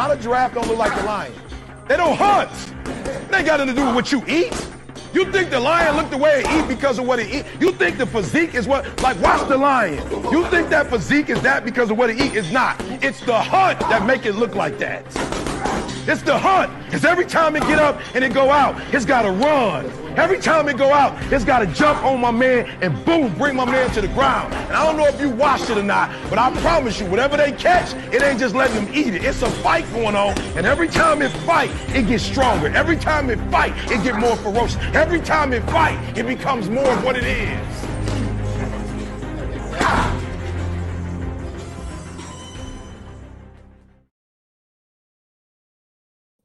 Why the giraffe don't look like the lion? They don't hunt. It ain't got nothing to do with what you eat. You think the lion look the way it eat because of what it eat? You think the physique is what, like watch the lion. You think that physique is that because of what it eat? It's not. It's the hunt that make it look like that. It's the hunt. Because every time it get up and it go out, it's got to run. Every time it go out, it's got to jump on my man and boom, bring my man to the ground. And I don't know if you watched it or not, but I promise you, whatever they catch, it ain't just letting them eat it. It's a fight going on. And every time it fight, it gets stronger. Every time it fight, it get more ferocious. Every time it fight, it becomes more of what it is.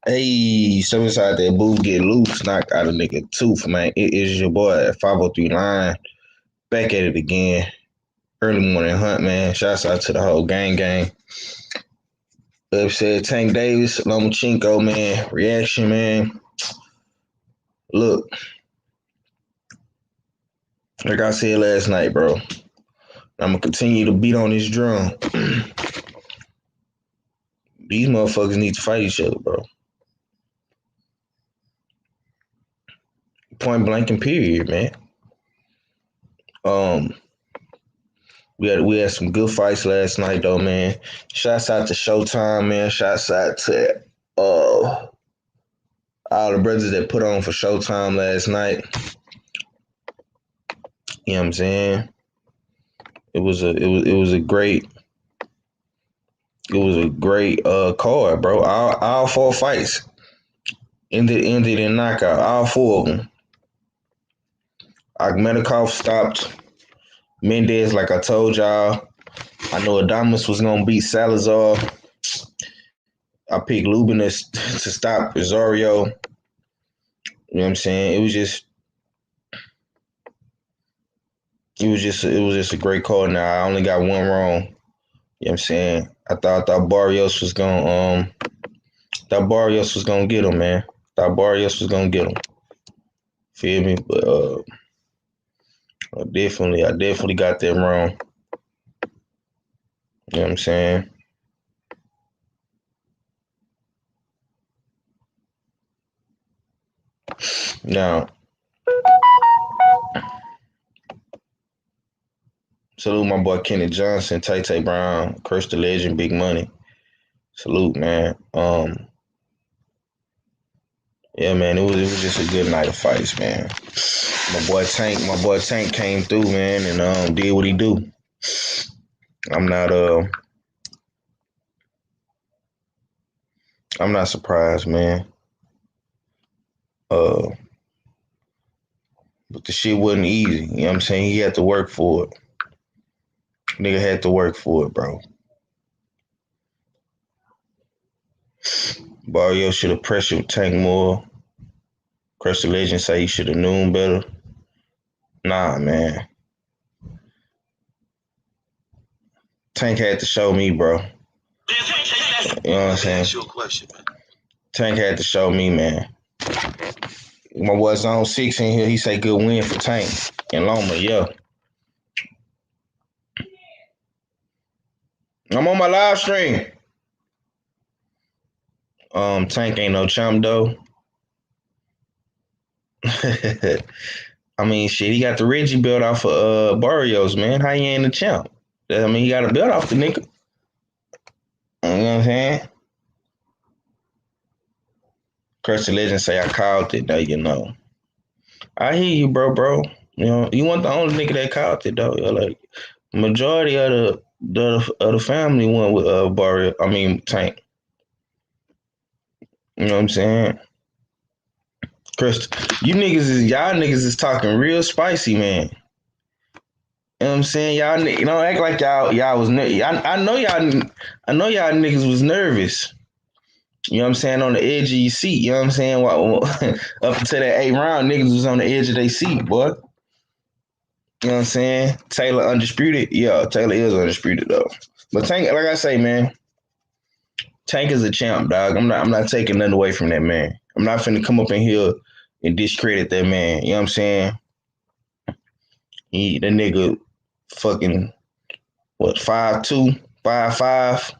Hey, so inside that booth get loose, knocked out a nigga tooth, man. It is your boy at 503 Line. Back at it again. Early morning hunt, man. Shouts out to the whole gang. Upset Tank Davis&Loma Chinko, man. Reaction, man. Look. Like I said last night, bro. I'm gonna continue to beat on this drum. These motherfuckers need to fight each other, bro. Point blank and period, man. We had some good fights last night, though, man. Shouts out to Showtime, man. Shouts out to all the brothers that put on for Showtime last night. You know what I'm saying? It was a great card, bro. All four fights ended in knockout. All four of them. Akhmedov stopped Mendez, like I told y'all. I know Adames was gonna beat Salazar. I picked Lubin to stop Rosario. You know what I'm saying? It was just a great call. Now I only got one wrong. You know what I'm saying? I thought Barrios was gonna get him, man. Feel me? But I definitely got that wrong. You know what I'm saying? Now, salute my boy Kenny Johnson, Tay Brown, Curse the Legend, Big Money. Salute, man. Yeah, man, it was just a good night of fights, man. My boy Tank came through, man, and did what he do. I'm not surprised, man. But the shit wasn't easy. You know what I'm saying? He had to work for it. Nigga had to work for it, bro. Barrio should have pressured Tank more. Curse the Legend say he should have known better. Nah, man. Tank had to show me, bro. You know what I'm saying? Tank had to show me, man. My boy Zone 6 in here, he say good win for Tank and Loma, yeah. I'm on my live stream. Tank ain't no chump, though. I mean, shit, he got the Reggie belt off of Barrios, man. How he ain't the champ? I mean, he got a belt off the nigga. You know what I'm saying? Curse the Legend say I called it, though, you know. I hear you, bro. You know, you weren't the only nigga that called it, though. Like, majority of the family went with Tank. You know what I'm saying? Chris, y'all niggas is talking real spicy, man. You know what I'm saying? Y'all, don't act like y'all was I know y'all niggas was nervous. You know what I'm saying? On the edge of your seat. You know what I'm saying? Up until that 8th round, niggas was on the edge of their seat, boy. You know what I'm saying? Taylor undisputed. Yeah, Taylor is undisputed though. But Tank, like I say, man, Tank is a champ, dog. I'm not taking nothing away from that man. I'm not finna come up in here and discredit that man. You know what I'm saying? The nigga fucking 5'2", 5'5".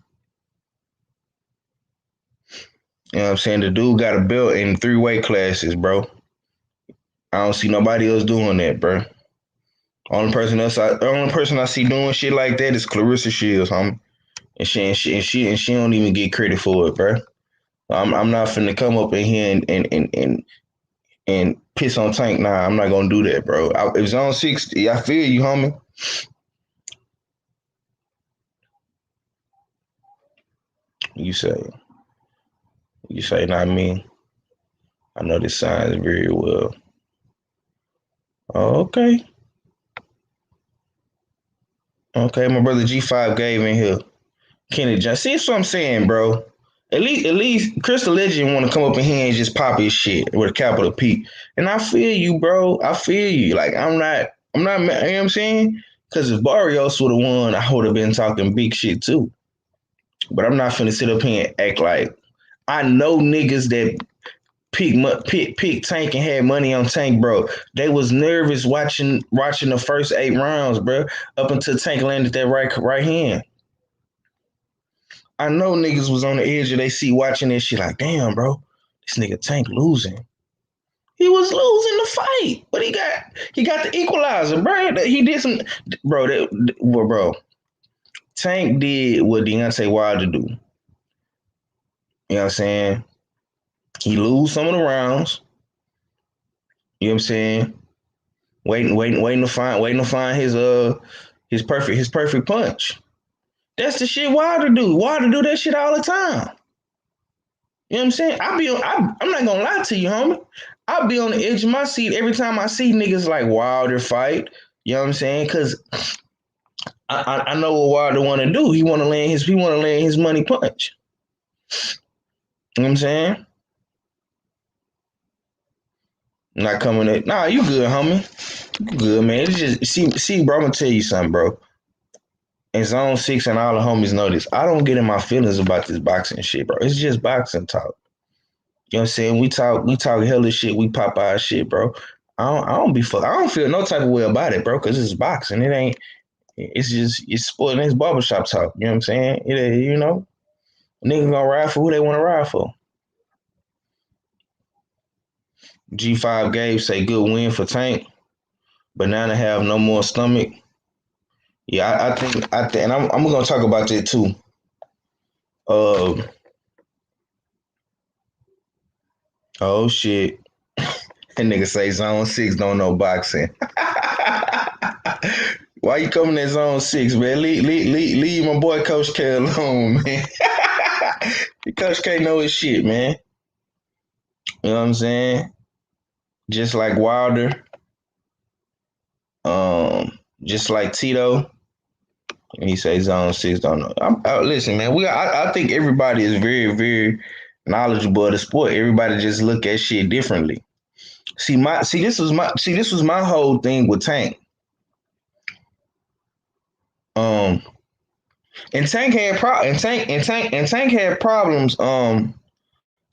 You know what I'm saying? The dude got a belt in 3 weight classes, bro. I don't see nobody else doing that, bro. Only person I see doing shit like that is Clarissa Shields, homie. And she don't even get credit for it, bro. I'm not finna come up in here and piss on Tank. Nah, I'm not gonna do that, bro. If Zone 6, I feel you, homie. You say, not me. I know this signs very well. Oh, okay. Okay, my brother G5 gave in here. Kenny John. See, that's what I'm saying, bro. At least Crystal Legend want to come up in here and just pop his shit with a capital P. And I feel you, bro. I feel you. Like I'm not, you know what I'm saying? Because if Barrios would have won, I would have been talking big shit too. But I'm not finna sit up here and act like I know niggas that pick Tank and had money on Tank, bro. They was nervous watching the first 8 rounds, bro, up until Tank landed that right hand. I know niggas was on the edge of their seat watching this shit like, damn, bro, this nigga Tank losing. He was losing the fight, but he got the equalizer, bro. He did some, bro. Tank did what Deontay Wilder do. You know what I'm saying? He lose some of the rounds. You know what I'm saying? Waiting to find his perfect punch. That's the shit Wilder do. Wilder do that shit all the time. You know what I'm saying? I'm not gonna lie to you, homie. I'll be on the edge of my seat every time I see niggas like Wilder fight. You know what I'm saying? Because I know what Wilder want to do. He want to land his money punch. You know what I'm saying? Not coming at. Nah, you good, homie. You good, man. It's just see, bro. I'm gonna tell you something, bro. And Zone 6 and all the homies know this. I don't get in my feelings about this boxing shit, bro. It's just boxing talk. You know what I'm saying? We talk hella shit. We pop our shit, bro. I don't feel no type of way about it, bro, because it's boxing. It ain't. It's sport and it's barbershop talk. You know what I'm saying? Niggas gonna ride for who they want to ride for. G5 Gabe say good win for Tank. Banana have no more stomach. Yeah, I think, and I'm gonna talk about that too. Oh shit. That nigga say Zone 6 don't know boxing. Why you coming at Zone 6, man? Leave my boy Coach K alone, man. Coach K know his shit, man. You know what I'm saying? Just like Wilder. Just like Tito. And he say Zone 6 don't know. Listen, man, I think everybody is very, very knowledgeable of the sport. Everybody just look at shit differently. This was my whole thing with Tank. And Tank had problems. Tank had problems.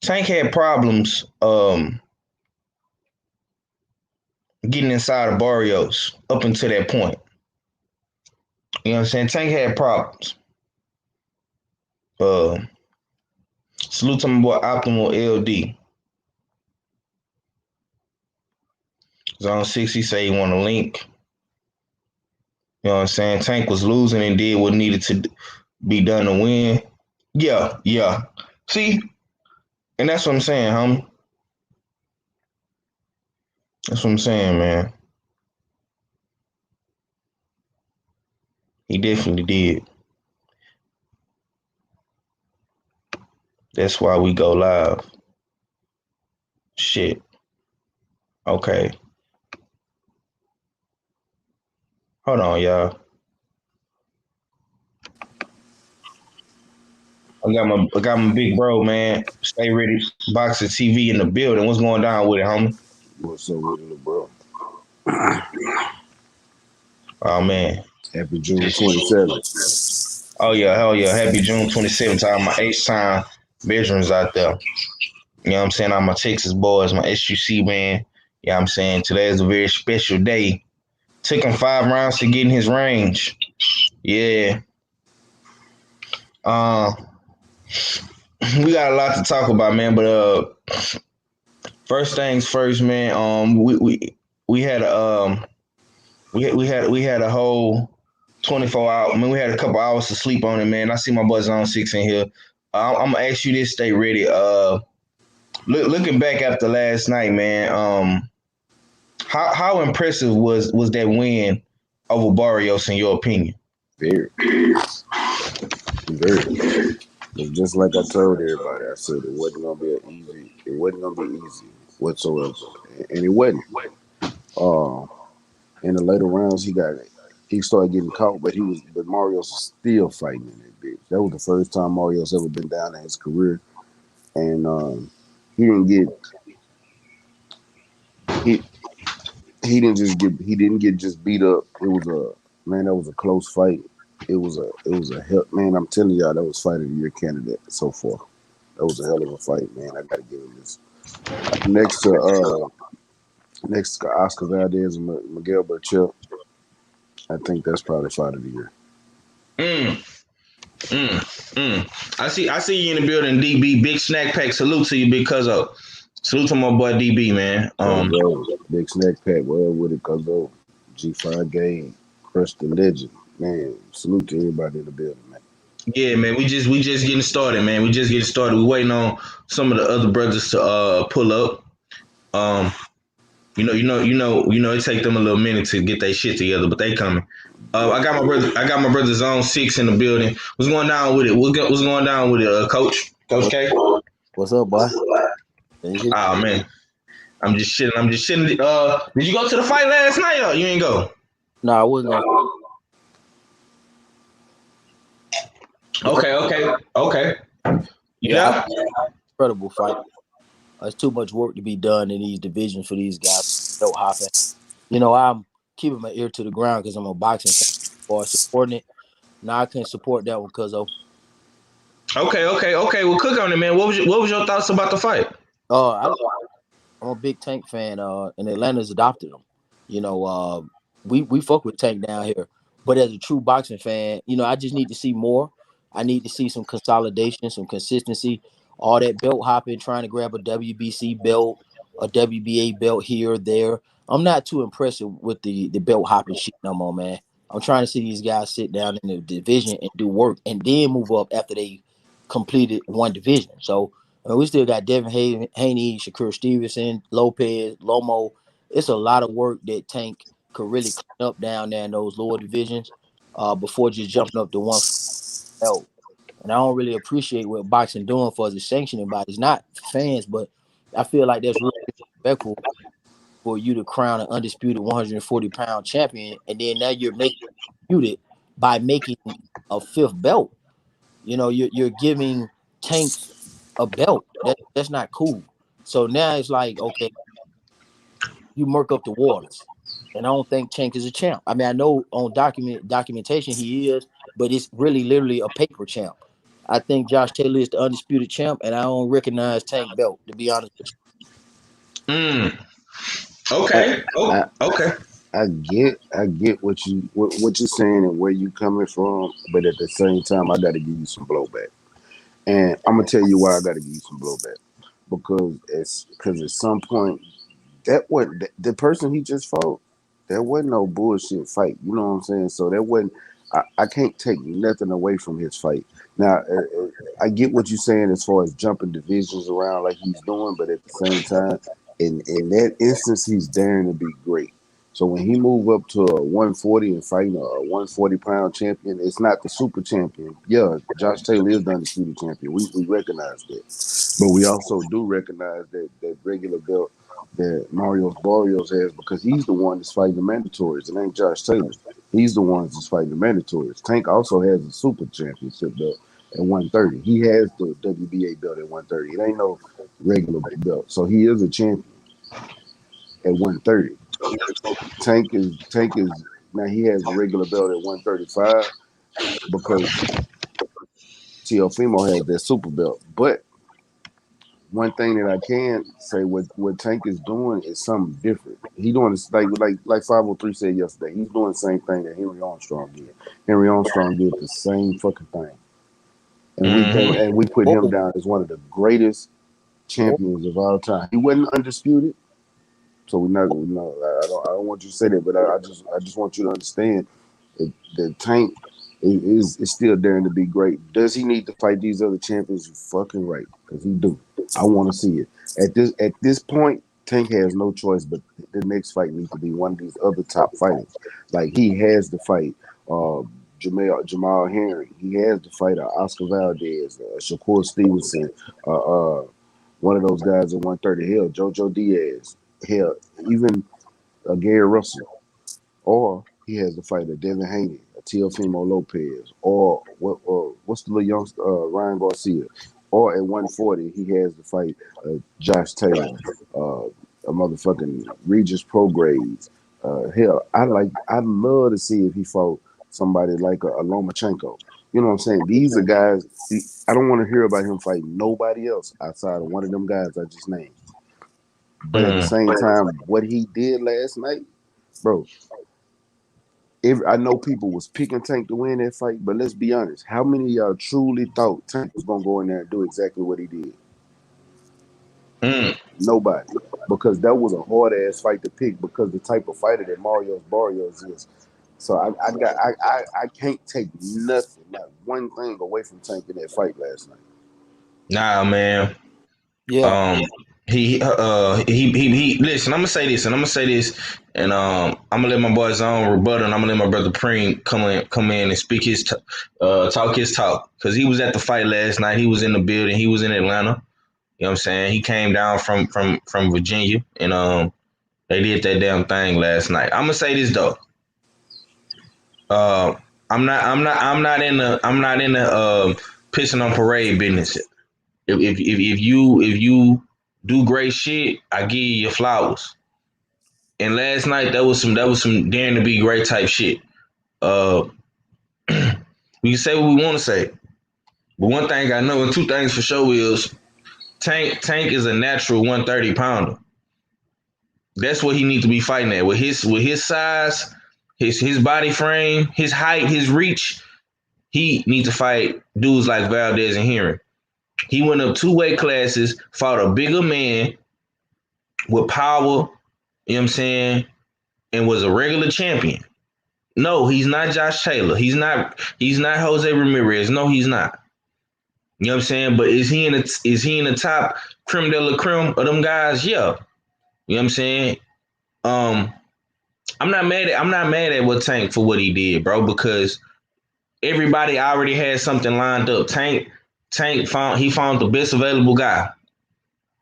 Tank had problems. Getting inside of Barrios up until that point. You know what I'm saying? Tank had problems. Salute to my boy Optimal LD. Zone 60 say he want to link. You know what I'm saying? Tank was losing and did what needed to be done to win. Yeah. See? And that's what I'm saying, homie. That's what I'm saying, man. He definitely did. That's why we go live. Shit. Okay. Hold on, y'all. I got my big bro, man. Stay ready. Boxer TV in the building. What's going down with it, homie? What's up with it, bro? Oh man. Happy June 27th. Oh yeah, hell yeah. Happy June 27th to all my H-Time veterans out there. You know what I'm saying? All my Texas boys, my SUC man. You know what I'm saying? Today is a very special day. Took him 5 rounds to get in his range. Yeah. we got a lot to talk about, man. But first things first, man. We had a we had a whole 24 hour. I mean, we had a couple hours to sleep on it, man. I see my boys on six in here. I'm gonna ask you this. Stay ready. Looking back after last night, man. How impressive was that win over Barrios in your opinion? Very, very. It's just like I told everybody. I said it wasn't gonna be easy. It wasn't gonna be easy whatsoever, and it wasn't. Uh, in the later rounds, he started getting caught, but Mario's still fighting in that bitch. That was the first time Mario's ever been down in his career, and he didn't get he he didn't get just beat up. It was that was a close fight. It was a hell, man. I'm telling y'all, that was fight of the year candidate so far. That was a hell of a fight, man. I gotta give him this. Next to Oscar Valdez and Miguel Berchelt, I think that's probably fight of the year. I see you in the building, DB. Big snack pack. Salute to you, salute to my boy DB, man. Big snack pack. Well, with it, cause G5 game, Crush the Legend, man. Salute to everybody in the building, man. Yeah, man. We just getting started, man. We just getting started. We waiting on some of the other brothers to pull up. It take them a little minute to get their shit together, but they coming. I got my brother Zone 6 in the building. What's going down with it? What's going down with it, Coach K? What's up, boy? Oh man, I'm just shitting. Did you go to the fight last night? Or you ain't go? No, I wasn't going. Okay. Yeah. Incredible fight. There's too much work to be done in these divisions for these guys. Belt hopping. I'm keeping my ear to the ground because I'm a boxing fan. Or supporting it. Now I couldn't support that one because of. Okay. Well, cook on it, man. What was your thoughts about the fight? I'm a big Tank fan. And Atlanta's adopted him. We fuck with Tank down here. But as a true boxing fan, I just need to see more. I need to see some consolidation, some consistency. All that belt hopping, trying to grab a WBC belt, a WBA belt here or there. I'm not too impressed with the belt hopping shit no more, man. I'm trying to see these guys sit down in the division and do work and then move up after they completed one division. So we still got Devin Haney, Shakur Stevenson, Lopez, Lomo. It's a lot of work that Tank could really clean up down there in those lower divisions before just jumping up to one belt. And I don't really appreciate what boxing doing for the sanctioning bodies, not fans, but I feel like that's really respectful for you to crown an undisputed 140-pound champion, and then now you're making it by making a fifth belt. You're giving Tank a belt. That's not cool. So now it's like, okay, you murk up the waters. And I don't think Tank is a champ. I mean, I know on documentation he is, but it's really literally a paper champ. I think Josh Taylor is the undisputed champ, and I don't recognize Tank belt, to be honest with you. Okay. Okay. I get what you're saying and where you coming from, but at the same time, I got to give you some blowback, and I'm gonna tell you why I got to give you some blowback because at some point that wasn't the person he just fought. There wasn't no bullshit fight. You know what I'm saying? So that wasn't. I can't take nothing away from his fight. Now, I get what you're saying as far as jumping divisions around like he's doing, but at the same time, in that instance, he's daring to be great. So when he move up to a 140 and fighting a 140-pound champion, it's not the super champion. Yeah, Josh Taylor is the undisputed champion. We recognize that. But we also do recognize that regular belt that Mario Barrios has because he's the one that's fighting the mandatories. It ain't Josh Taylor. He's the one that's fighting the mandatories. Tank also has a super championship belt at 130. He has the WBA belt at 130. It ain't no regular belt. So he is a champion at 130. Tank is now he has the regular belt at 135 because Teofimo has that super belt. But one thing that I can say what Tank is doing is something different. He doing this like 503 said yesterday. He's doing the same thing that Henry Armstrong did. Henry Armstrong did the same fucking thing. and we put him down as one of the greatest champions of all time. He wasn't undisputed, so we're not. No, I don't want you to say that, but I just want you to understand that Tank is still daring to be great. Does he need to fight these other champions? You fucking right, because he do. I want to see it at this point. Tank has no choice, but the next fight needs to be one of these other top fighters. Like he has to fight Jamal Herring. He has to fight Oscar Valdez, Shakur Stevenson, one of those guys at 130. Hell, JoJo Diaz. Hell, even Gary Russell. Or he has to fight a Devin Haney, a Teofimo Lopez, or what's the little youngster, Ryan Garcia. Or at 140, he has to fight Josh Taylor, a motherfucking Regis Progrades. Hell, I'd love to see if he fought somebody like a Lomachenko. You know what I'm saying? These are guys. I don't want to hear about him fighting nobody else outside of one of them guys I just named. But at the same time, what he did last night, bro. I know people was picking Tank to win that fight, but let's be honest. How many of y'all truly thought Tank was gonna go in there and do exactly what he did? Nobody, because that was a hard ass fight to pick because the type of fighter that Mario Barrios is. So I can't take nothing, not one thing away from Tank in that fight last night. Nah, man. Yeah. He listen, I'm gonna say this, and I'm gonna let my boy Zone rebuttal, and I'm gonna let my brother Preem come in and speak his talk his talk, because he was at the fight last night. He was in the building. He was in Atlanta. You know what I'm saying? He came down from Virginia, and they did that damn thing last night. I'm gonna say this though. I'm not in the pissing on parade business. If you do great shit, I give you your flowers. And last night that was some daring to be great type shit. We can say what we want to say, but one thing I know, and two things for sure is Tank is a natural 130 pounder. That's what he needs to be fighting at with his size, his body frame, his height, his reach. He needs to fight dudes like Valdez and Herring. He went up 2 weight classes, fought a bigger man with power, you know what I'm saying, and was a regular champion. No, he's not Josh Taylor. He's not Jose Ramirez. No, he's not. You know what I'm saying? But is he in the top creme de la creme of them guys? Yeah. You know what I'm saying? I'm not mad at what Tank for what he did, bro, because everybody already had something lined up. Tank found the best available guy.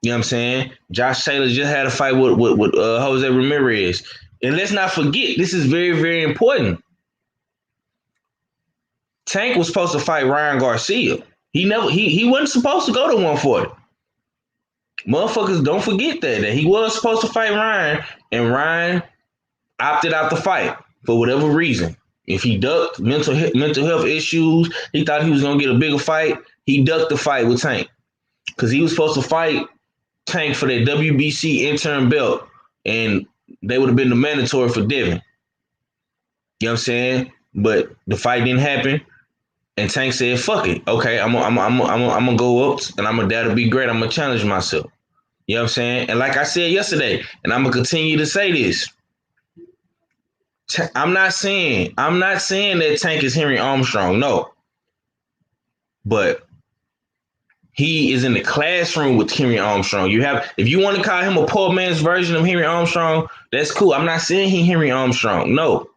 You know what I'm saying? Josh Taylor just had a fight with Jose Ramirez. And let's not forget, this is very, very important. Tank was supposed to fight Ryan Garcia. He wasn't supposed to go to 140. Motherfuckers don't forget that he was supposed to fight Ryan, and Ryan opted out the fight for whatever reason. If he ducked mental health issues, he thought he was gonna get a bigger fight. He ducked the fight with Tank because he was supposed to fight Tank for that WBC interim belt, and they would have been the mandatory for Devin. You know what I'm saying? But the fight didn't happen, and Tank said, "Fuck it, okay, I'm gonna go up, and I'm gonna dare to be great. I'm gonna challenge myself." You know what I'm saying? And like I said yesterday, and I'm gonna continue to say this. I'm not saying that Tank is Henry Armstrong, no, but he is in the classroom with Henry Armstrong. If you want to call him a poor man's version of Henry Armstrong, that's cool. I'm not saying he Henry Armstrong, no.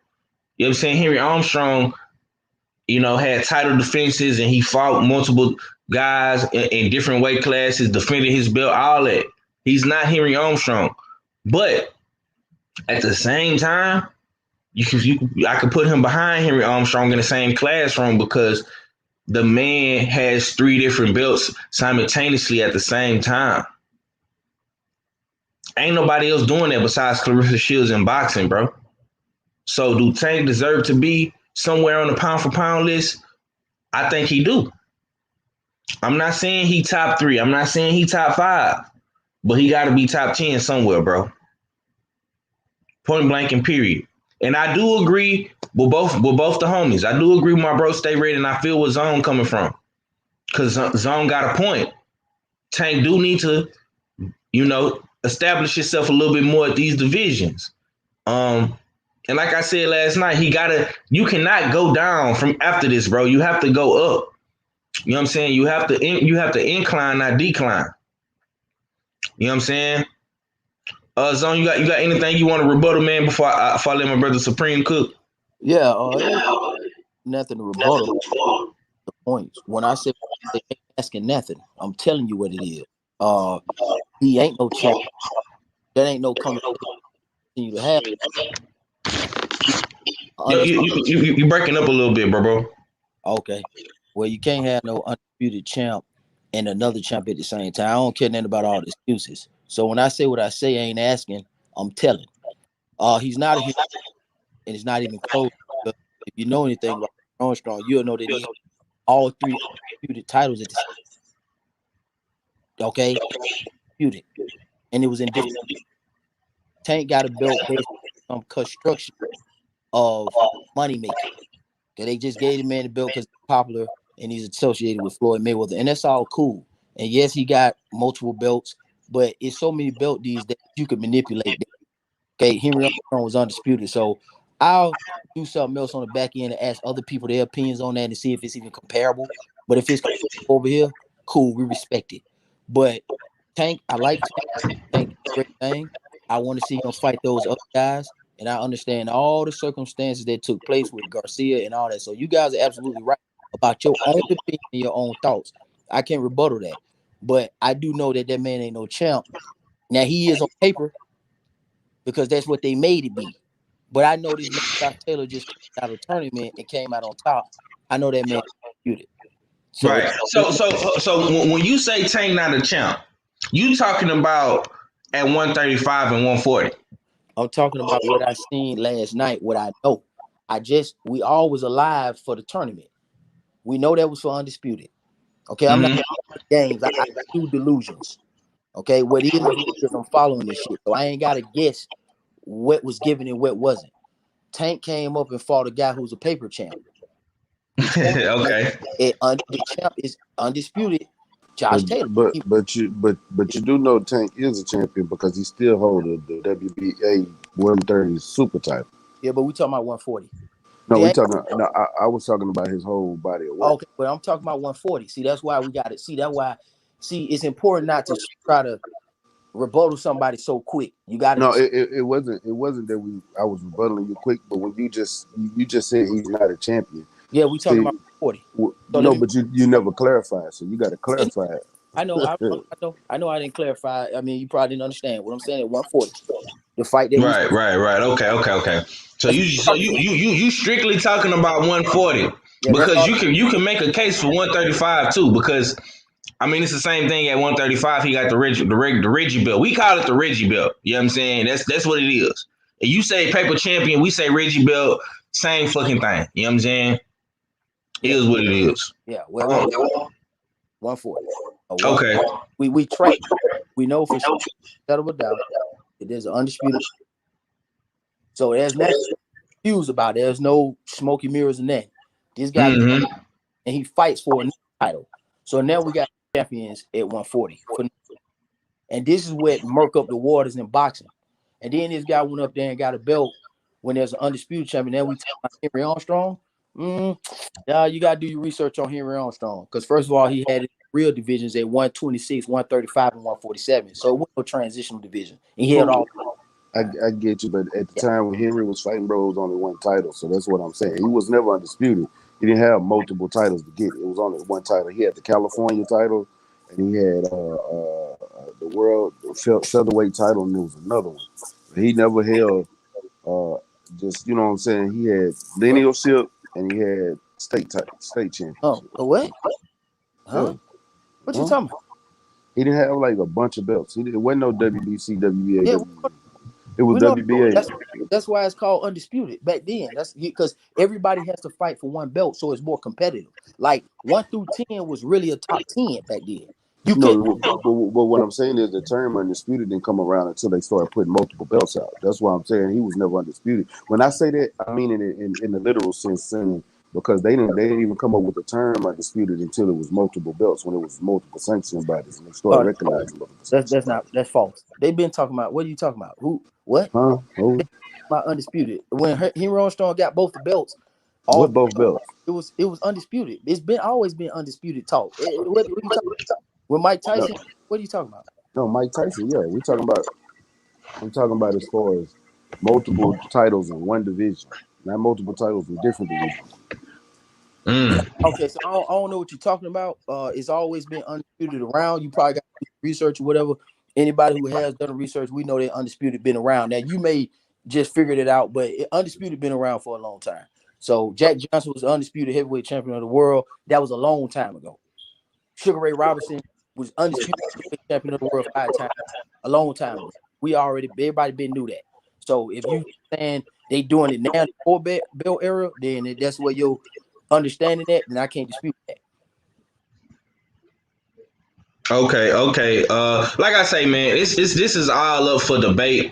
You know what I'm saying? Henry Armstrong, had title defenses, and he fought multiple guys in different weight classes, defended his belt, all that. He's not Henry Armstrong, but at the same time, I could put him behind Henry Armstrong in the same classroom because the man has 3 different belts simultaneously at the same time. Ain't nobody else doing that besides Clarissa Shields in boxing, bro. So do Tank deserve to be somewhere on the pound for pound list? I think he do. I'm not saying he top 3. I'm not saying he top 5, but he got to be top 10 somewhere, bro. Point blank and period. And I do agree with both the homies. I do agree with my bro Stay Ready, and I feel where Zone coming from. because Zone got a point. Tank do need to, establish himself a little bit more at these divisions. And like I said last night, you cannot go down from after this, bro. You have to go up. You know what I'm saying? You have to incline, not decline. You know what I'm saying? Zone, you got anything you want to rebuttal, man, before I let my brother Supreme cook? Yeah, nothing to rebuttal the points. When I say they ain't asking nothing, I'm telling you what it is. He ain't no champ. That ain't no conversation you to have. You breaking up a little bit, bro. Okay. Well, you can't have no undisputed champ and another champ at the same time. I don't care nothing about all the excuses. So when I say what I say, I ain't asking, I'm telling. He's not a hero, and it's not even close. But if you know anything about Armstrong, you'll know that he all 3 undisputed titles at the same time. Okay? Undisputed. And it was in different. Tank got a belt based on construction of money making. Okay, they just gave the man the belt because he's popular and he's associated with Floyd Mayweather, and that's all cool. And yes, he got multiple belts, but it's so many belt deals that you could manipulate them. Okay, Henry Armstrong was undisputed, so I'll do something else on the back end and ask other people their opinions on that and see if it's even comparable. But if it's over here, cool, we respect it. But Tank, I like Tank. Tank is a great thing. I want to see him fight those other guys. And I understand all the circumstances that took place with Garcia and all that. So you guys are absolutely right about your own opinion and your own thoughts. I can't rebuttal that. But I do know that man ain't no champ. Now, he is on paper because that's what they made it be. But I know this man, Josh Taylor, just came out of a tournament and came out on top. I know that man disputed. So, right. So when you say Tank not a champ, you talking about at 135 and 140. I'm talking about what I seen last night, what I know. We all was alive for the tournament. We know that was for undisputed. Okay, I'm not games. I do delusions. Okay, what is because I'm following this shit. So I ain't got to guess what was given and what wasn't. Tank came up and fought a guy who's a paper champ. Okay. The champ is undisputed. Josh Taylor. But you do know Tank is a champion because he still holds the WBA 130 super title. Yeah, but we talking about 140. No, I was talking about his whole body of work. Okay, but I'm talking about 140. See, that's why we got it. See, it's important not to try to rebuttal somebody so quick. You got to. No, it wasn't that I was rebuttaling you quick, but when you just said he's not a champion. Yeah, we talking about 40. But you never clarified, so you got to clarify it. I know. I know. I didn't clarify. I mean, you probably didn't understand what I'm saying at 140. The fight that right. Okay. So you strictly talking about 140 because you can make a case for 135 too because I mean it's the same thing at 135. He got the Reggie belt. We call it the Reggie belt. You know what I'm saying? That's what it is. And you say paper champion, we say Reggie belt. Same fucking thing. You know what I'm saying? It is what it is. Yeah. Well, 140. Okay. We track. We know for sure. Settle it down. There's an undisputed. So there's nothing confused about it. There's no smoky mirrors in that. This guy and he fights for a title. So now we got champions at 140. And this is what murk up the waters in boxing. And then this guy went up there and got a belt when there's an undisputed champion. Then we talk about Henry Armstrong. Yeah, you gotta do your research on Henry Armstrong. Because first of all, he had real divisions at 126, 135, and 147. So it was no transitional division. And he had all. I get you, but at the time when Henry was fighting, bro, it was only one title. So that's what I'm saying. He was never undisputed. He didn't have multiple titles to get. It was only one title. He had the California title, and he had the world featherweight title, and there was another one. He never held just, you know what I'm saying? He had linealship, and he had state championship. Oh, what? Huh? Yeah. What you talking about? He didn't have like a bunch of belts. It wasn't no WBC, WBA. Yeah, it was WBA. That's why it's called undisputed back then. That's because everybody has to fight for one belt, so it's more competitive. Like 1 through 10 was really a top 10 back then. But what I'm saying is the term undisputed didn't come around until they started putting multiple belts out. That's why I'm saying he was never undisputed. When I say that, I mean in the literal sense, saying because they didn't even come up with the term undisputed until it was multiple belts, when it was multiple sanctioning bodies, and they started recognizing multiple sanctioning bodies. That's false. They've been talking about, what are you talking about? Who? What? Huh? Oh, About undisputed. When Henry Armstrong got both the belts, what both belts? it was undisputed. It's been always been undisputed talk. What are you talking about? When Mike Tyson, what are you talking about? No, Mike Tyson. Yeah, I'm talking about as far as multiple titles in one division, not multiple titles in different divisions. Okay, so I don't know what you're talking about. It's always been undisputed around. You probably got research or whatever. Anybody who has done research, we know that undisputed been around. Now you may just figured it out, but undisputed been around for a long time. So Jack Johnson was the undisputed heavyweight champion of the world. That was a long time ago. Sugar Ray Robinson was undisputed champion of the world 5 times, a long time ago. Everybody been knew that. So if you saying they doing it now in the 4-belt era, then that's where you're understanding that, then I can't dispute that. Okay. Like I say, man, this is all up for debate.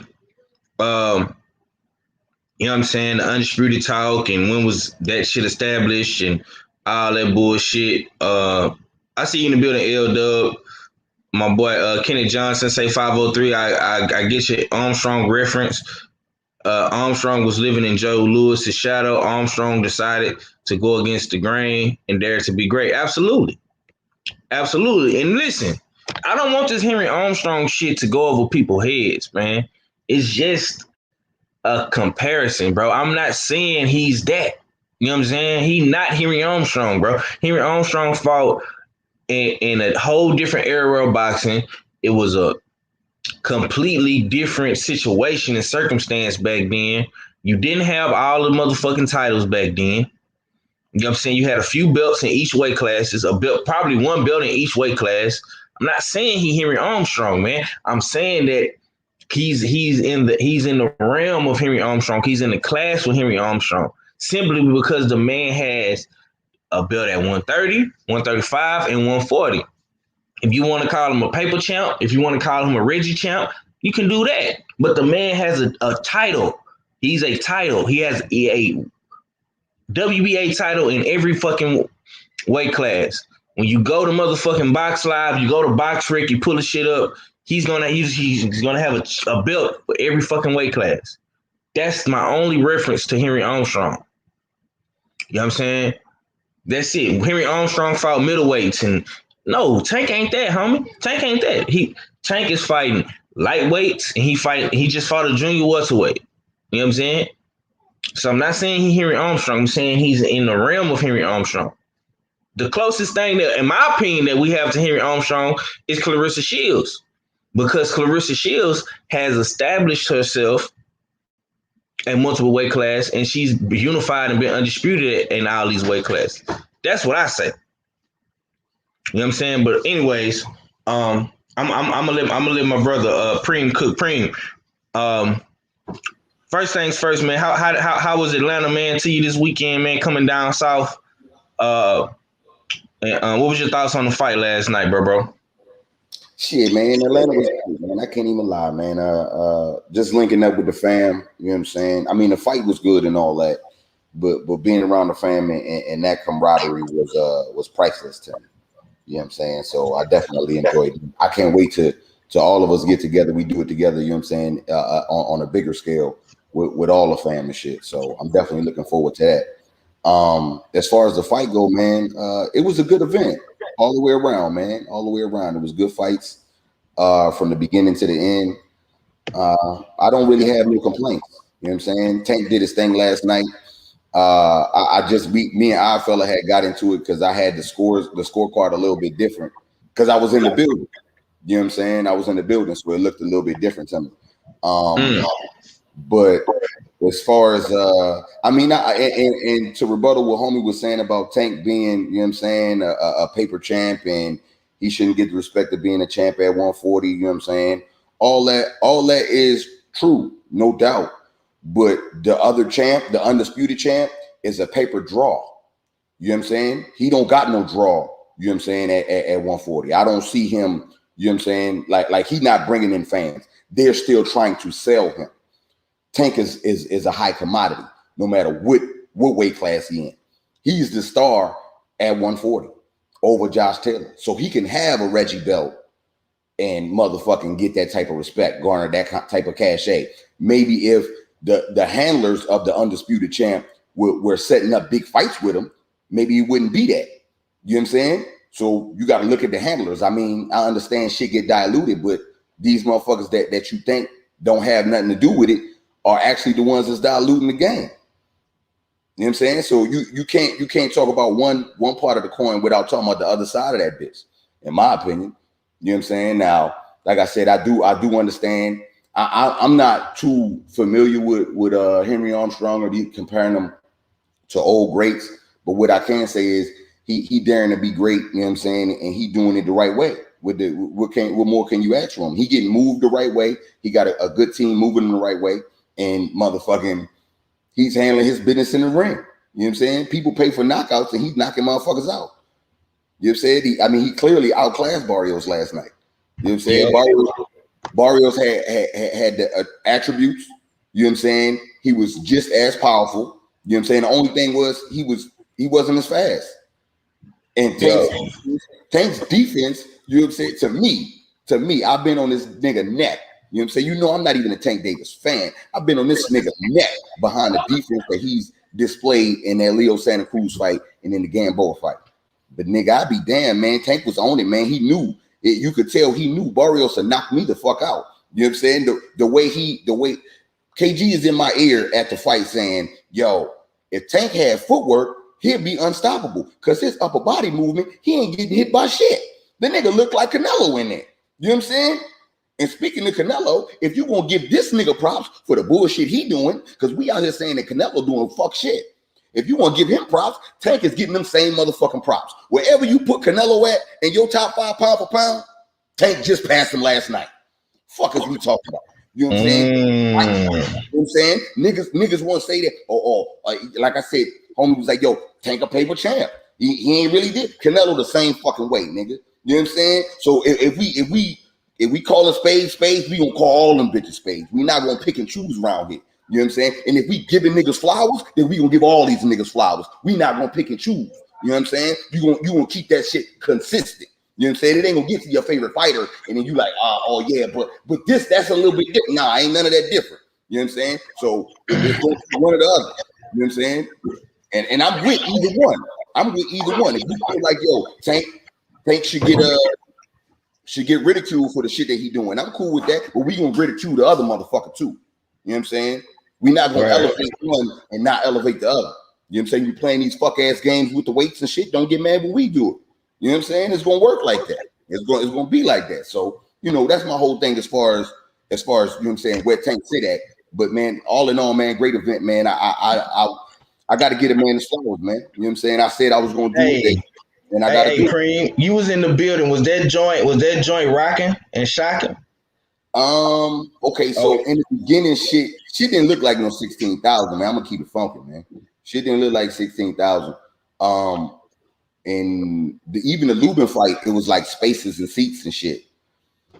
You know what I'm saying? The undisputed talk and when was that shit established and all that bullshit. I see you in the building, L Dub. My boy Kenny Johnson say 503. I get your Armstrong reference. Armstrong was living in Joe Lewis's shadow. Armstrong decided to go against the grain and dare to be great. Absolutely. And listen, I don't want this Henry Armstrong shit to go over people's heads, man. It's just a comparison, bro. I'm not saying he's that. You know what I'm saying? He not Henry Armstrong, bro. Henry Armstrong fought in a whole different era of boxing. It was a completely different situation and circumstance back then. You didn't have all the motherfucking titles back then. You know what I'm saying? You had a few belts in each weight classes, a belt, probably one belt in each weight class. I'm not saying he Henry Armstrong, man. I'm saying that he's in the realm of Henry Armstrong. He's in the class with Henry Armstrong simply because the man has a belt at 130, 135, and 140. If you want to call him a paper champ, if you want to call him a Reggie champ, you can do that. But the man has a title. He's a title. He has a WBA title in every fucking weight class. When you go to motherfucking Box Live, you go to Box Rick, you pull the shit up, he's gonna have a belt for every fucking weight class. That's my only reference to Henry Armstrong. You know what I'm saying? That's it. Henry Armstrong fought middleweights, and no, Tank ain't that, homie. Tank ain't that. Tank is fighting lightweights, and he just fought a junior welterweight. You know what I'm saying? So I'm not saying he's Henry Armstrong. I'm saying he's in the realm of Henry Armstrong. The closest thing that, in my opinion, that we have to Henry Armstrong is Clarissa Shields, because Clarissa Shields has established herself in multiple weight class, and she's unified and been undisputed in all these weight classes. That's what I say. You know what I'm saying? But anyways, I'm gonna let my brother Preem cook. Preem, first things first, man. How was Atlanta, man, to you this weekend, man? Coming down south. What was your thoughts on the fight last night, bro? Shit, man, Atlanta was cool, man. I can't even lie, man. Just linking up with the fam, you know what I'm saying? I mean, the fight was good and all that, but being around the fam and that camaraderie was priceless to me. You know what I'm saying? So I definitely enjoyed it. I can't wait to all of us get together. We do it together, you know what I'm saying, on a bigger scale with all the fam and shit. So I'm definitely looking forward to that. As far as the fight go, man, it was a good event all the way around, man. All the way around. It was good fights from the beginning to the end. I don't really have no complaints. You know what I'm saying? Tank did his thing last night. I just beat me and I fella had got into it because I had the scorecard a little bit different because I was in the building. You know what I'm saying? I was in the building, so it looked a little bit different to me. But as far as and to rebuttal what homie was saying about Tank being, you know what I'm saying, a paper champ and he shouldn't get the respect of being a champ at 140, you know what I'm saying? All that is true, no doubt. But the other champ, the undisputed champ, is a paper draw. You know what I'm saying? He don't got no draw, you know what I'm saying, at 140. I don't see him, you know what I'm saying, like he's not bringing in fans. They're still trying to sell him. Tank is a high commodity, no matter what weight class he in. He's the star at 140 over Josh Taylor. So he can have a Reggie Belt and motherfucking get that type of respect, garner that type of cachet. Maybe if the handlers of the undisputed champ were setting up big fights with him, maybe he wouldn't be that. You know what I'm saying? So you got to look at the handlers. I mean, I understand shit get diluted, but these motherfuckers that you think don't have nothing to do with it are actually the ones that's diluting the game. You know what I'm saying? So you can't talk about one part of the coin without talking about the other side of that bitch, in my opinion. You know what I'm saying? Now, like I said, I do understand. I'm not too familiar with Henry Armstrong or comparing them to old greats, but what I can say is he daring to be great, you know what I'm saying, and he doing it the right way. What more can you ask from him? He getting moved the right way. He got a good team moving him the right way, and motherfucking he's handling his business in the ring. You know what I'm saying? People pay for knockouts, and he's knocking motherfuckers out. You know what I'm saying? He clearly outclassed Barrios last night. You know what I'm saying? Yeah. Barrios had the attributes. You know what I'm saying? He was just as powerful. You know what I'm saying? The only thing was he wasn't as fast. And Tank's defense, you know what I'm saying? To me, I've been on this nigga neck. You know what I'm saying? You know I'm not even a Tank Davis fan. I've been on this nigga neck behind the defense that he's displayed in that Leo Santa Cruz fight and in the Gamboa fight. But nigga, I be damn, man. Tank was on it, man. He knew it. You could tell he knew Barrios to knock me the fuck out. You know what I'm saying? The way KG is in my ear at the fight saying, yo, if Tank had footwork, he'd be unstoppable. Because his upper body movement, he ain't getting hit by shit. The nigga looked like Canelo in there. You know what I'm saying? And speaking of Canelo, if you gonna give this nigga props for the bullshit he doing, because we out here saying that Canelo doing fuck shit. If you want to give him props, Tank is getting them same motherfucking props. Wherever you put Canelo at in your top 5 pound for pound, Tank just passed him last night. Fuck is we talking about? You know what I'm saying? You know what I'm saying? Niggas want to say that. Like I said, homie was like, yo, Tank a paper champ. He ain't really did. Canelo the same fucking way, nigga. You know what I'm saying? So if we call a spade, we gonna call all them bitches spades. We not gonna pick and choose around here. You know what I'm saying? And if we giving niggas flowers, then we gonna give all these niggas flowers. We not gonna pick and choose. You know what I'm saying? You gonna keep that shit consistent. You know what I'm saying? It ain't gonna get to your favorite fighter, and then you like, oh yeah, but that's a little bit different. Nah, ain't none of that different. You know what I'm saying? So it's going to be one or the other. You know what I'm saying? And I'm with either one. If you feel like, yo, Tank should get ridiculed for the shit that he doing, I'm cool with that. But we gonna ridicule the other motherfucker too. You know what I'm saying? We not gonna elevate one and not elevate the other. You know what I'm saying? You playing these fuck ass games with the weights and shit. Don't get mad when we do it. You know what I'm saying? It's gonna work like that. It's gonna be like that. So you know that's my whole thing as far as you know what I'm saying. Where Tank say that, but man, all in all, man, great event, man. I got to get a man his flowers, man. You know what I'm saying? I said I was gonna do it, and I got to do it. Cream, you was in the building. Was that joint rocking and shocking? Okay, so in the beginning, shit didn't look like no 16,000, man. I'm gonna keep it funky, man. Shit didn't look like 16,000. And even the Lubin fight, it was like spaces and seats and shit.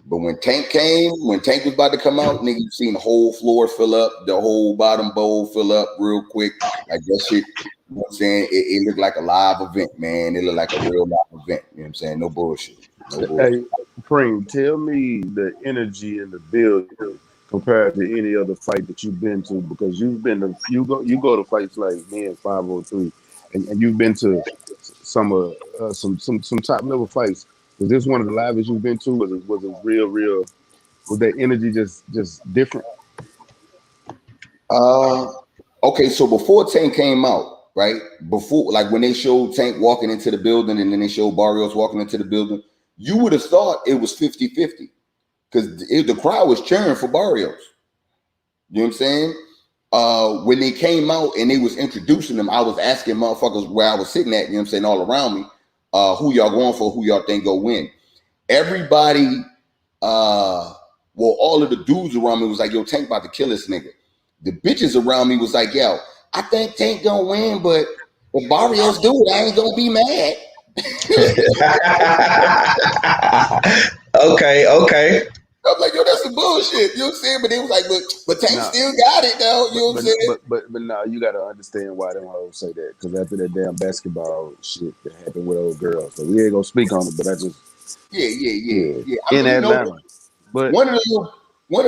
But when Tank was about to come out, nigga, you seen the whole floor fill up, the whole bottom bowl fill up real quick. Like that shit, you know what I'm saying? It looked like a live event, man. It looked like a real live event. You know what I'm saying? No bullshit. Hey, Preem, tell me the energy in the building compared to any other fight that you've been to, because you go to fights like me and 503, and you've been to some top level fights. Was this one of the livest you've been to? Was it real? Was that energy just different? Okay, so before Tank came out, right? Before, like when they showed Tank walking into the building and then they showed Barrios walking into the building, you would have thought it was 50-50 because the crowd was cheering for Barrios. You know what I'm saying? When they came out and they was introducing them, I was asking motherfuckers where I was sitting at, you know what I'm saying, all around me, who y'all going for, who y'all think go win. Everybody, all of the dudes around me was like, yo, Tank about to kill this nigga. The bitches around me was like, yo, I think Tank gonna win, but if Barrios do it, I ain't gonna be mad. Okay. I'm like, yo, that's some bullshit. You know what I'm saying? But they was like, but Tank still got it though. You know what I'm saying? But now you gotta understand why them hoes say that. Because after that damn basketball shit that happened with old girls, so we ain't gonna speak on it. But I just Yeah. I in mean, Atlanta. But one of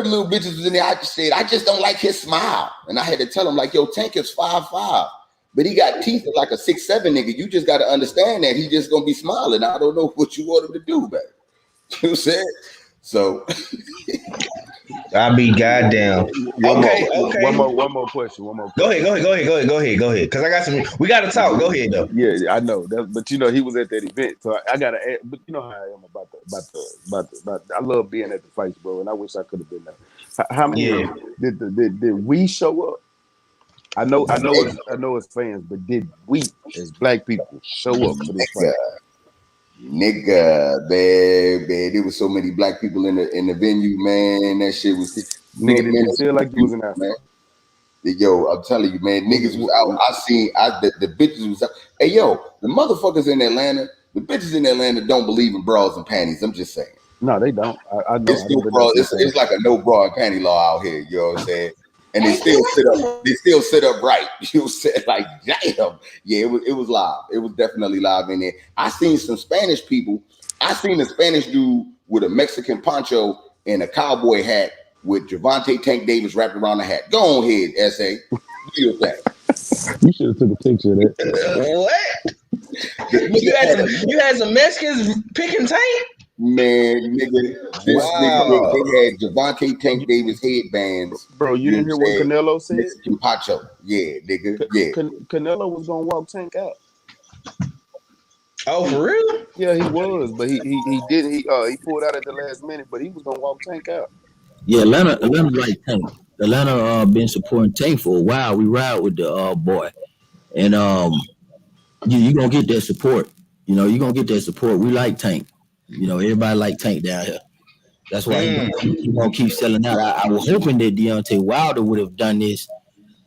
the little bitches was in there. I just said, I just don't like his smile, and I had to tell him like, yo, Tank is 5'5", but he got teeth like a 6'7" nigga. You just got to understand that he just gonna be smiling. I don't know what you want him to do, man. You know what I'm saying? So I'll be goddamn. Okay. One more question. Go ahead. Cause I got some. We gotta talk. Go ahead though. Yeah, I know that, but you know he was at that event, so I gotta add. But you know how I am about the. I love being at the fights, bro, and I wish I could have been there. How many did we show up? I know it's fans, but did we as black people show up for this fight? Nigga, man, there was so many black people in the venue, man. That shit was nigga didn't feel like you was in Africa. Man. Yo, I'm telling you, man, niggas was out. The bitches was out. Hey, yo, the motherfuckers in Atlanta, the bitches in Atlanta don't believe in bras and panties. I'm just saying. No, they don't. I know. It's like a no bra and panty law out here. You know what I'm saying? And they still sit up right. You said like, damn. Yeah, it was live. It was definitely live in there. I seen some Spanish people. I seen a Spanish dude with a Mexican poncho and a cowboy hat with Javante Tank Davis wrapped around the hat. Go on ahead, S.A. Do your thing. You should have took a picture of that. What? You had some Mexicans picking Tank? Man, nigga, they had Javante Tank Davis headbands. Bro, you didn't hear what Canelo said? Mexican poncho. Yeah, nigga. Yeah. Canelo was gonna walk Tank out. Oh, for real? Yeah, he was, but he didn't. He pulled out at the last minute, but he was gonna walk Tank out. Yeah, Atlanta like Tank. Atlanta been supporting Tank for a while. We ride with the boy, and you gonna get that support. You know, you gonna get that support. We like Tank. You know, everybody like Tank down here. That's why he gonna keep selling out. I was hoping that Deontay Wilder would have done this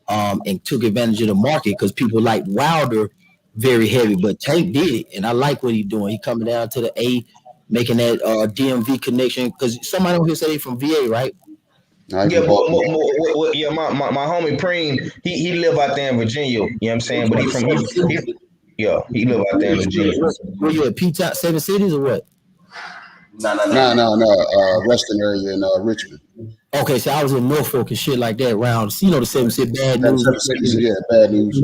and took advantage of the market because people like Wilder very heavy, but Tank did it, and I like what he's doing. He coming down to the A, making that DMV connection because somebody on here said they from VA, right? Yeah, my homie Preem, he live out there in Virginia. You know what I'm saying? But he live out there in Virginia. Were you at P-Town, Seven Cities or what? No. Western area in Richmond. Okay, so I was in Norfolk and shit like that around, you know, the Seven City Bad News. Yeah, Bad News.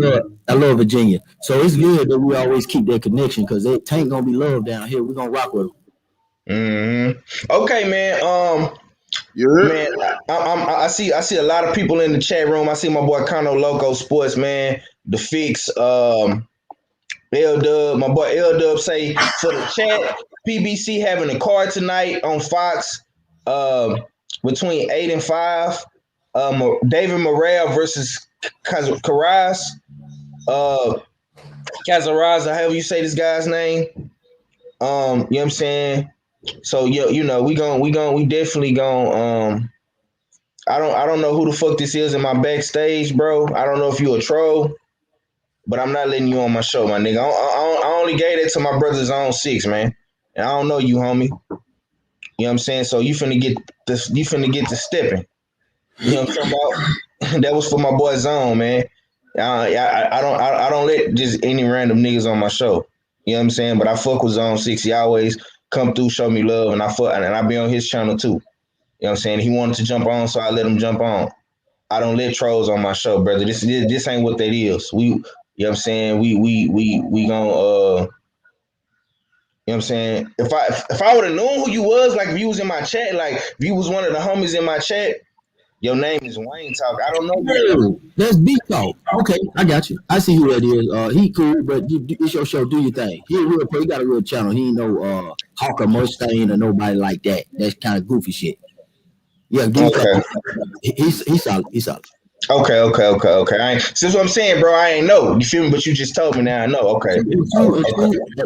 I love Virginia. So it's good that we always keep that connection because Tank gonna be loved down here. We're gonna rock with him. Okay, man. Man, I see a lot of people in the chat room. I see my boy Cono Loco Sports, man. The Fix, L Dub, my boy L Dub say for the chat, PBC having a card tonight on Fox between 8 and 5. David Morrell versus Cazaraz. Cazaraz, however you say this guy's name. You know what I'm saying? So you know, we definitely going I don't know who the fuck this is in my backstage, bro. I don't know if you a troll, but I'm not letting you on my show, my nigga. I only gave that to my brother's own 6, man. And I don't know you, homie. You know what I'm saying? So you finna get to stepping. You know what I'm talking about? That was for my boy Zone, man. I don't let just any random niggas on my show. You know what I'm saying? But I fuck with Zone 6. He always come through, show me love, and I be on his channel too. You know what I'm saying? He wanted to jump on, so I let him jump on. I don't let trolls on my show, brother. This ain't what that is. You know what I'm saying? We gonna you know what I'm saying? If I would have known who you was, like if you was in my chat, like if you was one of the homies in my chat, your name is Wayne Talk. I don't know you. That's B Talk. Okay, I got you. I see who that is. He cool, but it's your show. Do your thing. He got a real channel. He ain't no Hawker Mustang or nobody like that. That's kind of goofy shit. Yeah, okay. He's solid. He's solid. Okay. Since what I'm saying, bro, I ain't know. You feel me? But you just told me now. I know. Okay.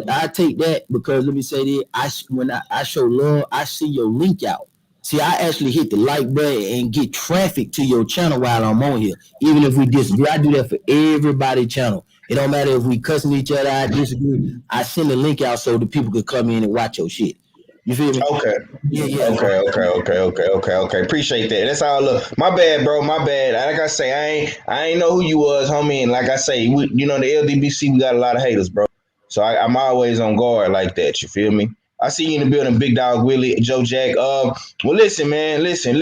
I take that because let me say this. When I show love, I see your link out. See, I actually hit the like button and get traffic to your channel while I'm on here. Even if we disagree, I do that for everybody's channel. It don't matter if we cussing each other, I disagree. I send the link out so the people could come in and watch your shit. You feel me? Okay. Yeah. Okay. Appreciate that. That's all. Look, my bad, bro. My bad. Like I say, I ain't know who you was, homie. And like I say, you know, the LDBC, we got a lot of haters, bro. So I'm always on guard like that. You feel me? I see you in the building, Big Dog Willie, Joe Jack. Well, listen, man. Listen.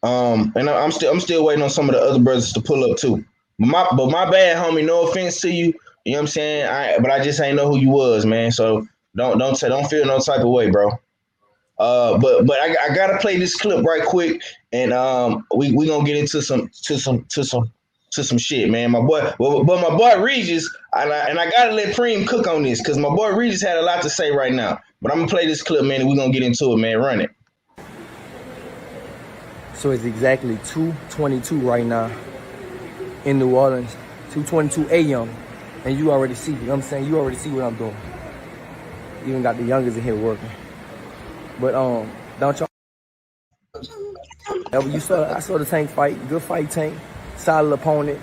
And I'm still waiting on some of the other brothers to pull up too. But my bad, homie. No offense to you. You know what I'm saying? But I just ain't know who you was, man. So don't feel no type of way, bro. But I gotta play this clip right quick, and we gonna get into some shit, man. My boy, but my boy Regis, and I gotta let Preem cook on this because my boy Regis had a lot to say right now. But I'm gonna play this clip, man, and we gonna get into it, man. Run it. So it's exactly 2:22 right now in New Orleans, 2:22 a.m. And you already see, you know what I'm saying? You already see what I'm doing. Even got the youngest in here working. But don't y'all ever I saw the Tank fight, good fight, Tank, solid opponent,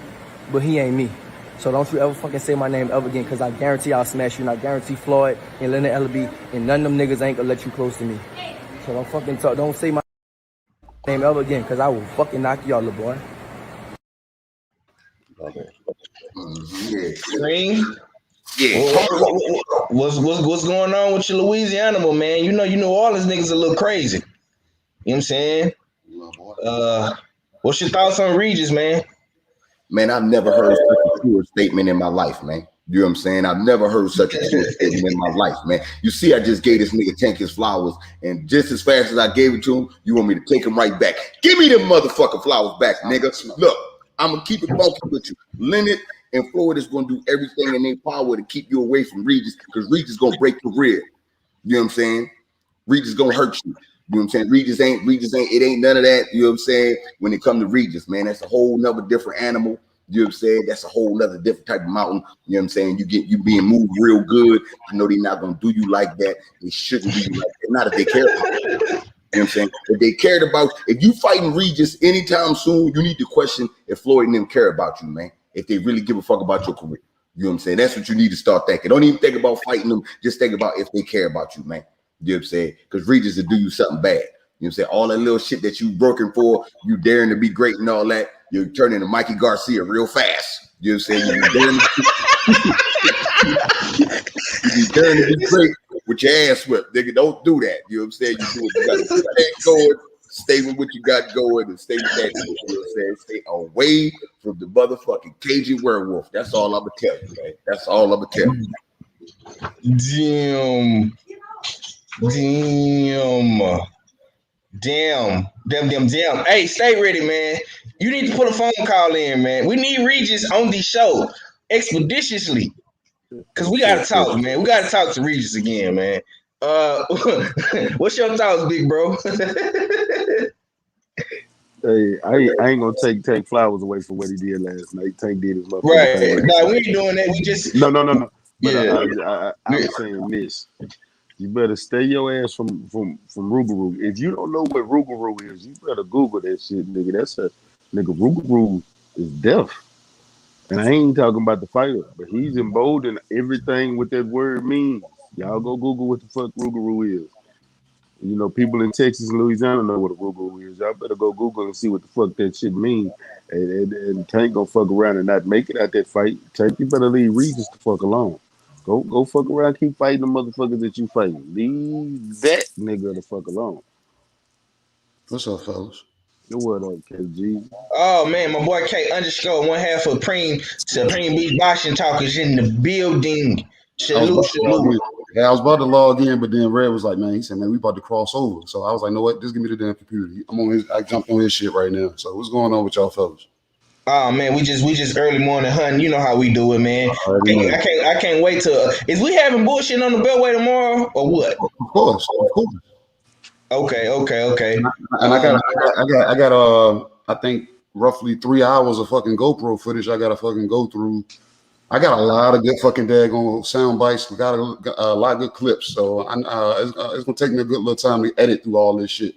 but he ain't me. So don't you ever fucking say my name ever again, because I guarantee I'll smash you, and I guarantee Floyd and Leonard Ellaby and none of them niggas ain't gonna let you close to me. So don't say my name ever again, because I will fucking knock y'all, little boy. Okay. Preem. Yeah. What's going on with your Louisiana, man? You know all these niggas a little crazy. You know what I'm saying? What's your thoughts on Regis, man? Man, I've never heard such a pure statement in my life, man. You know what I'm saying? I've never heard such a pure statement in my life, man. You see, I just gave this nigga Tank his flowers, and just as fast as I gave it to him, you want me to take them right back. Give me them motherfucking flowers back, nigga. Look, I'm going to keep it funky with you. Leonard and Floyd is going to do everything in their power to keep you away from Regis, because Regis is going to break your rib. You know what I'm saying? Regis is going to hurt you. You know what I'm saying? Regis ain't, it ain't none of that. You know what I'm saying? When it comes to Regis, man, that's a whole nother different animal. You know what I'm saying? That's a whole nother different type of mountain. You know what I'm saying? You being moved real good. I know they're not going to do you like that. They shouldn't do you like that. Not if they care about you. You know what I'm saying? If they cared about, if you fighting Regis anytime soon, you need to question if Floyd and them care about you, man. If they really give a fuck about your career. You know what I'm saying? That's what you need to start thinking. Don't even think about fighting them. Just think about if they care about you, man. You know what I'm saying? Because Regis will do you something bad. You know what I'm saying? All that little shit that you working for, you daring to be great and all that, you're turning to Mikey Garcia real fast. You know what I'm saying? You be daring to be great with your ass whipped. Nigga, don't do that. You know what I'm saying? You do what you got to stay going, stay with what you got going, and stay with that. You know what I'm saying? Stay away from the motherfucking Cajun werewolf. That's all I'm going to tell you, man. That's all I'm going to tell you. Damn. Hey, stay ready, man. You need to put a phone call in, man. We need Regis on the show expeditiously. Because we got to talk, man. We got to talk to Regis again, man. What's your thoughts, big bro? Hey, I ain't gonna take Tank flowers away from what he did last night. Tank did his motherfucking Right. thing. No, we ain't doing that. We just No. But yeah. I'm saying this. You better stay your ass from Rougarou. If you don't know what Rougarou is, you better Google that shit, nigga. That's a nigga. Rougarou is deaf. And I ain't talking about the fighter, but he's emboldened everything what that word means. Y'all go Google what the fuck Rougarou is. You know, people in Texas and Louisiana know what a Rougarou is. Y'all better go Google and see what the fuck that shit means. And Tank gonna fuck around and not make it out that fight. Tank, you better leave Regis the fuck alone. Go fuck around, keep fighting the motherfuckers that you fighting. Leave that nigga the fuck alone. What's up, fellas? What up, KG? Oh man, my boy K _ 1/2 of Preem Supreme Beat Boxing Talkers in the building. Salute. I was about to log in, but then Red was like, man, he said, man, we about to cross over. So I was like, no what? Just give me the damn computer. I jumped on his shit right now. So what's going on with y'all fellas? Oh man, we just early morning hunting. You know how we do it, man. I can't wait to. Is we having bullshit on the Beltway tomorrow or what? Of course. Okay. And I got I think roughly 3 hours of fucking GoPro footage I gotta fucking go through. I got a lot of good fucking daggone sound bites. We got a lot of good clips. So it's gonna take me a good little time to edit through all this shit.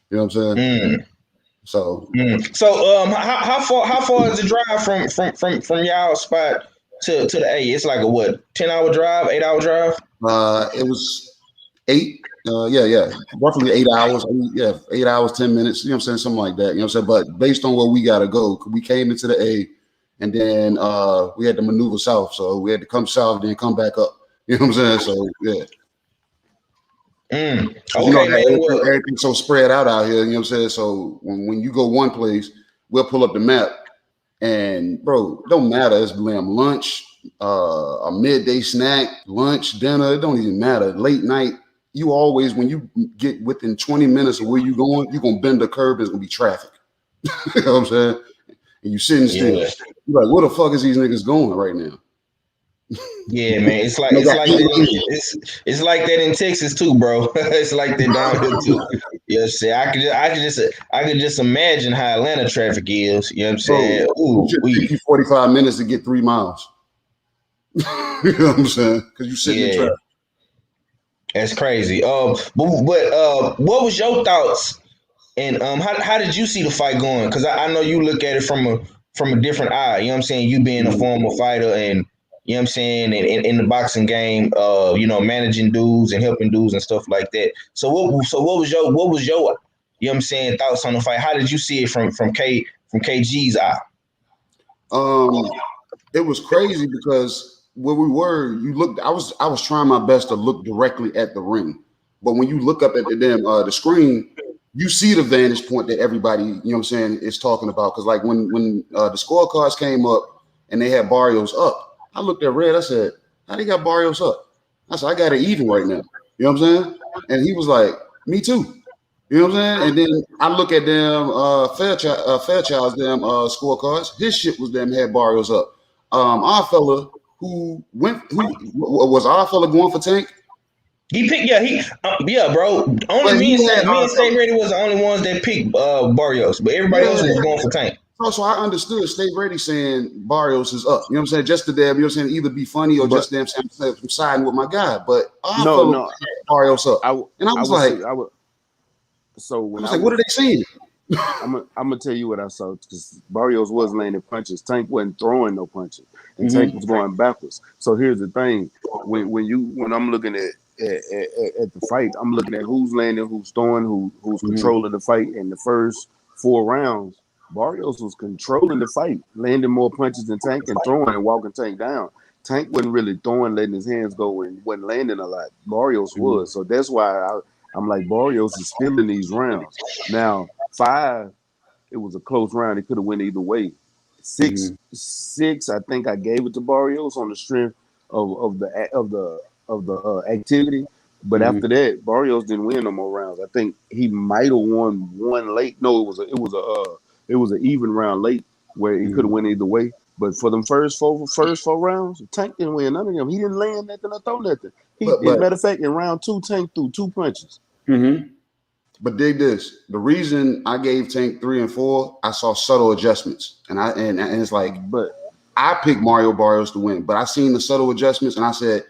You know what I'm saying? So how far is the drive from y'all spot to the A? It's like a what, 10-hour drive, 8-hour drive? roughly 8 hours. 8 hours, 10 minutes. You know what I'm saying, something like that. You know what I'm saying. But based on where we gotta go, we came into the A, and then we had to maneuver south. So we had to come south, then come back up. You know what I'm saying. So yeah. Okay, You know man. Well, everything's so spread out here. You know what I'm saying. So when you go one place, we'll pull up the map, and bro, don't matter. It's lunch, a midday snack, lunch, dinner. It don't even matter. Late night. You always, when you get within 20 minutes of where you going, you're gonna bend the curb. There's gonna be traffic. You know what I'm saying. And you sitting still. yeah. You're like, where the fuck is these niggas going right now? Yeah, man. It's like They it's got like that. It's like that in Texas too, bro. It's like that down here too. Yes, see, I could just imagine how Atlanta traffic is. You know what I'm bro, saying? it should take you 45 minutes to get 3 miles. You know what I'm saying? Because you're sitting in Yeah, traffic. that's crazy. But what was your thoughts and how did you see the fight going? Because I know you look at it from a different eye. You know what I'm saying? You being a former fighter and you know what I'm saying, in the boxing game, you know, managing dudes and helping dudes and stuff like that. So what was your you know what I'm saying, thoughts on the fight? How did you see it from KG's eye? It was crazy because where we were, you looked. I was trying my best to look directly at the ring, but when you look up at the screen, you see the vantage point that everybody, you know what I'm saying, is talking about. Because like when the scorecards came up and they had Barrios up, I looked at Red. I said, "How they got Barrios up?" I said, "I got it even right now." You know what I'm saying? And he was like, "Me too." You know what I'm saying? And then I look at them Fairchild's damn scorecards. His shit was them had Barrios up. Our fella who was our fella going for Tank? He picked, bro. Only But me he had and State Ready was the only ones that picked Barrios, but everybody else was going for Tank. So I understood State Ready saying Barrios is up. You know what I'm saying? Just to damn, you know what I'm saying, either be funny or just damn saying I'm siding with my guy. But our fella had Barrios up. And I was like, what are they saying? I'm gonna tell you what I saw because Barrios was landing punches. Tank wasn't throwing no punches, and Tank was going backwards. So here's the thing: when I'm looking at the fight, I'm looking at who's landing, who's throwing, who's controlling the fight. In the first 4 rounds, Barrios was controlling the fight, landing more punches than Tank and throwing and walking Tank down. Tank wasn't really throwing, letting his hands go, and wasn't landing a lot. Barrios was, so that's why I'm like Barrios is stealing these rounds. Now 5, it was a close round. It could have went either way. 6, I think I gave it to Barrios on the strength of the activity. But after that, Barrios didn't win no more rounds. I think he might have won one late. No, it was an even round late where it could have went either way. But for them first four rounds, Tank didn't win none of them. He didn't land nothing or throw nothing. As a matter of fact, in round 2, Tank threw 2 punches. But dig this: the reason I gave Tank 3 and 4, I saw subtle adjustments, and it's like, but I picked Mario Barrios to win, but I seen the subtle adjustments, and I said,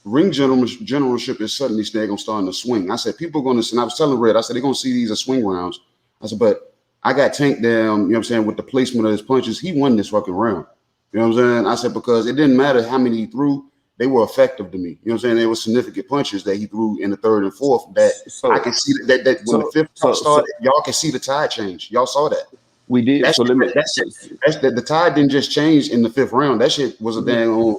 ring generalship is suddenly gonna start to swing. I said, people are gonna, and I was telling Red, I said they're gonna see these as swing rounds. I said, but I got Tank down, you know what I'm saying, with the placement of his punches, he won this fucking round. You know what I'm saying? I said, because it didn't matter how many he threw. They were effective to me. You know what I'm saying? There were significant punches that he threw in the 3rd and 4th that I can see that when the 5th started, y'all can see the tide change. Y'all saw that. We did. The tide didn't just change in the 5th round. That shit was a damn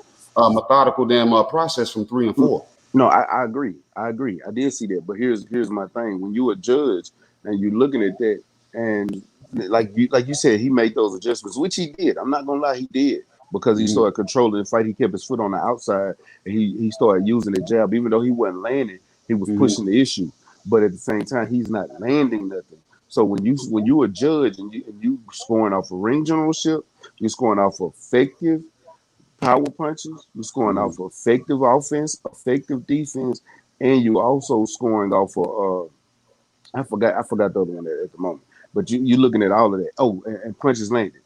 methodical damn process from 3 and 4. No, I agree. I did see that. But here's my thing. When you a judge and you're looking at that, and like you said, he made those adjustments, which he did. I'm not gonna lie, he did. Because he started controlling the fight. He kept his foot on the outside, and he started using the jab. Even though he wasn't landing, he was pushing the issue. But at the same time, he's not landing nothing. So when you a judge and you scoring off of ring generalship, you're scoring off of effective power punches, you're scoring off of effective offense, effective defense, and you also scoring off of I forgot the other one at the moment. But you're looking at all of that. Oh, and punches landed.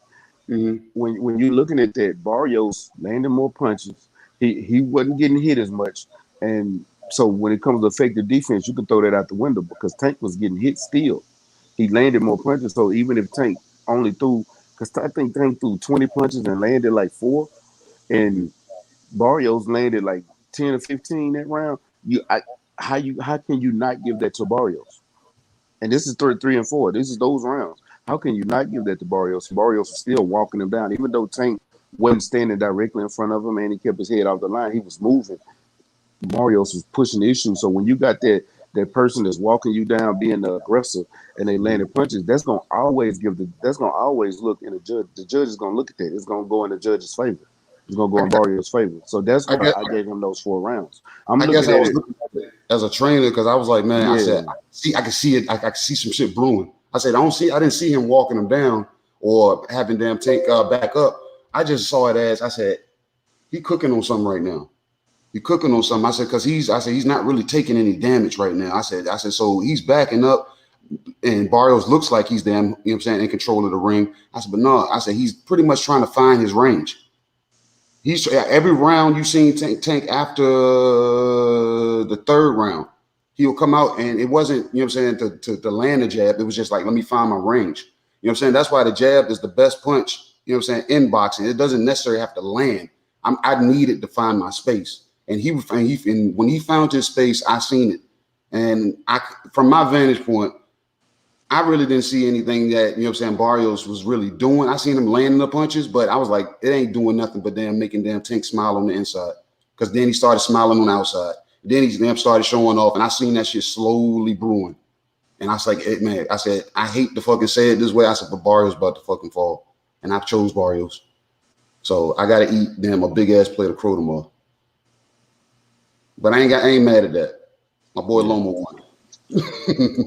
When you're looking at that, Barrios landed more punches. He wasn't getting hit as much, and so when it comes to effective defense, you can throw that out the window because Tank was getting hit still. He landed more punches, so even if Tank only threw, because I think Tank threw 20 punches and landed like 4, and Barrios landed like 10 or 15 that round. how can you not give that to Barrios? And this is 3 and 4. This is those rounds. How can you not give that to Barrios? Barrios was still walking him down, even though Tank wasn't standing directly in front of him and he kept his head off the line. He was moving. Barrios was pushing the issue. So when you got that person that's walking you down, being the aggressor, and they landing punches, that's gonna always look in the judge. The judge is gonna look at that. It's gonna go in the judge's favor. It's gonna go in Barrios' favor. So that's I why guess I gave him those 4 rounds. I'm I guess looking I at was it. looking at it as a trainer because I was like, man, I said, Yeah. I can see it. I can see some shit brewing. I said, I didn't see him walking him down or having them Tank back up. I just saw it as, I said, he cooking on something right now. He cooking on something. I said, because he's not really taking any damage right now. I said, so he's backing up and Barrios looks like he's damn, you know what I'm saying, in control of the ring. I said, but no, I said, he's pretty much trying to find his range. He's every round you've seen Tank after the 3rd round, he'll come out and it wasn't, you know what I'm saying, to land a jab. It was just like, let me find my range. You know what I'm saying? That's why the jab is the best punch, you know what I'm saying, in boxing. It doesn't necessarily have to land. I needed to find my space. And when he found his space, I seen it. And from my vantage point, I really didn't see anything that, you know what I'm saying, Barrios was really doing. I seen him landing the punches, but I was like, it ain't doing nothing but making Tank smile on the inside. Because then he started smiling on the outside. Then he started showing off, and I seen that shit slowly brewing. And I was like, hey, man, I said, I hate to fucking say it this way. I said, but Barrios about to fucking fall. And I chose Barrios. So I got to eat a big-ass plate of crow tomorrow. But I ain't mad at that. My boy Loma won.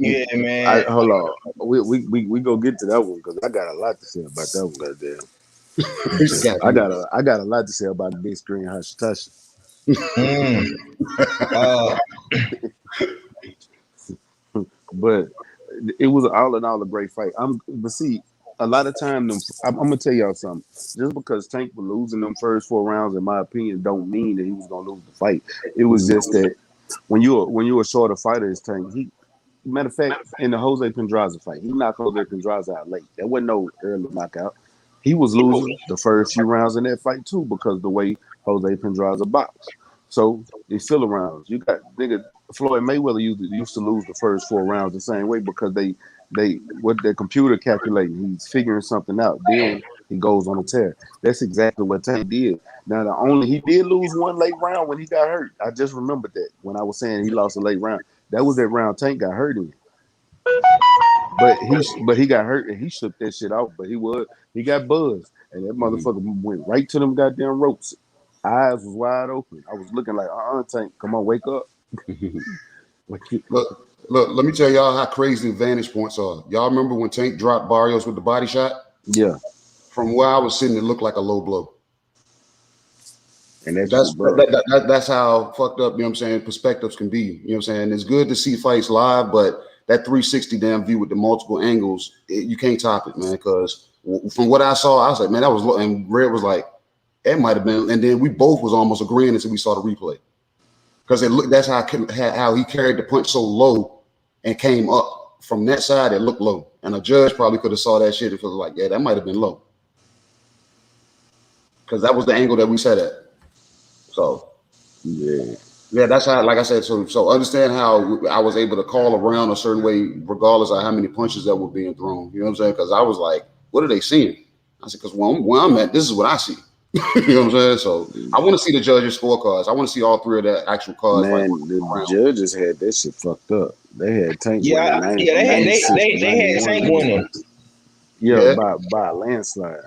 Yeah, man. Hold on. We go get to that one because I got a lot to say about that one. Goddamn. I got a lot to say about the big screen Hashitashi. But it was all in all a great fight. But see, a lot of time, I'm gonna tell y'all something. Just because Tank was losing them first 4 rounds, in my opinion, don't mean that he was gonna lose the fight. It was just that when you're a shorter fighter as Tank, matter of fact, in the Jose Pedraza fight, he knocked Jose Pedraza out late. There wasn't no early knockout. He was losing the first few rounds in that fight too because the way Jose Pedraza boxed. So these filler rounds, you got Floyd Mayweather used to lose the first 4 rounds the same way because they what their computer calculating, he's figuring something out. Then he goes on a tear. That's exactly what Tank did. Now he did lose one late round when he got hurt. I just remembered that when I was saying he lost a late round. That was that round Tank got hurt in. But he got hurt and he shook that shit off. But he got buzzed. And that motherfucker went right to them goddamn ropes. Eyes was wide open. I was looking like, Tank, come on, wake up. Look, let me tell y'all how crazy the vantage points are. Y'all remember when Tank dropped Barrios with the body shot? Yeah. From where I was sitting, it looked like a low blow. And that's how fucked up, you know what I'm saying, perspectives can be. You know what I'm saying? It's good to see fights live, but that 360 damn view with the multiple angles, you can't top it, man. Because from what I saw, I was like, man, that was low. And Red was like, it might have been. And then we both was almost agreeing until we saw the replay. Because that's how he carried the punch so low and came up from that side. It looked low, and a judge probably could have saw that shit and was like, "Yeah, that might have been low," because that was the angle that we sat at. So, yeah, that's how. Like I said, so understand how I was able to call around a certain way, regardless of how many punches that were being thrown. You know what I'm saying? Because I was like, "What are they seeing?" I said, "Because where I'm at, this is what I see." You know what I'm saying? So I want to see the judges' scorecards. I want to see all 3 of the actual cards. Man, the judges had that shit fucked up. They had Tank winning 96 they had Tank winning. Yeah, by a landslide.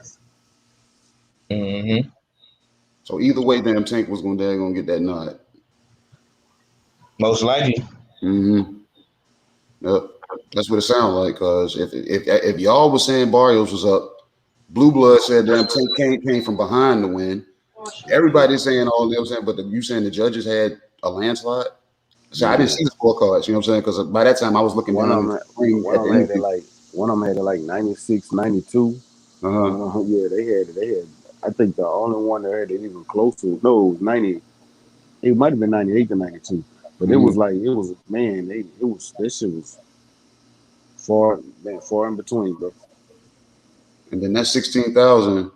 Mm-hmm. So either way, damn Tank was gonna get that nod. Most likely. Mm-hmm. Yep. That's what it sounds like. Because if y'all was saying Barrios was up, Blue Blood said damn Tank came from behind to win. Everybody's saying all, you know what I'm saying, but you saying the judges had a landslide. So I didn't see the scorecards, you know what I'm saying? Because by that time I was looking down at the screen. One of them had it like 96, 92. Yeah, they had. I think the only one that had it even close to, no, it was 90. It might have been 98 to 92. But it was that shit was far in between, bro. And then that 16,000,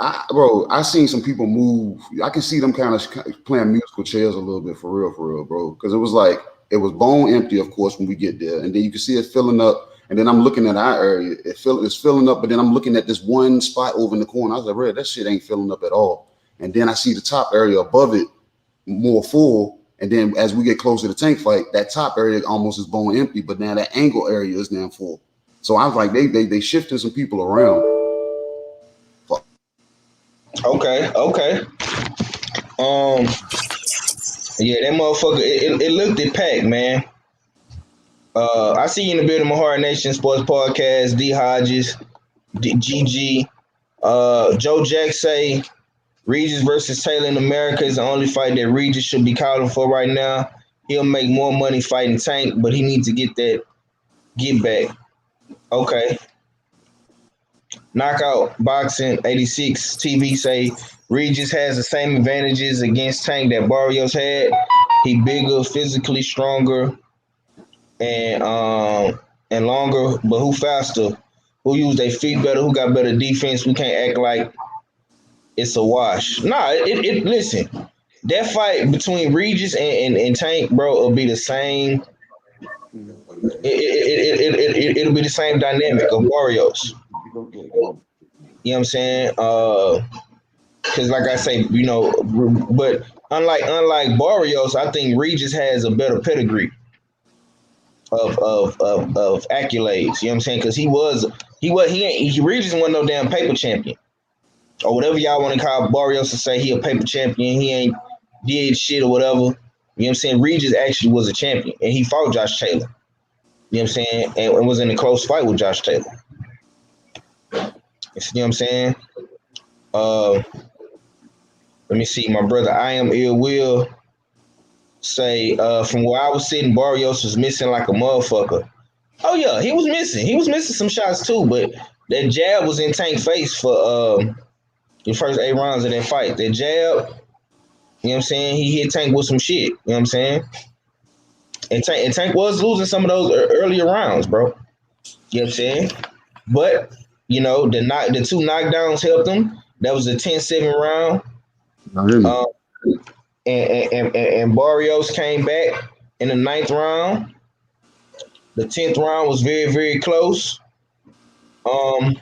I seen some people move. I can see them kind of playing musical chairs a little bit for real, bro. Because it was like it was bone empty, of course, when we get there, and then you can see it filling up. And then I'm looking at our area, it's filling up. But then I'm looking at this one spot over in the corner. I was like, "Red, that shit ain't filling up at all." And then I see the top area above it more full. And then as we get closer to Tank fight, that top area almost is bone empty, but now that angle area is now full. So I was like, they shifted some people around. Okay. Yeah, that motherfucker. It looked it packed, man. I see you in the building, my Hard Nation Sports Podcast. D Hodges, GG, Joe Jack say Regis versus Taylor in America is the only fight that Regis should be calling for right now. He'll make more money fighting Tank, but he needs to get back. Okay. Knockout Boxing 86 TV say Regis has the same advantages against Tank that Barrios had. He bigger, physically stronger, and longer, but who faster? Who use their feet better? Who got better defense? We can't act like it's a wash. Nah, it listen. That fight between Regis and Tank, bro, will be the same. It'll be the same dynamic of Barrios. You know what I'm saying? Because like I say, but unlike Barrios, I think Regis has a better pedigree of accolades. You know what I'm saying? Because Regis wasn't no damn paper champion or whatever y'all want to call Barrios to say he a paper champion. He ain't did shit or whatever. You know what I'm saying? Regis actually was a champion and he fought Josh Taylor. You know what I'm saying? And was in a close fight with Josh Taylor. You know what I'm saying? Let me see. My brother, I am ill will say from where I was sitting, Barrios was missing like a motherfucker. Oh yeah, he was missing. He was missing some shots too, but that jab was in Tank's face for the first 8 rounds of that fight. That jab, you know what I'm saying? He hit Tank with some shit. You know what I'm saying? And Tank was losing some of those earlier rounds, bro. You know what I'm saying? But the 2 knockdowns helped him. That was a 10-7 round. And Barrios came back in the 9th round. The 10th round was very, very close. And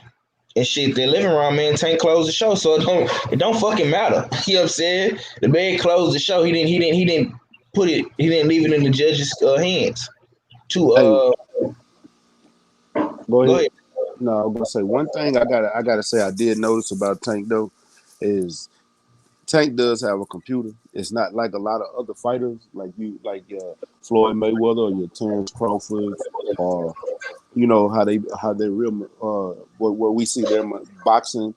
shit, the 11th round, man, Tank closed the show, so it don't fucking matter. You know what I'm saying? The man closed the show. He didn't leave it in the judges' hands. Go ahead. No, I'm gonna say one thing I gotta say I did notice about Tank though is Tank does have a computer. It's not like a lot of other fighters like Floyd Mayweather or your Terrence Crawford or how they real where we see them boxing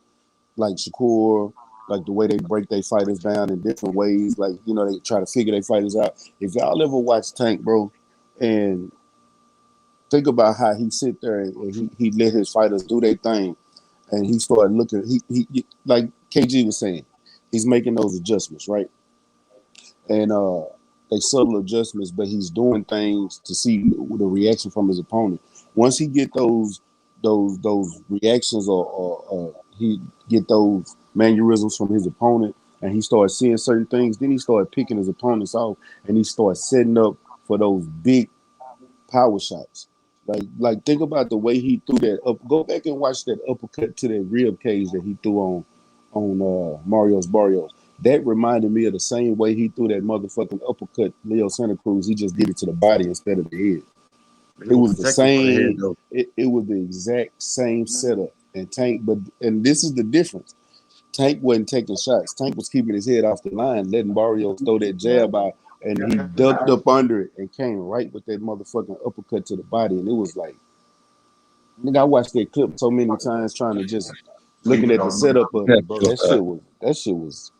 like Shakur, like the way they break their fighters down in different ways, like they try to figure their fighters out. If y'all ever watch Tank, bro, and think about how he sit there and he let his fighters do their thing, and he started looking. He like KG was saying, he's making those adjustments, right? And they subtle adjustments, but he's doing things to see the reaction from his opponent. Once he get those reactions or he get those mannerisms from his opponent, and he starts seeing certain things, then he started picking his opponents off, and he started setting up for those big power shots. Like think about the way he threw that up. Go back and watch that uppercut to that rib cage that he threw on Mario's Barrios. That reminded me of the same way he threw that motherfucking uppercut Leo Santa Cruz. He just did it to the body instead of the head. It was the same. It was the exact same setup. And this is the difference. Tank wasn't taking shots. Tank was keeping his head off the line, letting Barrios throw that jab out, and he ducked up under it and came right with that motherfucking uppercut to the body. And it was like, nigga, I watched that clip so many times trying to just looking at the setup of it, bro. That shit was,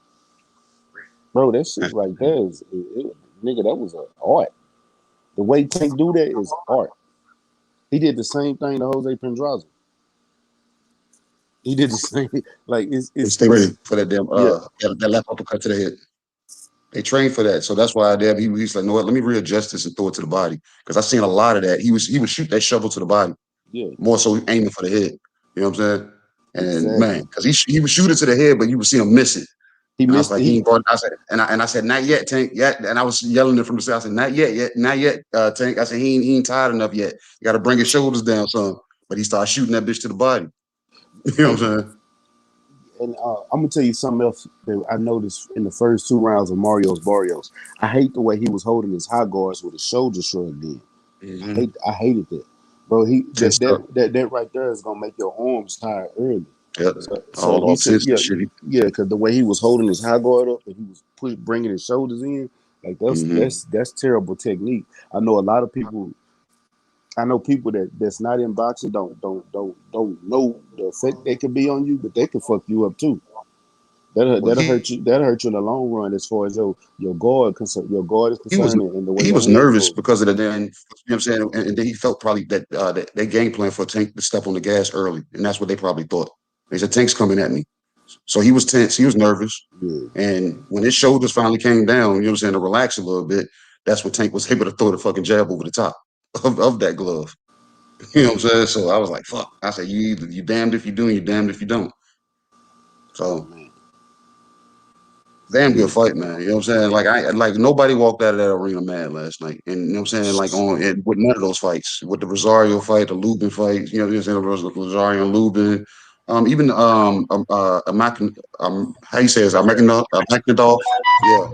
bro. That shit right there is, nigga. That was an art. The way Tank do that is art. He did the same thing to Jose Pedraza. He did the same. Like stay ready for that damn that left uppercut to the head. They trained for that, so that's why he's like, no, let me readjust this and throw it to the body, because I seen a lot of that. He would shoot that shovel to the body, more so aiming for the head. You know what I'm saying? And man, because he would shoot it to the head, but you would see him miss it. He And I was missed like, it. he ain't brought. I said, I said, not yet, Tank. Yet, and I was yelling it from the side. I said, not yet, Tank. I said, he ain't tired enough yet. You got to bring his shoulders down some. But he started shooting that bitch to the body. You know what I'm saying? And I'm gonna tell you something else that I noticed in the first 2 rounds of Mario's Barrios. I hate the way he was holding his high guards with his shoulders shrugged in. Mm-hmm. I hated that, bro. That right there is gonna make your arms tired early. Yep. So he should, because the way he was holding his high guard up and he was bringing his shoulders in, like that's terrible technique. I know a lot of people. I know people that's not in boxing don't know the effect they can be on you, but they can fuck you up too. That'll hurt you. That'll hurt you in the long run as far as your guard concern. Your guard is concerned, and the way he your was hands nervous move. because of the then. You know what I'm saying? And then he felt probably that that game plan for Tank to step on the gas early, and that's what they probably thought. They said Tank's coming at me, so he was tense. He was nervous, and when his shoulders finally came down, you know what I'm saying, to relax a little bit, that's when Tank was able to throw the fucking jab over the top of that glove. You know what I'm saying? So I was like, fuck. I said, you damned if you do, and you damned if you don't. So damn good fight, man. You know what I'm saying? Like nobody walked out of that arena mad last night. And you know what I'm saying? Like with none of those fights. With the Rosario fight, the Lubin fight, you know what I'm saying? Rosario and Lubin. Even how you say it? Amaknadov. Yeah.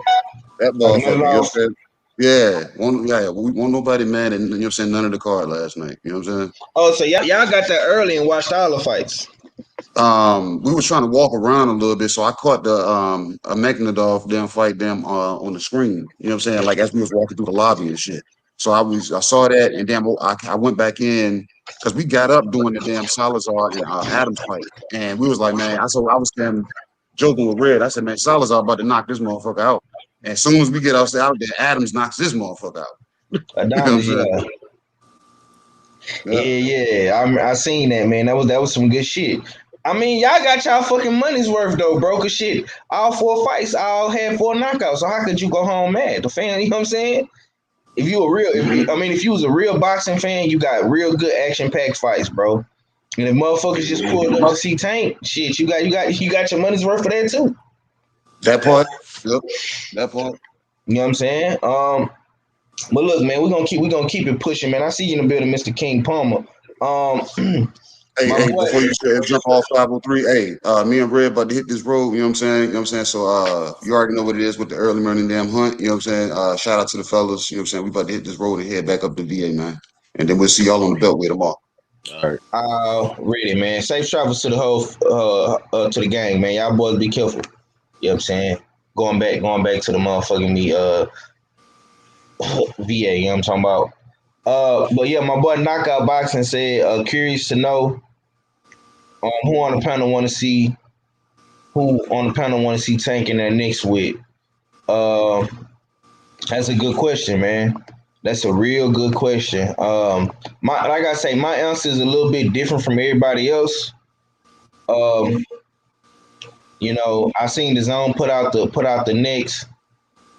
That motherfucker, you know what I'm saying? Yeah, we won't nobody mad at, you know what I'm saying, none of the card last night. You know what I'm saying? Oh, so y'all got that early and watched all the fights. We were trying to walk around a little bit, so I caught the Magnadov them fight them on the screen. You know what I'm saying? Like as we was walking through the lobby and shit. So I saw that, and then I went back in because we got up doing the damn Salazar and Adams fight, and we was like, man, I was joking with Red. I said, man, Salazar about to knock this motherfucker out. And as soon as we get out there, Adams knocks this motherfucker out. You know what I'm saying? Yeah. I seen that, man. That was some good shit. I mean, y'all got y'all fucking money's worth though, bro. Cause shit, all 4 fights, all had 4 knockouts. So how could you go home mad? The fan, you know what I'm saying? If you was a real boxing fan, you got real good action-packed fights, bro. And if motherfuckers just pulled up to see Tank, shit, you got your money's worth for that too. That part, yep. That part. You know what I'm saying? But look, man, we're gonna keep it pushing, man. I see you in the building, Mr. King Palmer. Hey, before you jump off 503, me and Red about to hit this road, you know what I'm saying? You know what I'm saying? So you already know what it is with the early morning damn hunt, you know what I'm saying? Shout out to the fellas, you know what I'm saying? We about to hit this road and head back up to VA, man. And then we'll see y'all on the Beltway tomorrow. All right. Ready, man. Safe travels to the whole to the gang, man. Y'all boys be careful. You know what I'm saying? Going back to the motherfucking VA, you know what I'm talking about? But yeah, my boy Knockout Boxing said, curious to know who on the panel want to see Tank in there next with. That's a good question, man. That's a real good question. Like I say, my answer is a little bit different from everybody else. You know, I seen the zone put out the next.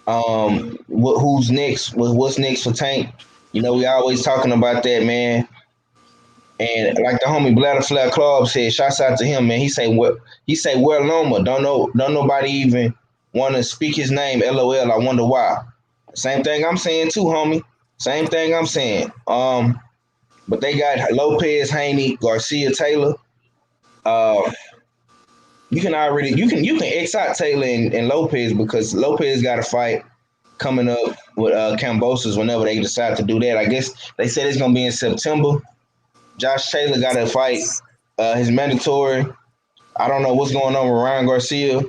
Who's next? What's next for Tank? You know, we always talking about that, man. And like the homie Bladderfly Club said, shouts out to him, man. He say where Loma? Don't nobody even want to speak his name. LOL. I wonder why. Same thing I'm saying too, homie. Same thing I'm saying. But they got Lopez, Haney, Garcia, Taylor. You can X out Taylor and Lopez because Lopez got a fight coming up with Cambosos whenever they decide to do that. I guess they said it's gonna be in September. Josh Taylor got a fight, his mandatory. I don't know what's going on with Ryan Garcia.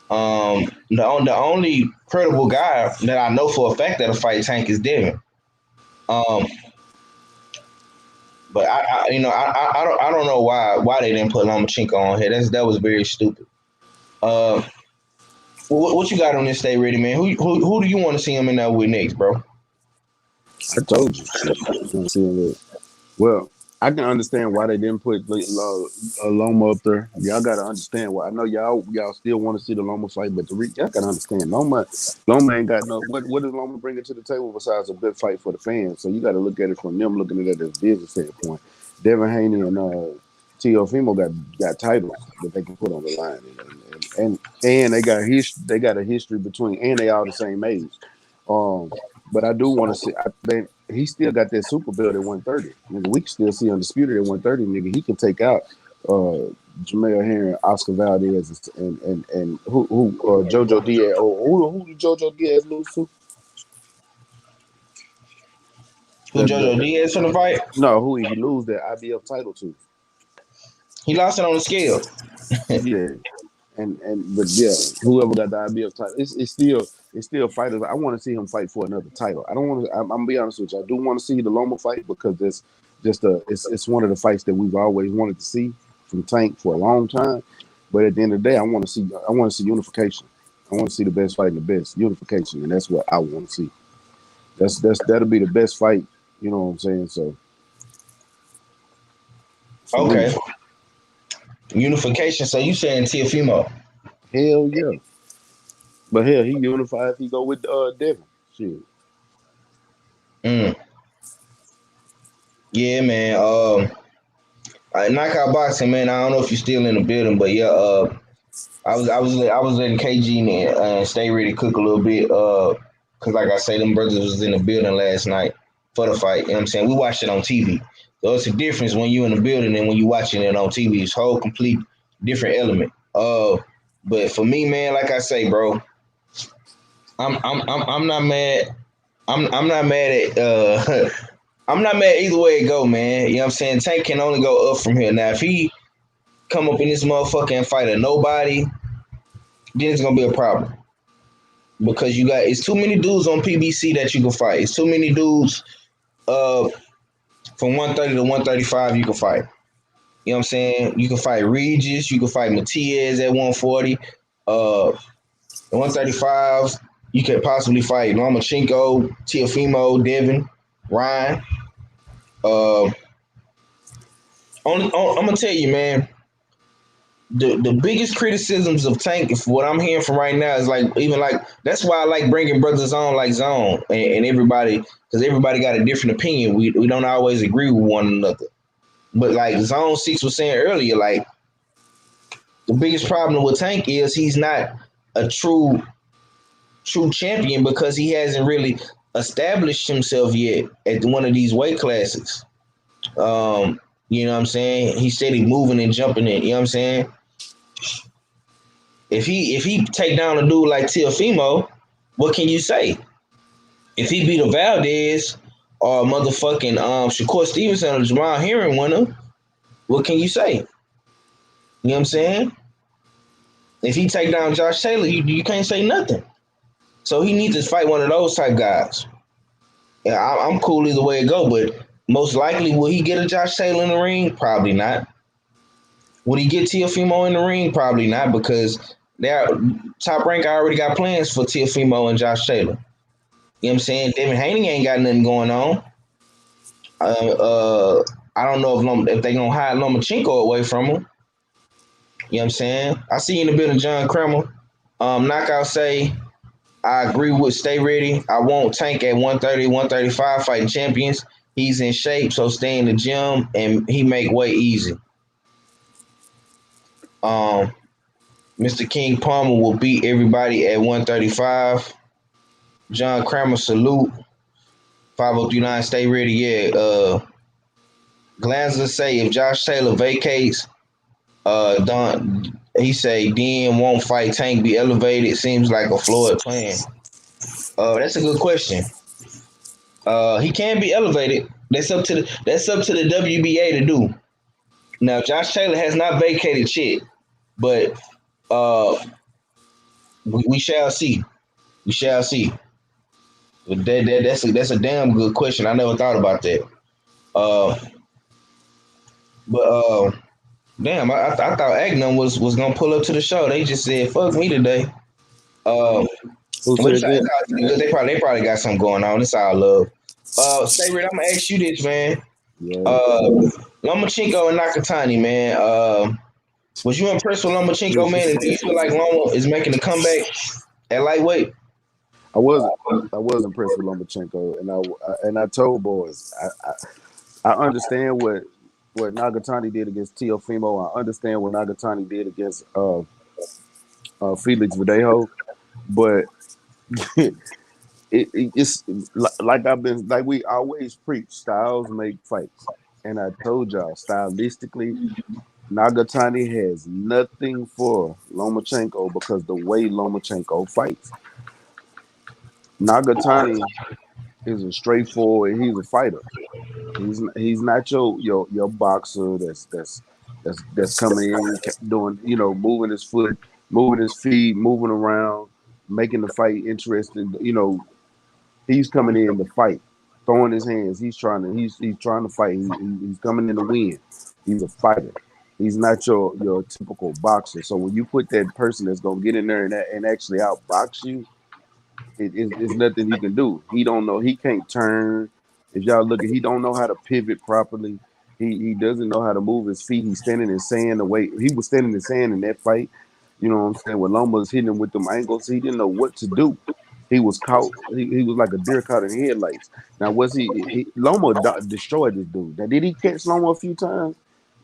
The only credible guy that I know for a fact that'll fight Tank is Devin. But I don't know why they didn't put Lomachenko on here. That was very stupid. What you got on this Stay Ready, man? Who do you want to see him in there with next, bro? I told you. Well, I can understand why they didn't put Loma up there. Y'all got to understand why. I know y'all still want to see the Loma fight, but y'all got to understand Loma ain't got no. What does Loma bring to the table besides a good fight for the fans? So you got to look at it from them looking at it as a business standpoint. Devin Haney and Teofimo got titles that they can put on the line, and they got a history between, and they all the same age. But I do want to see. I think he still got that super belt at 130. Nigga, we can still see undisputed at 130. Nigga, he can take out Jamel Herring, Oscar Valdez, and who JoJo Diaz. Who did JoJo Diaz lose to? Who JoJo Diaz for the fight? No, who he lose that IBF title to? He lost it on the scale. Yeah, but yeah, whoever got the IBF title, it's still fighters. I want to see him fight for another title. I don't want to. I'm gonna be honest with you. I do want to see the Loma fight because it's one of the fights that we've always wanted to see from Tank for a long time. But at the end of the day, I want to see unification. I want to see the best fight and the best unification, and that's what I want to see. That'll be the best fight. You know what I'm saying? So okay. Unification. So you saying Teofimo? Hell yeah. But hell, he unified if he go with Devin. Shit. Yeah, man. Knockout boxing, man. I don't know if you're still in the building, but yeah. I was letting KG and Stay Ready cook a little bit. Cause like I say, them brothers was in the building last night for the fight. You know what I'm saying? We watched it on TV. So it's a difference when you in the building and when you watching it on TV. It's a whole complete different element. But for me, man, like I say, bro, I'm not mad. I'm not mad at I'm not mad either way it go, man. You know what I'm saying? Tank can only go up from here. Now if he come up in this motherfucker and fight a nobody, then it's gonna be a problem. Because it's too many dudes on PBC that you can fight. It's too many dudes from 130 to 135 you can fight. You know what I'm saying? You can fight Regis, you can fight Matias at 140. 135, you could possibly fight Lomachenko, Teofimo, Devin, Ryan. I'm gonna tell you, man. The biggest criticisms of Tank, if what I'm hearing from right now, is like that's why I like bringing brothers on like Zone and everybody, because everybody got a different opinion. We don't always agree with one another. But like Zone 6 was saying earlier, like the biggest problem with Tank is he's not a true champion because he hasn't really established himself yet at one of these weight classes. You know what I'm saying? He steady moving and jumping in. You know what I'm saying? If he take down a dude like Teofimo, what can you say? If he beat a Valdez or motherfucking Shakur Stevenson or Jamal Herring winner, what can you say? You know what I'm saying? If he take down Josh Taylor, you can't say nothing. So he needs to fight one of those type guys. Yeah, I'm cool either way it go, but most likely will he get a Josh Taylor in the ring? Probably not. Would he get Teofimo in the ring? Probably not, because Top Rank already got plans for Teofimo and Josh Taylor. You know what I'm saying? Devin Haney ain't got nothing going on. I don't know if they gonna hide Lomachenko away from him. You know what I'm saying? I see you in the building, John Kremel. Knockout say, I agree with Stay Ready. I want Tank at 130, 135 fighting champions. He's in shape, so stay in the gym and he make weight easy. Mr. King Palmer will beat everybody at 135. John Kramer, salute. 5039, Stay Ready. Yeah. Glanzer say if Josh Taylor vacates, he say Dan won't fight Tank be elevated. Seems like a Floyd plan. That's a good question. He can be elevated. That's up to the WBA to do. Now Josh Taylor has not vacated shit, but we shall see. We shall see. But that's a damn good question. I never thought about that. Damn, I thought Agnum was gonna pull up to the show. They just said fuck me today. Who said that? They probably got something going on. It's all love. Stay ready. I'm gonna ask you this, man. Yeah. Lomachenko and Nakatani, man. Was you impressed with Lomachenko, man? And do you feel like Loma is making a comeback at lightweight? I was impressed with Lomachenko, and I told boys I understand what what Nagatani did against Teofimo. I understand what Nagatani did against Felix Verdejo, but it's like we always preach. Styles make fights, and I told y'all stylistically, Nagatani has nothing for Lomachenko because the way Lomachenko fights. Nagatani is a straightforward. He's a fighter. He's not your boxer that's coming in doing moving his foot, moving his feet, moving around, making the fight interesting. He's coming in to fight, throwing his hands. He's trying to fight. He's coming in to win. He's a fighter. He's not your typical boxer. So when you put that person that's gonna get in there and actually outbox you, it's nothing you can do. He don't know. He can't turn. If y'all look at, he don't know how to pivot properly. He doesn't know how to move his feet. He's standing in sand. The way he was standing in sand in that fight, you know what I'm saying? When Loma was hitting him with them ankles, he didn't know what to do. He was caught. He was like a deer caught in headlights. Now was Loma destroyed this dude. Now did he catch Loma a few times?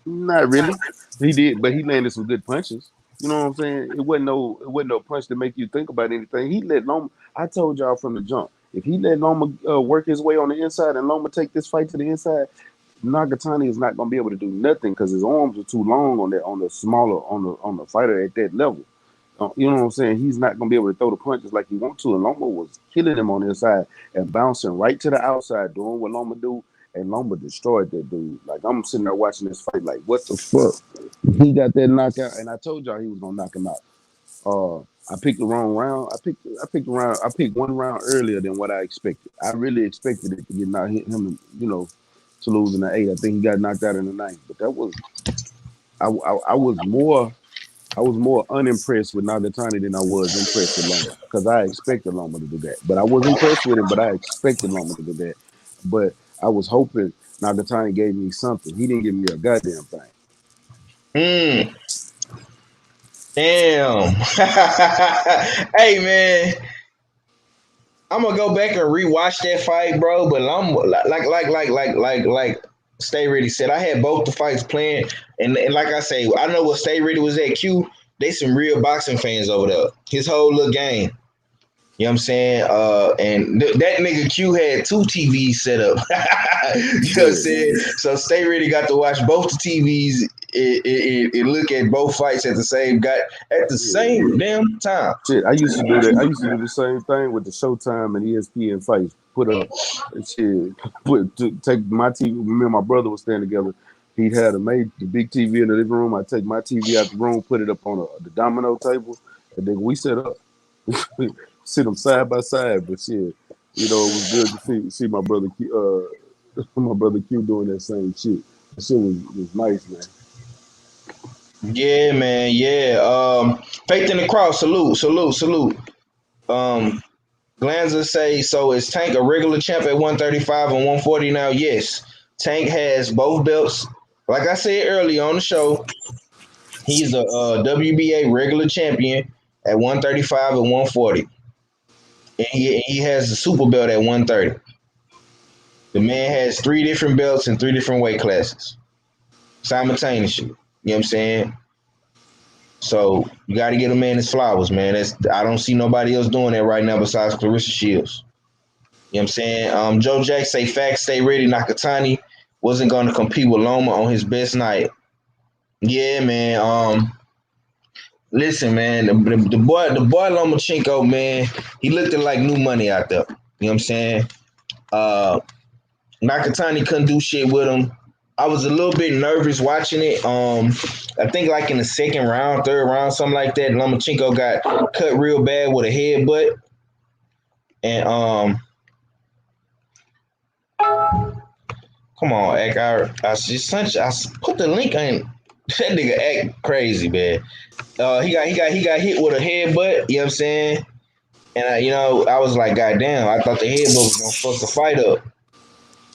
Not really. He did, but he landed some good punches. You know what I'm saying? It wasn't no punch to make you think about anything. He let Loma. I told y'all from the jump. If he let Loma work his way on the inside and Loma take this fight to the inside, Nagatani is not gonna be able to do nothing because his arms are too long on the fighter at that level. You know what I'm saying? He's not gonna be able to throw the punches like he wants to. And Loma was killing him on the inside and bouncing right to the outside, doing what Loma do. And Loma destroyed that dude. Like I'm sitting there watching this fight, like what the fuck? He got that knockout, and I told y'all he was gonna knock him out. I picked the wrong round. I picked one round earlier than what I expected. I really expected it to get knocked him, to lose in the 8th. I think he got knocked out in the 9th. But that was I was more unimpressed with Nagatani than I was impressed with Loma because I expected Loma to do that. But I was impressed with him, but I expected Loma to do that. But I was hoping Nagatani gave me something. He didn't give me a goddamn thing. Damn. Hey man, I'm gonna go back and rewatch that fight, bro. But I'm like Stay Ready said, I had both the fights playing, and like I say, I know what Stay Ready was at. Q, they some real boxing fans over there. His whole little game. You know what I'm saying? And that nigga Q had 2 TVs set up. You know what I'm saying? So Stay Ready got to watch both the TVs and look at both fights at the same damn time. Shit, I used to do that. I used to do the same thing with the Showtime and ESPN fights. Take my TV. Me and my brother was staying together. He'd had the big TV in the living room. I'd take my TV out the room, put it up on the domino table, and then we set up. Sit them side by side. But shit, it was good to see my brother my brother Q doing that same shit. That shit was nice, man. Yeah, man. Yeah. Faith in the Cross. Salute. Um, Glanza say, so is Tank a regular champ at 135 and 140 now? Yes. Tank has both belts. Like I said earlier on the show, he's a WBA regular champion at 135 and 140. And he has the super belt at 130. The man has 3 different belts in 3 different weight classes simultaneously. You know what I'm saying? So you got to get a man his flowers, man. I don't see nobody else doing that right now besides Clarissa Shields. You know what I'm saying? Joe Jack say facts, Stay Ready. Nakatani wasn't going to compete with Loma on his best night. Yeah, man. Listen, man, the boy Lomachenko, man, he looked like new money out there. You know what I'm saying? Nakatani couldn't do shit with him. I was a little bit nervous watching it. I think like in the 2nd round, 3rd round, something like that, Lomachenko got cut real bad with a headbutt. And come on, Ack. I put the link in. That nigga act crazy, man. He got hit with a headbutt. You know what I'm saying? And I was like, God damn! I thought the headbutt was gonna fuck the fight up.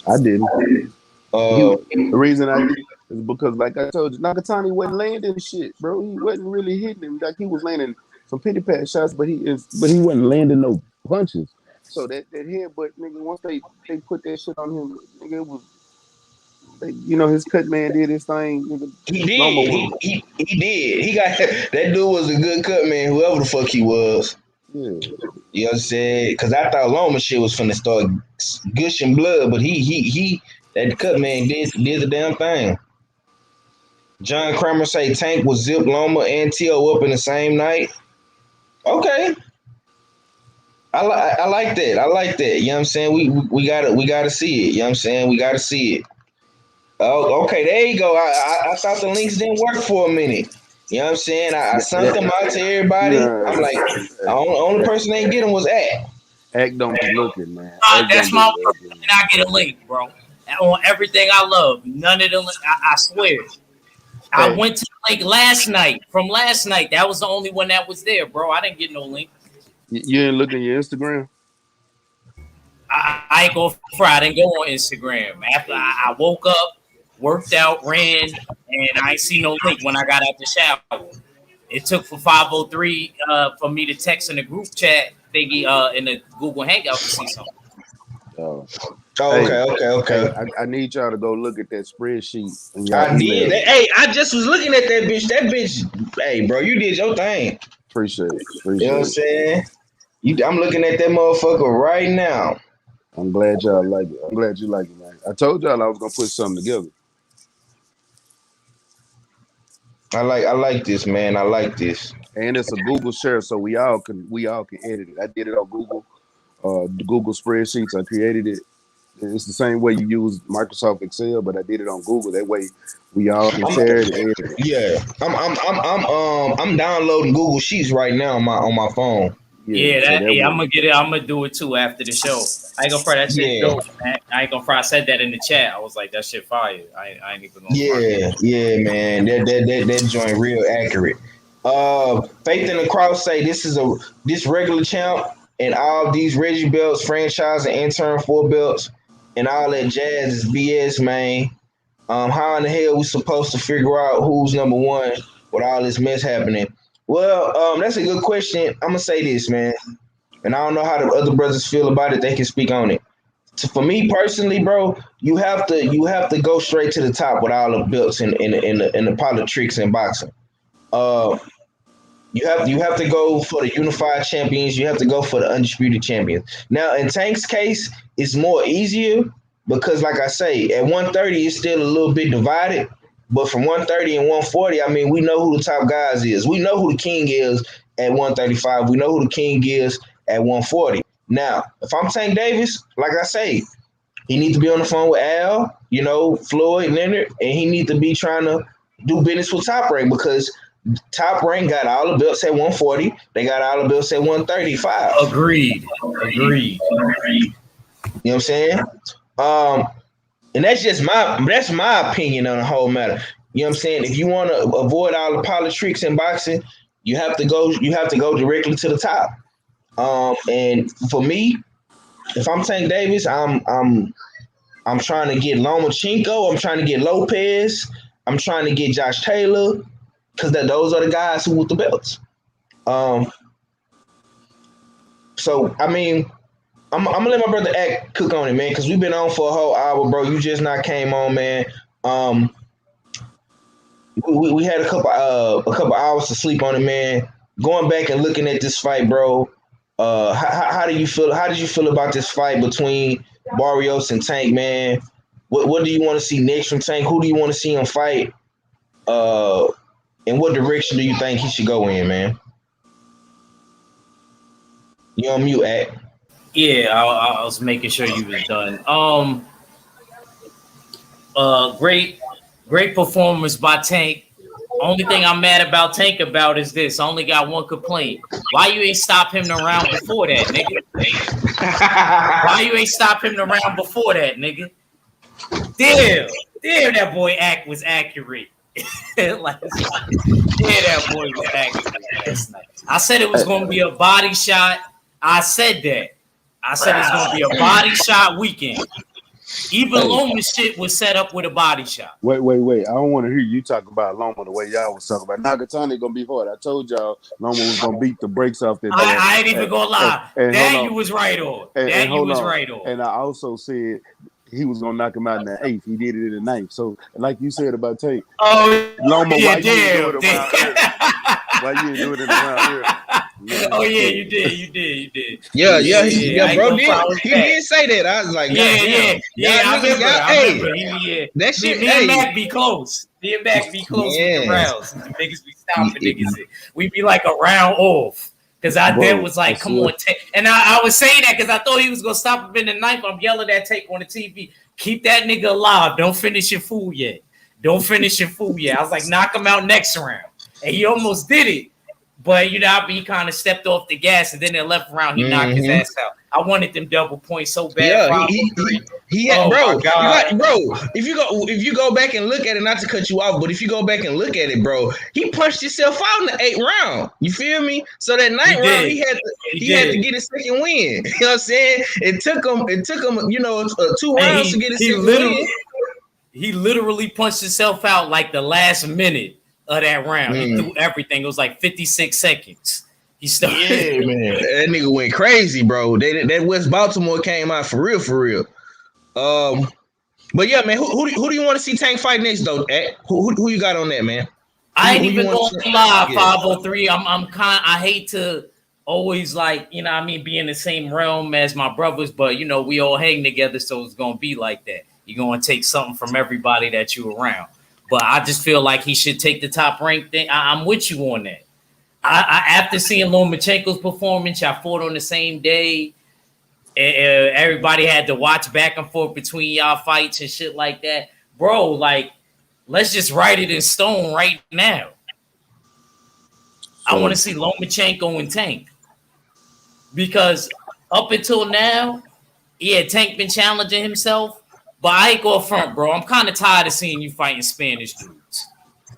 I didn't. Uh, The reason I did is because, like I told you, Nakatani wasn't landing shit, bro. He wasn't really hitting him. Like he was landing some pity pat shots, but he wasn't landing no punches. So that headbutt, nigga, once they put that shit on him, nigga, You know, his cut man did his thing. He Loma did. was, He did. He got that dude was a good cut man, whoever the fuck he was. yeah. You know what I'm saying? Because I thought Loma shit was finna start gushing blood, but he that cut man did the damn thing. John Kramer say Tank was Zip Loma and T.O. up in the same night. Okay. I like that. I like that. You know what I'm saying? We gotta see it. You know what I'm saying? We gotta see it. Oh, okay, there you go. I thought the links didn't work for a minute. You know what I'm saying? I sent them out to everybody. Nah, I'm like, the only person that ain't get them was Act. Act don't be looking, man. Act That's don't my be word, looking. and I get a link, bro. On everything I love. None of them, I swear. I Hey, went to the link last night. From last night, that was the only one that was there, bro. I didn't get no link. you ain't looking at your Instagram? I ain't go for I didn't go on Instagram. After I woke up, worked out, ran, and I ain't see no link when I got out the shower. It took for 503 for me to text in the group chat thingy in the Google Hangout to see something. Oh. Oh, Hey, okay. I need y'all to go look at that spreadsheet and y'all I email did. me. Hey, I just was looking at that bitch. That bitch, hey, bro, you did your thing. Appreciate it. You know what I'm saying? I'm looking at that motherfucker right now. I'm glad y'all like it. I'm glad you like it, man. I told y'all I was gonna put something together. I like this, man. I like this. And it's a Google share, so we all can edit it. I did it on Google, the Google spreadsheets. I created it. It's the same way you use Microsoft Excel, but I did it on Google. That way we all can share it and edit it. Yeah, I'm downloading Google Sheets right now on my phone. Yeah, So that way, I'm gonna get it. I'm gonna do it too after the show. I ain't gonna fry that shit Yeah. dope, man. I ain't gonna fry. I said that in the chat. I was like, that shit fire. I ain't even gonna fry. Yeah, man. That joint real accurate. Faith in the Cross say this regular champ and all these Reggie belts, franchise and intern 4 belts, and all that jazz is BS, man. How in the hell we supposed to figure out who's number one with all this mess happening? Well, that's a good question. I'm gonna say this, man, and I don't know how the other brothers feel about it. They can speak on it. For me personally, bro, you have to go straight to the top with all the belts in the politics in boxing. Uh, you have to go for the unified champions. You have to go for the undisputed champions. Now, in Tank's case, it's more easier because, like I say, at 130, it's still a little bit divided. But from 130 and 140, I mean, we know who the top guys is. We know who the king is at 135. We know who the king is at 140. Now, if I'm Tank Davis, like I say, he needs to be on the phone with Al, Floyd, Leonard, and he needs to be trying to do business with Top Rank because Top Rank got all the belts at 140. They got all the belts at 135. Agreed. You know what I'm saying? And that's my opinion on the whole matter. You know what I'm saying? If you want to avoid all the politics in boxing, you have to go directly to the top. And for me, if I'm Tank Davis, I'm trying to get Lomachenko. I'm trying to get Lopez. I'm trying to get Josh Taylor because those are the guys who with the belts. So I mean, I'm gonna let my brother Act cook on it, man, because we've been on for a whole hour, bro. You just not came on, man. We had a couple hours to sleep on it, man. Going back and looking at this fight, bro. How do you feel? How did you feel about this fight between Barrios and Tank, man? What do you want to see next from Tank? Who do you want to see him fight? And what direction do you think he should go in, man? You on mute, Act. Yeah, I was making sure you was done. Great performance by Tank. Only thing I'm mad about Tank about is this. I only got one complaint. Why you ain't stop him the round before that, nigga? Why you ain't stop him the round before that, nigga? Damn, that boy Act was accurate. That boy was accurate last night. I said it was going to be a body shot. I said that. I said it's going to be a body shot weekend. Even Loma's shit was set up with a body shot. Wait. I don't want to hear you talk about Loma the way y'all was talking about. Nakatani gonna be hard. I told y'all Loma was gonna beat the brakes off that. I ain't even gonna lie. That you was right on. And I also said he was gonna knock him out in the 8th. He did it in the 9th. So, like you said about Tank, Oh Loma, yeah, why you didn't do it damn. around here? Why you didn't do it in around here? Yeah, Oh yeah, cool. you did. Yeah, I ain't bro. gonna promise He that. did say that. I was like, Yeah. I remember. that shit. Me and Mac be close. Me and Mac be close with the rounds. The niggas be stopping niggas. We be like a round off. Because I then was like, come on, Tank. And I was saying that because I thought he was going to stop him in the 9th. I'm yelling at Tank on the TV. Keep that nigga alive. Don't finish your food yet. I was like, knock him out next round. And he almost did it. But, he kind of stepped off the gas. And then the 11th round, he knocked his ass out. I wanted them double points so bad. Yeah, he had, bro. If you go back and look at it, not to cut you off, but if you go back and look at it, bro, he punched himself out in the 8th round. You feel me? So that 9th round, he had to get his second win. You know what I'm saying? It took him, 2 rounds to get his second win. He literally punched himself out like the last minute of that round. He threw everything. It was like 56 seconds. He started. Yeah, man. That nigga went crazy, bro. That West Baltimore came out for real. But yeah, man. Who do you want to see Tank fight next, though? Who you got on that, man? I ain't even going to lie, 503. I hate to always be in the same realm as my brothers, but we all hang together, so it's gonna be like that. You're gonna take something from everybody that you around. But I just feel like he should take the top rank thing. I'm with you on that. I after seeing Lomachenko's performance, y'all fought on the same day. Everybody had to watch back and forth between y'all fights and shit like that. Bro, let's just write it in stone right now. I want to see Lomachenko and Tank. Because up until now, Tank been challenging himself, but I ain't going front, bro. I'm kind of tired of seeing you fighting Spanish dudes.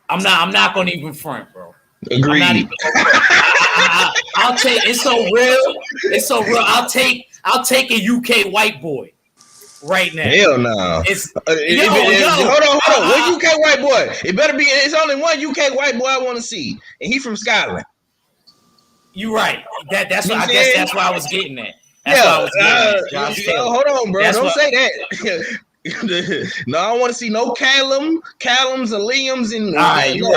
I'm not going to even front, bro. Agreed. I'll take it's so real. I'll take a UK white boy right now. Hell no. Hold on. What UK white boy? It better be. It's only one UK white boy I want to see, and he from Scotland. You right. That's what I guess that's why I was getting at. That's why I was getting at. Hold on, bro. Don't say that. No, I don't want to see no Callums or Liams and. All right, you're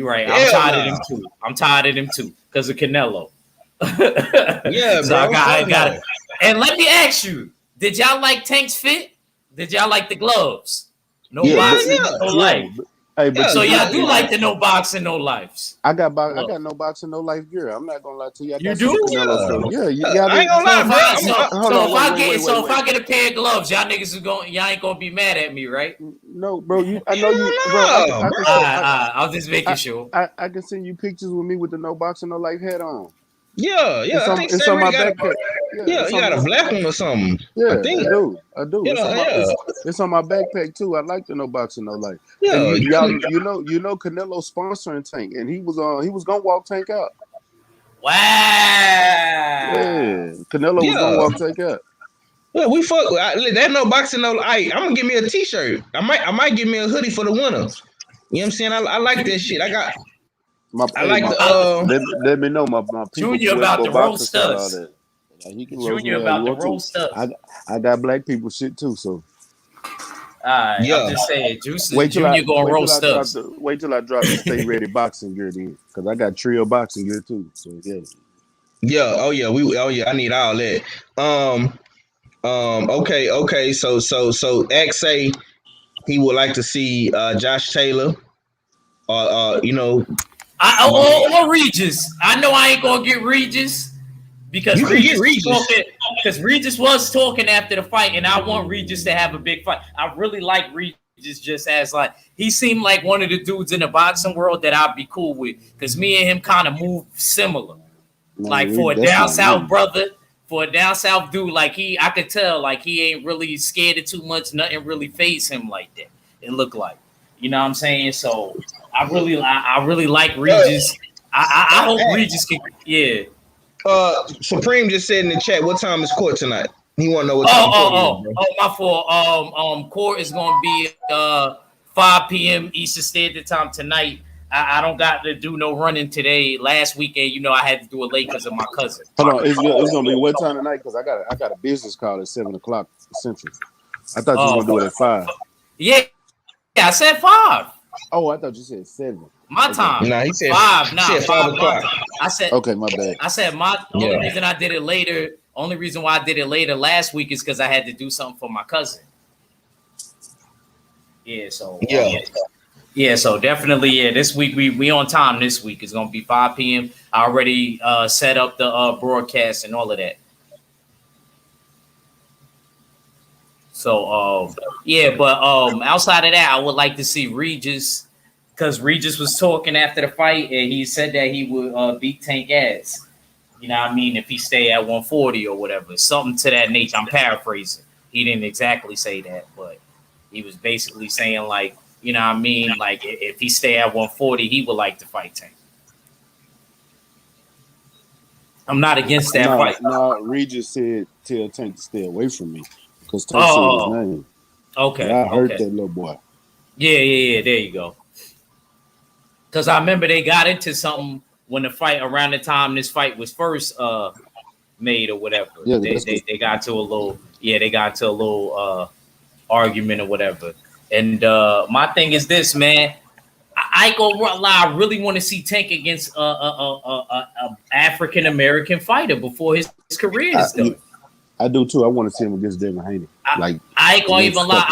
right. I'm tired of them too because of Canelo. Yeah, so bro. I got it. And let me ask you: did y'all like Tank's fit? Did y'all like the gloves? No boxing, no life. Hey, so y'all do like the no boxing, no lives. I got no boxing, no life gear. I'm not gonna lie to you. You do? Yeah. I ain't gonna lie, bro. So if I get a pair of gloves, y'all niggas y'all ain't gonna be mad at me, right? No, bro. I know you, bro. I was just making sure. I can send you pictures with me with the no boxing, no life hat on. Yeah. I think it's on my backpack. Yeah, you got a black one or something. Yeah, I do. It's on my backpack too. I like the no boxing, no life. Yeah, you know, Canelo sponsoring Tank, and he was gonna walk Tank out. Wow. Yeah, Canelo was gonna walk Tank out. Yeah, we fuck. That no boxing, no. I'm gonna give me a t-shirt. I might give me a hoodie for the winner. You know what I'm saying? I like that shit. Let me know my people. Junior about the roast us. Junior about the roast us. I got black people shit too, so. I'm just saying, Junior gonna roast us. Wait till I drop the Stay Ready boxing gear then, because I got trio boxing gear too. So I need all that. Okay. So X say he would like to see Josh Taylor, or Regis. I know I ain't gonna get Regis because Regis was talking after the fight, and I want Regis to have a big fight. I really like Regis just as he seemed like one of the dudes in the boxing world that I'd be cool with because me and him kind of move similar. For a down south brother, for a down south dude, I could tell he ain't really scared of too much. Nothing really faze him like that. It looked like, you know what I'm saying? So I really like Regis. I hope Regis can. Yeah. Supreme just said in the chat, what time is court tonight? He want to know what time. My fault. Court is gonna be 5 p.m. Eastern Standard Time tonight. I don't got to do no running today. Last weekend, I had to do it late because of my cousin. Hold on, it's gonna be what time tonight? Because I got a business call at 7:00 Central. I thought you was gonna do it at 5. Yeah, I said 5. Oh, I thought you said 7. My time. Nah, he said 5. Nah, he said 5 o'clock. I said Okay, my bad. I said only reason I did it later. Only reason why I did it later last week is because I had to do something for my cousin. Yeah, so so definitely, this week we on time. This week it's gonna be 5 p.m. I already set up the broadcast and all of that. So but outside of that, I would like to see Regis, because Regis was talking after the fight and he said that he would beat Tank ass. You know what I mean? If he stay at 140 or whatever, something to that nature. I'm paraphrasing. He didn't exactly say that, but he was basically saying, like, you know what I mean? Like, if he stay at 140, he would like to fight Tank. I'm not against that fight. No, Regis said tell Tank to stay away from me because Tank said his name. Okay. Yeah, I heard that little boy. Yeah. There you go. Because I remember they got into something when the fight, around the time this fight was first made or whatever. Yeah, they got to a little argument or whatever. And my thing is this, man. I ain't gonna lie. I really want to see Tank against a African American fighter before his career is done. I do too. I want to see him against Devin Haney. I ain't gonna even lie.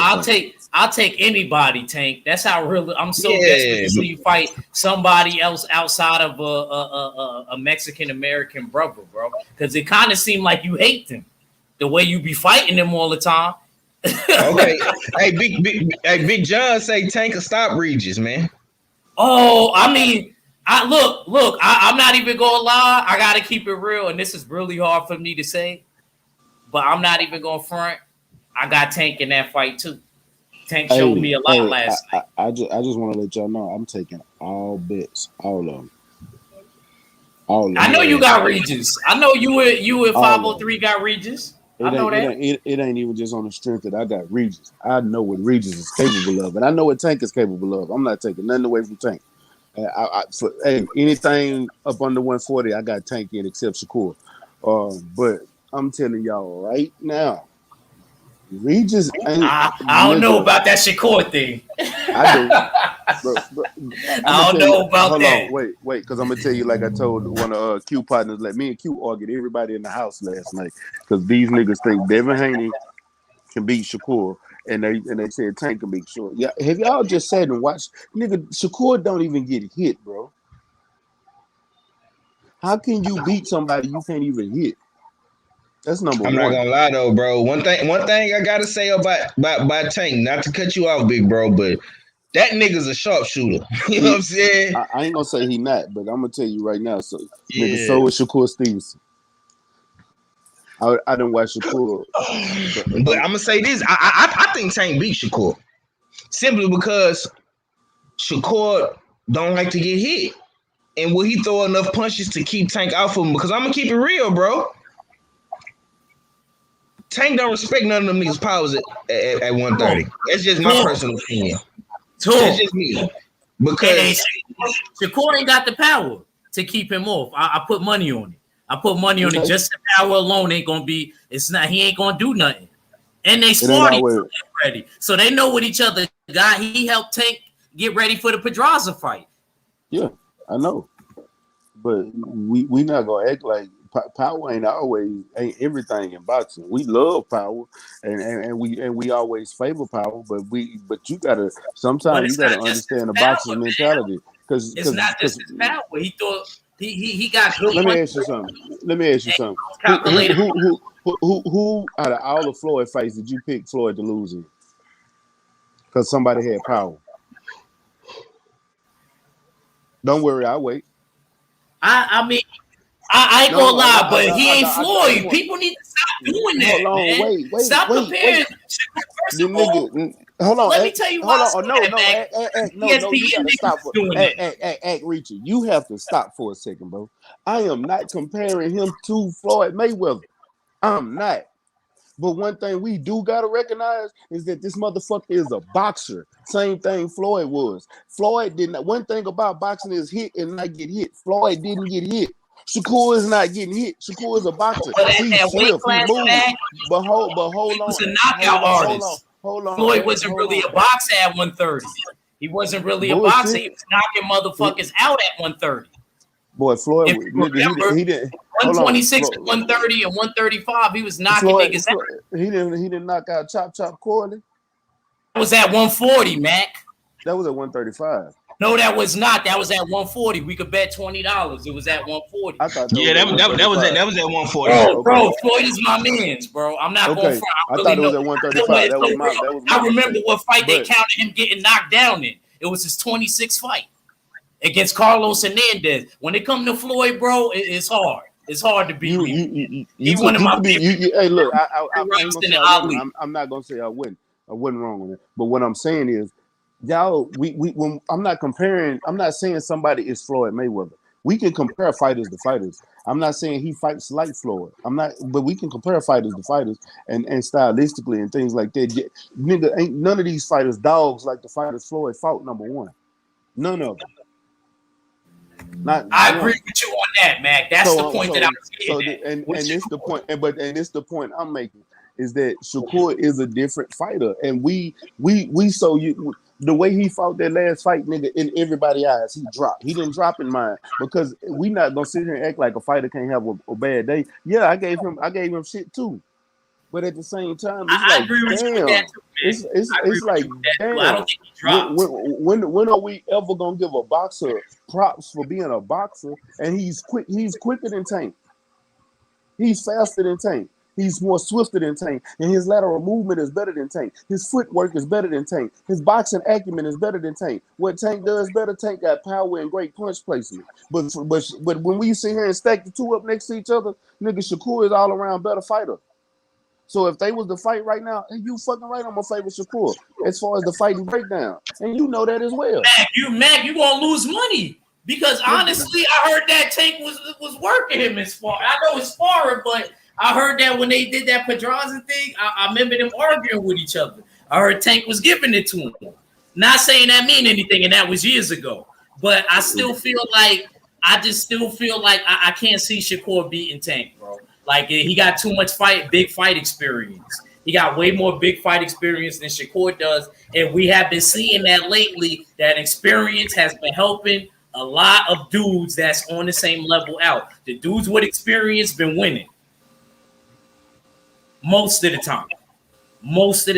I'll take anybody, Tank. That's how really I'm so desperate to see you fight somebody else outside of a Mexican American brother, bro. Because it kind of seemed like you hate them the way you be fighting them all the time. Okay, hey, Big John say Tank will stop Regis, man. Oh, I mean, I'm not even gonna lie. I gotta keep it real, and this is really hard for me to say, but I'm not even gonna front. I got Tank in that fight too. Tank showed me a lot last night. I just want to let y'all know I'm taking all bets, all of them. All of them. I know you got Regis. I know you at 503 got Regis. I know that. It ain't even just on the strength that I got Regis. I know what Regis is capable of, and I know what Tank is capable of. I'm not taking nothing away from Tank. For anything up under 140, I got Tank in except Shakur. But I'm telling y'all right now, Regis ain't. I don't know about that Shakur thing. I do. I don't know about that. Hold on, wait, because I'm gonna tell you, like I told one of Q partners, like me and Q argued everybody in the house last night because these niggas think Devin Haney can beat Shakur, and they said Tank can beat Shakur. Yeah, have y'all just sat and watched? Nigga, Shakur don't even get hit, bro. How can you beat somebody you can't even hit? That's number one. I'm not gonna lie though, bro. One thing I gotta say about Tank, not to cut you off, big bro, but that nigga's a sharpshooter. You know what I'm saying? I ain't gonna say he not, but I'm gonna tell you right now. So, nigga, so is Shakur Stevenson. I didn't watch Shakur, but I'm gonna say this: I think Tank beat Shakur simply because Shakur don't like to get hit, and will he throw enough punches to keep Tank out for him? Because I'm gonna keep it real, bro. Tank don't respect none of them niggas' powers at 130. That's just my personal opinion. That's just me. Because Shakur ain't got the power to keep him off. I put money on it. I put money on it. Just the power alone ain't gonna be. It's not. He ain't gonna do nothing. And they smarty ready, so they know what each other got. He helped Tank get ready for the Pedraza fight. Yeah, I know, but we not gonna act like power ain't everything in boxing. We love power, and we always favor power, but you gotta sometimes understand the boxing mentality because it's not just his power. He thought he got good. Let me ask you something. Who out of all the Floyd fights did you pick Floyd to lose in? Because somebody had power. Don't worry, I'll wait. I mean, I ain't gonna lie, but he ain't Floyd. People need to stop doing that. Hold on, man. wait. Stop comparing. First of all, hold on. Let me tell you why. No, you gotta stop. Act Reacher. You have to stop for a second, bro. I am not comparing him to Floyd Mayweather. I'm not. But one thing we do gotta recognize is that this motherfucker is a boxer. Same thing Floyd was. Floyd didn't. One thing about boxing is hit and not get hit. Floyd didn't get hit. Shakur is not getting hit. Shakur is a boxer. But at He's that weight swift. He class, moves. man, But hold he on. was a knockout artist. Hold on. Floyd man, wasn't hold really on. a boxer at 130. He wasn't really a Bullshit. boxer. He was knocking motherfuckers out at 130. Boy, Floyd, If you remember, he didn't. 126 and 130 and 135, he was knocking niggas out. He didn't knock out Chop Corley. That was at 140, Mac. That was at 135. No, that was not. That was at 140. We could bet $20. It was at 140. I thought that was at 140. Bro, Floyd is my man's, bro. I'm not going for. I thought it was at 135. That was my I remember mistake. what fight they counted him getting knocked down in. It was his 26th fight against Carlos Hernandez. When it comes to Floyd, bro, it's hard. It's hard to beat him. He's one of my favorites. Hey, look, I'm not gonna say I wasn't wrong on it. But what I'm saying is, y'all, when I'm not saying somebody is Floyd Mayweather. We can compare fighters to fighters. I'm not saying he fights like Floyd. But we can compare fighters to fighters and stylistically and things like that. Nigga, ain't none of these fighters dogs like the fighters Floyd fought. Number one, none of them. I agree with you on that, Mac. That's the point that I'm saying. And this the point. But this the point I'm making is that Shakur is a different fighter, and we the way he fought that last fight, nigga, in everybody's eyes, he dropped. He didn't drop in mine because we not gonna sit here and act like a fighter can't have a bad day. Yeah, I gave him shit too, but at the same time, it's agree with you with that too, it's like damn. I don't think he dropped. When are we ever gonna give a boxer props for being a boxer? And he's quick. He's quicker than Tank. He's faster than Tank. He's more swifter than Tank, and his lateral movement is better than Tank. His footwork is better than Tank. His boxing acumen is better than Tank. What Tank does better, Tank got power and great punch placement. But when we sit here and stack the two up next to each other, nigga, Shakur is all around better fighter. So if they was to fight right now, and you fucking right, I'm gonna favor Shakur as far as the fighting breakdown, and you know that as well. Mac, you gonna lose money because honestly, I heard that Tank was working him as far. I know it's sparring, but I heard that when they did that Pedraza thing, I remember them arguing with each other. I heard Tank was giving it to him. Not saying that mean anything, and that was years ago. But I still feel like I can't see Shakur beating Tank, bro. Like he got too much big fight experience. He got way more big fight experience than Shakur does, and we have been seeing that lately. That experience has been helping a lot of dudes that's on the same level out. The dudes with experience been winning. Most of the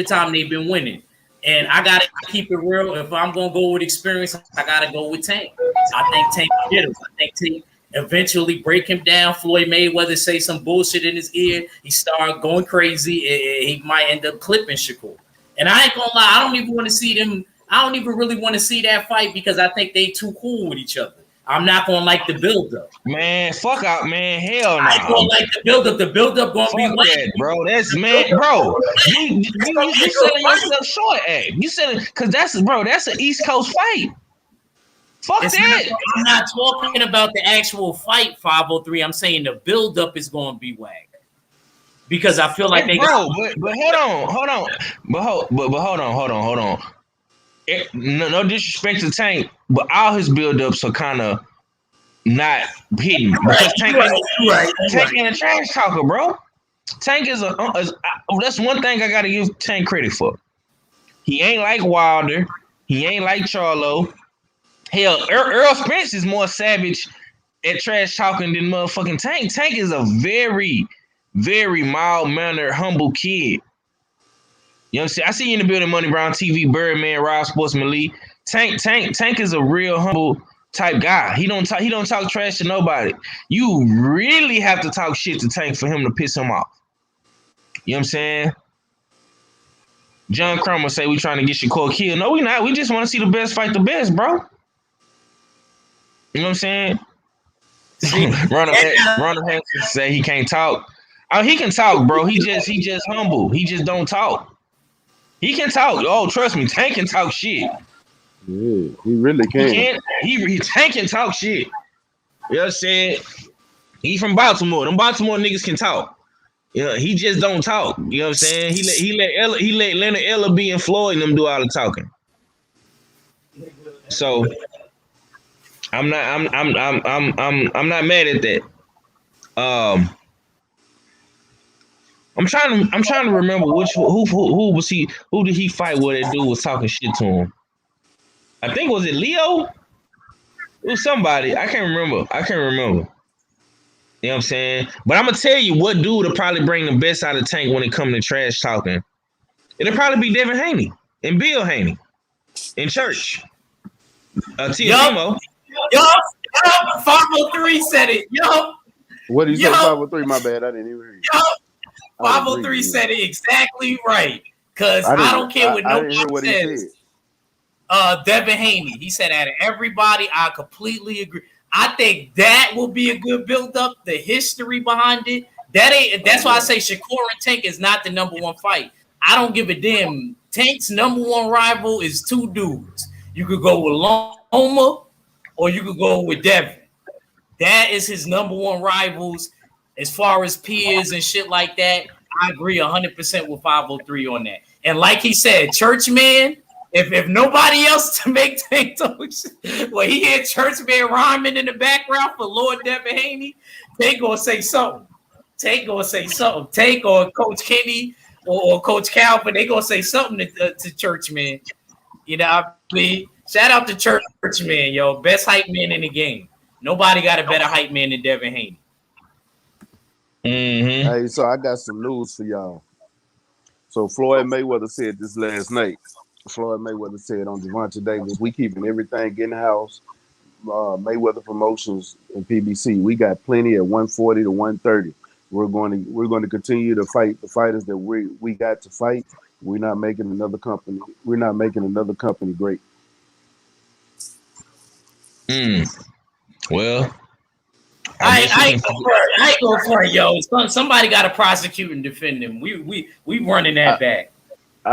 time they've been winning. And I gotta keep it real. If I'm gonna go with experience, I gotta go with Tank. I think Tank did it. I think Tank eventually break him down. Floyd Mayweather say some bullshit in his ear. He start going crazy. He might end up clipping Shakur. And I ain't gonna lie, I don't even want to see them. I don't even really want to see that fight because I think they too cool with each other. I'm not gonna like the build-up. Man, fuck out, man. Hell no. I ain't gonna like the build-up. The build-up gonna be that, bro. That's man, bro. You selling yourself short, You selling because that's an East Coast fight. Fuck that. I'm not talking about the actual fight, 503. I'm saying the build-up is gonna be whack. Because I feel like but hold on. No disrespect to Tank, but all his build-ups are kind of not hitting because Tank ain't a trash talker, bro. Tank is that's one thing I gotta give Tank credit for. He ain't like Wilder. He ain't like Charlo. Hell, Earl Spence is more savage at trash talking than motherfucking Tank. Tank is a very, very mild-mannered, humble kid. You know what I'm saying? I see you in the building, Money Brown TV, Birdman, Rob Sportsman Lee. Tank is a real humble type guy. He don't talk trash to nobody. You really have to talk shit to Tank for him to piss him off. You know what I'm saying? John Cromer say we trying to get Shakur killed. No, we not. We just want to see the best fight the best, bro. You know what I'm saying? Ronald Hanson say he can't talk. Oh, he can talk, bro. He just humble. He just don't talk. He can talk. Oh, trust me, Tank can talk shit. Yeah, he really can. Tank can talk shit. You know what I'm saying? He from Baltimore. Them Baltimore niggas can talk. Yeah, he just don't talk. You know what I'm saying? He let Leonard Ella B and Floyd and them do all the talking. So I'm not mad at that. I'm trying to remember who was he, who did he fight where that dude was talking shit to him? I think, was it Leo? It was somebody. I can't remember. You know what I'm saying? But I'm gonna tell you what dude will probably bring the best out of Tank when it comes to trash talking. It'll probably be Devin Haney and Bill Haney in church. Timo. Yup. 503 said it. Yup. What did you say? 503. My bad. I didn't even hear you. Yup. 503 said it exactly right. Cause I don't care what nobody says. Devin Haney. He said out of everybody, I completely agree. I think that will be a good build-up. The history behind it. That's why I say Shakur and Tank is not the number one fight. I don't give a damn. Tank's number one rival is two dudes. You could go with Loma or you could go with Devin. That is his number one rivals as far as peers and shit like that. I agree 100% with 503 on that. And like he said, Churchman, if nobody else to make Tank talk shit, well, he hear Churchman rhyming in the background for Lord Devin Haney, Tank gonna say something. Tank or Coach Kenny or Coach Calvin, they gonna say something to Churchman. You know what I mean? Shout out to Churchman, yo. Best hype man in the game. Nobody got a better hype man than Devin Haney. Mm-hmm. Hey, so I got some news for y'all. So Floyd Mayweather said this last night. Floyd Mayweather said on Gervonta Davis, we keeping everything in house. Mayweather Promotions and PBC, we got plenty at 140 to 130. We're going to continue to fight the fighters that we got to fight. We're not making another company. We're not making another company great. Well, I ain't go for it, yo. Somebody got to prosecute and defend him. We running that back.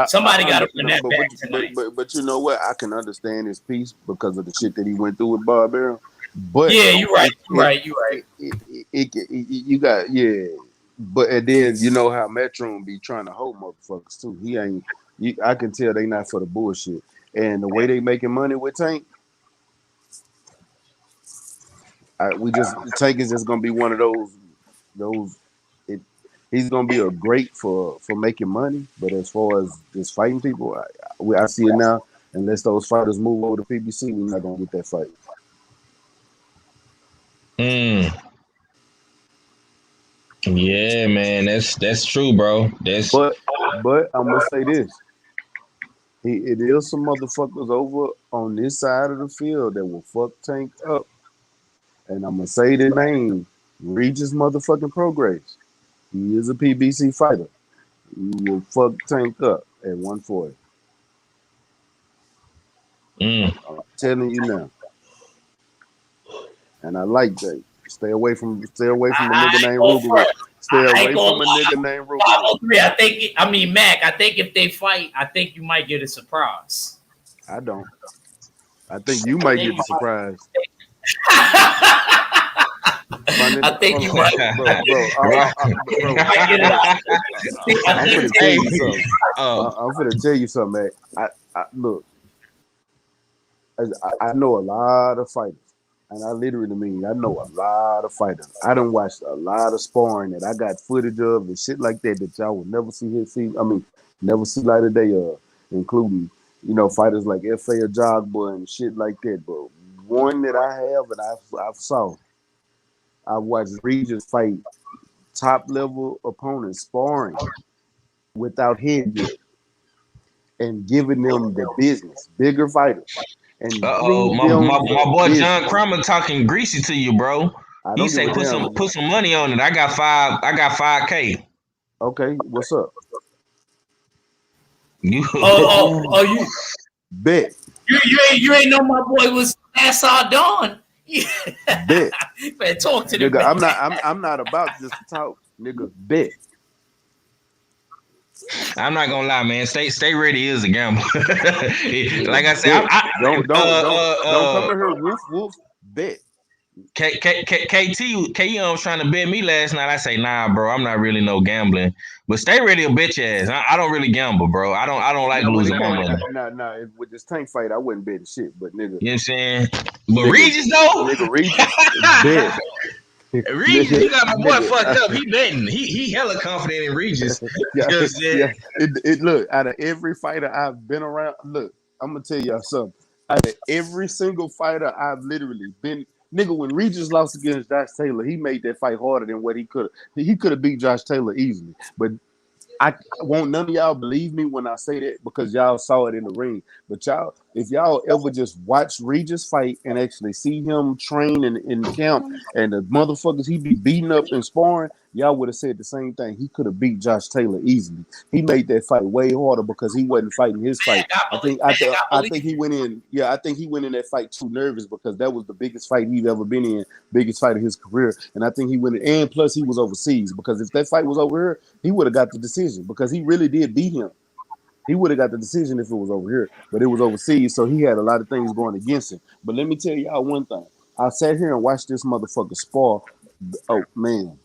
Somebody got to run that back tonight. But you know what? I can understand his piece because of the shit that he went through with Bob Arum. But yeah, you're right. You're right. You got But and then you know how Metron be trying to hold motherfuckers too. He ain't. I can tell they not for the bullshit. And the way they making money with Tank, Tank is just gonna be one of those. He's gonna be a great for making money, but as far as just fighting people, I see it now. Unless those fighters move over to PBC, we're not gonna get that fight. Yeah, man, that's true, bro. But I'm gonna say this: it is some motherfuckers over on this side of the field that will fuck Tank up, and I'm gonna say the name: Regis motherfucking Prograis. He is a PBC fighter. He will fuck Tank up at 140. I'm telling you now. And I like that. Stay away from a nigga named Ruger. Stay away from a nigga named Ruger. Mac, I think if they fight, I think you might get a surprise. I don't. I think you might get the surprise. I think you might. I'm gonna tell you something, man. Look, I know a lot of fighters, and I literally mean I know a lot of fighters. I done watched a lot of sparring that I got footage of and shit like that y'all will never never see light of day of, including fighters like F.A. Ajagba and shit like that. But one that I have and I've saw. I watched Regis fight top level opponents sparring without headgear and giving them the business, bigger fighters. And my boy John Kramer talking greasy to you, bro. He said put some money on it. I got $5K. Okay, what's up? You bet. You ain't know my boy was Nassau Dawn. Bet. Man, talk to them. Nigga, I'm not about just to talk, nigga. Bet. I'm not gonna lie, man. Stay ready is a gamble. Like I said, don't come in here, woof. Bet. KT was trying to bet me last night. I say, nah, bro, I'm not really no gambling. But Stay Ready a bitch ass. I don't really gamble, bro. I don't like Now when losing it my came, money. with this Tank fight, I wasn't betting shit. But nigga, You know what I'm saying? But nigga, Regis though, nigga, Regis bet, Regis, nigga, you got my boy fucked nigga. up. He betting. He hella confident in Regis. You Yeah, know what I'm saying? yeah. It look out of every fighter I've been around. Look, I'm gonna tell y'all something. Out of every single fighter I've literally been, nigga, when Regis lost against Josh Taylor, he made that fight harder than what he could have. He could have beat Josh Taylor easily, but I won't none of y'all believe me when I say that because y'all saw it in the ring. But y'all, if y'all ever just watch Regis fight and actually see him train in camp and the motherfuckers he be beating up and sparring, y'all would have said the same thing. He could have beat Josh Taylor easily. He made that fight way harder because he wasn't fighting his fight. I think he went in. Yeah, I think he went in that fight too nervous because that was the biggest fight he's ever been in, biggest fight of his career. And I think he went in, and plus he was overseas because if that fight was over here, he would have got the decision because he really did beat him. He would have got the decision if it was over here, but it was overseas, so he had a lot of things going against him. But let me tell y'all one thing. I sat here and watched this motherfucker spar. Oh man,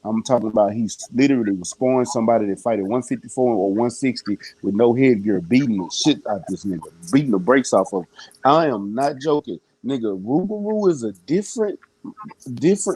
I'm talking about he literally was sparring somebody that fight at 154 or 160 with no headgear, beating the shit out this nigga, beating the brakes off of him. I am not joking. Nigga, Rougarou is a different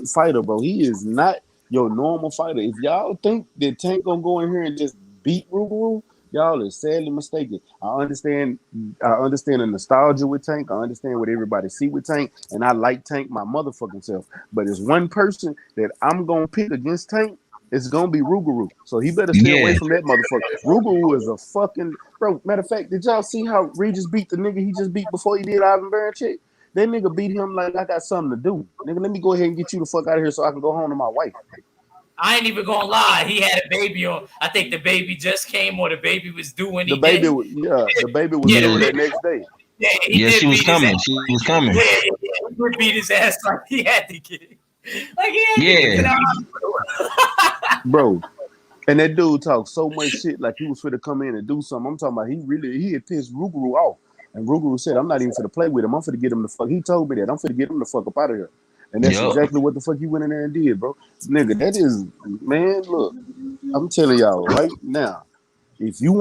fighter, bro. He is not your normal fighter. If y'all think that Tank gonna go in here and just beat Rougarou, y'all are sadly mistaken. I understand the nostalgia with Tank. I understand what everybody see with Tank, and I like Tank my motherfucking self. But there's one person that I'm gonna pick against Tank. It's gonna be Rougarou. So he better stay away Yeah. from that motherfucker. Rougarou is a fucking bro. Matter of fact, did y'all see how Regis beat the nigga he just beat before he did Ivan Baranchyk? That nigga beat him like I got something to do. Nigga, let me go ahead and get you the fuck out of here so I can go home to my wife. I ain't even gonna lie. He had a baby on. I think the baby just came or the baby was due when The he baby, did. the baby was Yeah, due the that baby. next day. Yeah, he Yeah, did she was beat his coming. ass. She was coming. Yeah, he did beat his ass like he had to get. Like he had to get to Yeah. the hospital. Bro. And that dude talked so much shit like he was finna come in and do something. I'm talking about he had pissed Rougarou off. And Rougarou said, I'm not even finna play with him. I'm finna get him the fuck. He told me that. I'm finna get him the fuck up out of here. And that's Yup. exactly what the fuck he went in there and did, bro. Nigga, that is, man, look, I'm telling y'all right now, if you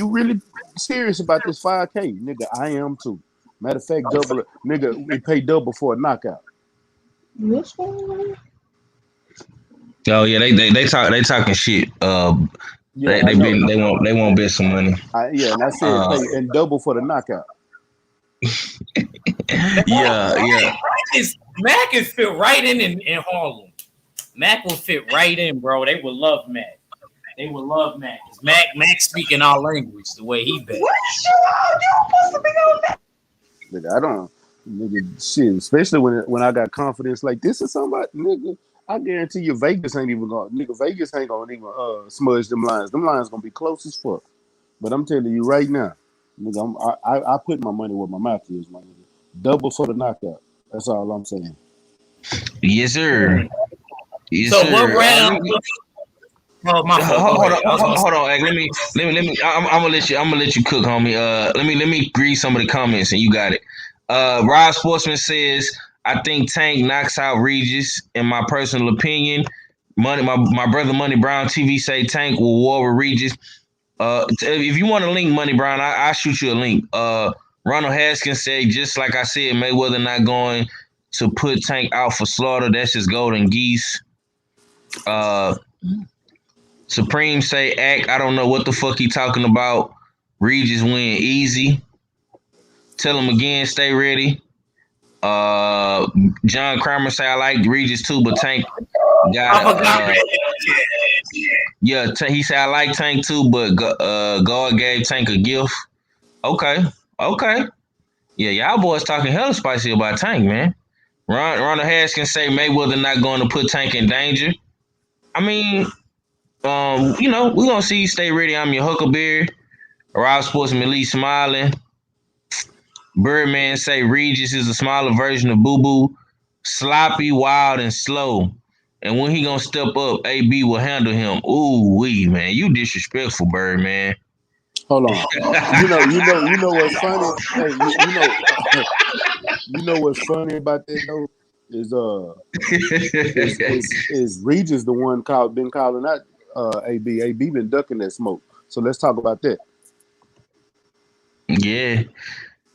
really serious about this 5K, nigga, I am too. Matter of fact, double it. Nigga, we pay double for a knockout. Oh yeah, they talking shit. Yeah, I know. They won't bet some money. And I said Uh, pay and double for the knockout. yeah. Mac can fit right in Harlem. Mac will fit right in, bro. They would love Mac. They would love Mac. Mac speaking our language the way he bet. Nigga, I don't, nigga, shit. Especially when I got confidence like this or somebody, nigga. I guarantee you, Vegas ain't even gonna, nigga. Vegas ain't gonna even smudge them lines. Them lines gonna be close as fuck. But I'm telling you right now, nigga, I put my money where my mouth is, my nigga. Double for the knockout. That's all I'm saying. Yes, sir. Yes, So sir. what round? Oh my fault. Hold on. Let me. I'm gonna let you cook, homie. Let me read some of the comments, and you got it. Rob Sportsman says, I think Tank knocks out Regis. In my personal opinion, my brother Money Brown TV say Tank will war with Regis. If you want a link, Money Brown, I'll shoot you a link. Ronald Haskins said, just like I said, Mayweather not going to put Tank out for slaughter. That's just golden geese. Supreme say act. I don't know what the fuck he talking about. Regis win easy. Tell him again, stay ready. John Kramer say I like Regis too, but Tank got he said I like Tank too, but God gave Tank a gift. Okay. Yeah, y'all boys talking hella spicy about Tank, man. Ronald Haskins say Mayweather not going to put Tank in danger. I mean, we're gonna see you stay ready. I'm your Huckleberry. Rob Sportsman Lee smiling. Birdman say Regis is a smaller version of Boo Boo, sloppy, wild, and slow. And when he gonna step up, AB will handle him. Ooh wee, man, you disrespectful, Birdman. Hold on. You know what's funny? Hey, you know what's funny about that though? Is is Regis the one been calling out AB? AB been ducking that smoke. So let's talk about that. Yeah.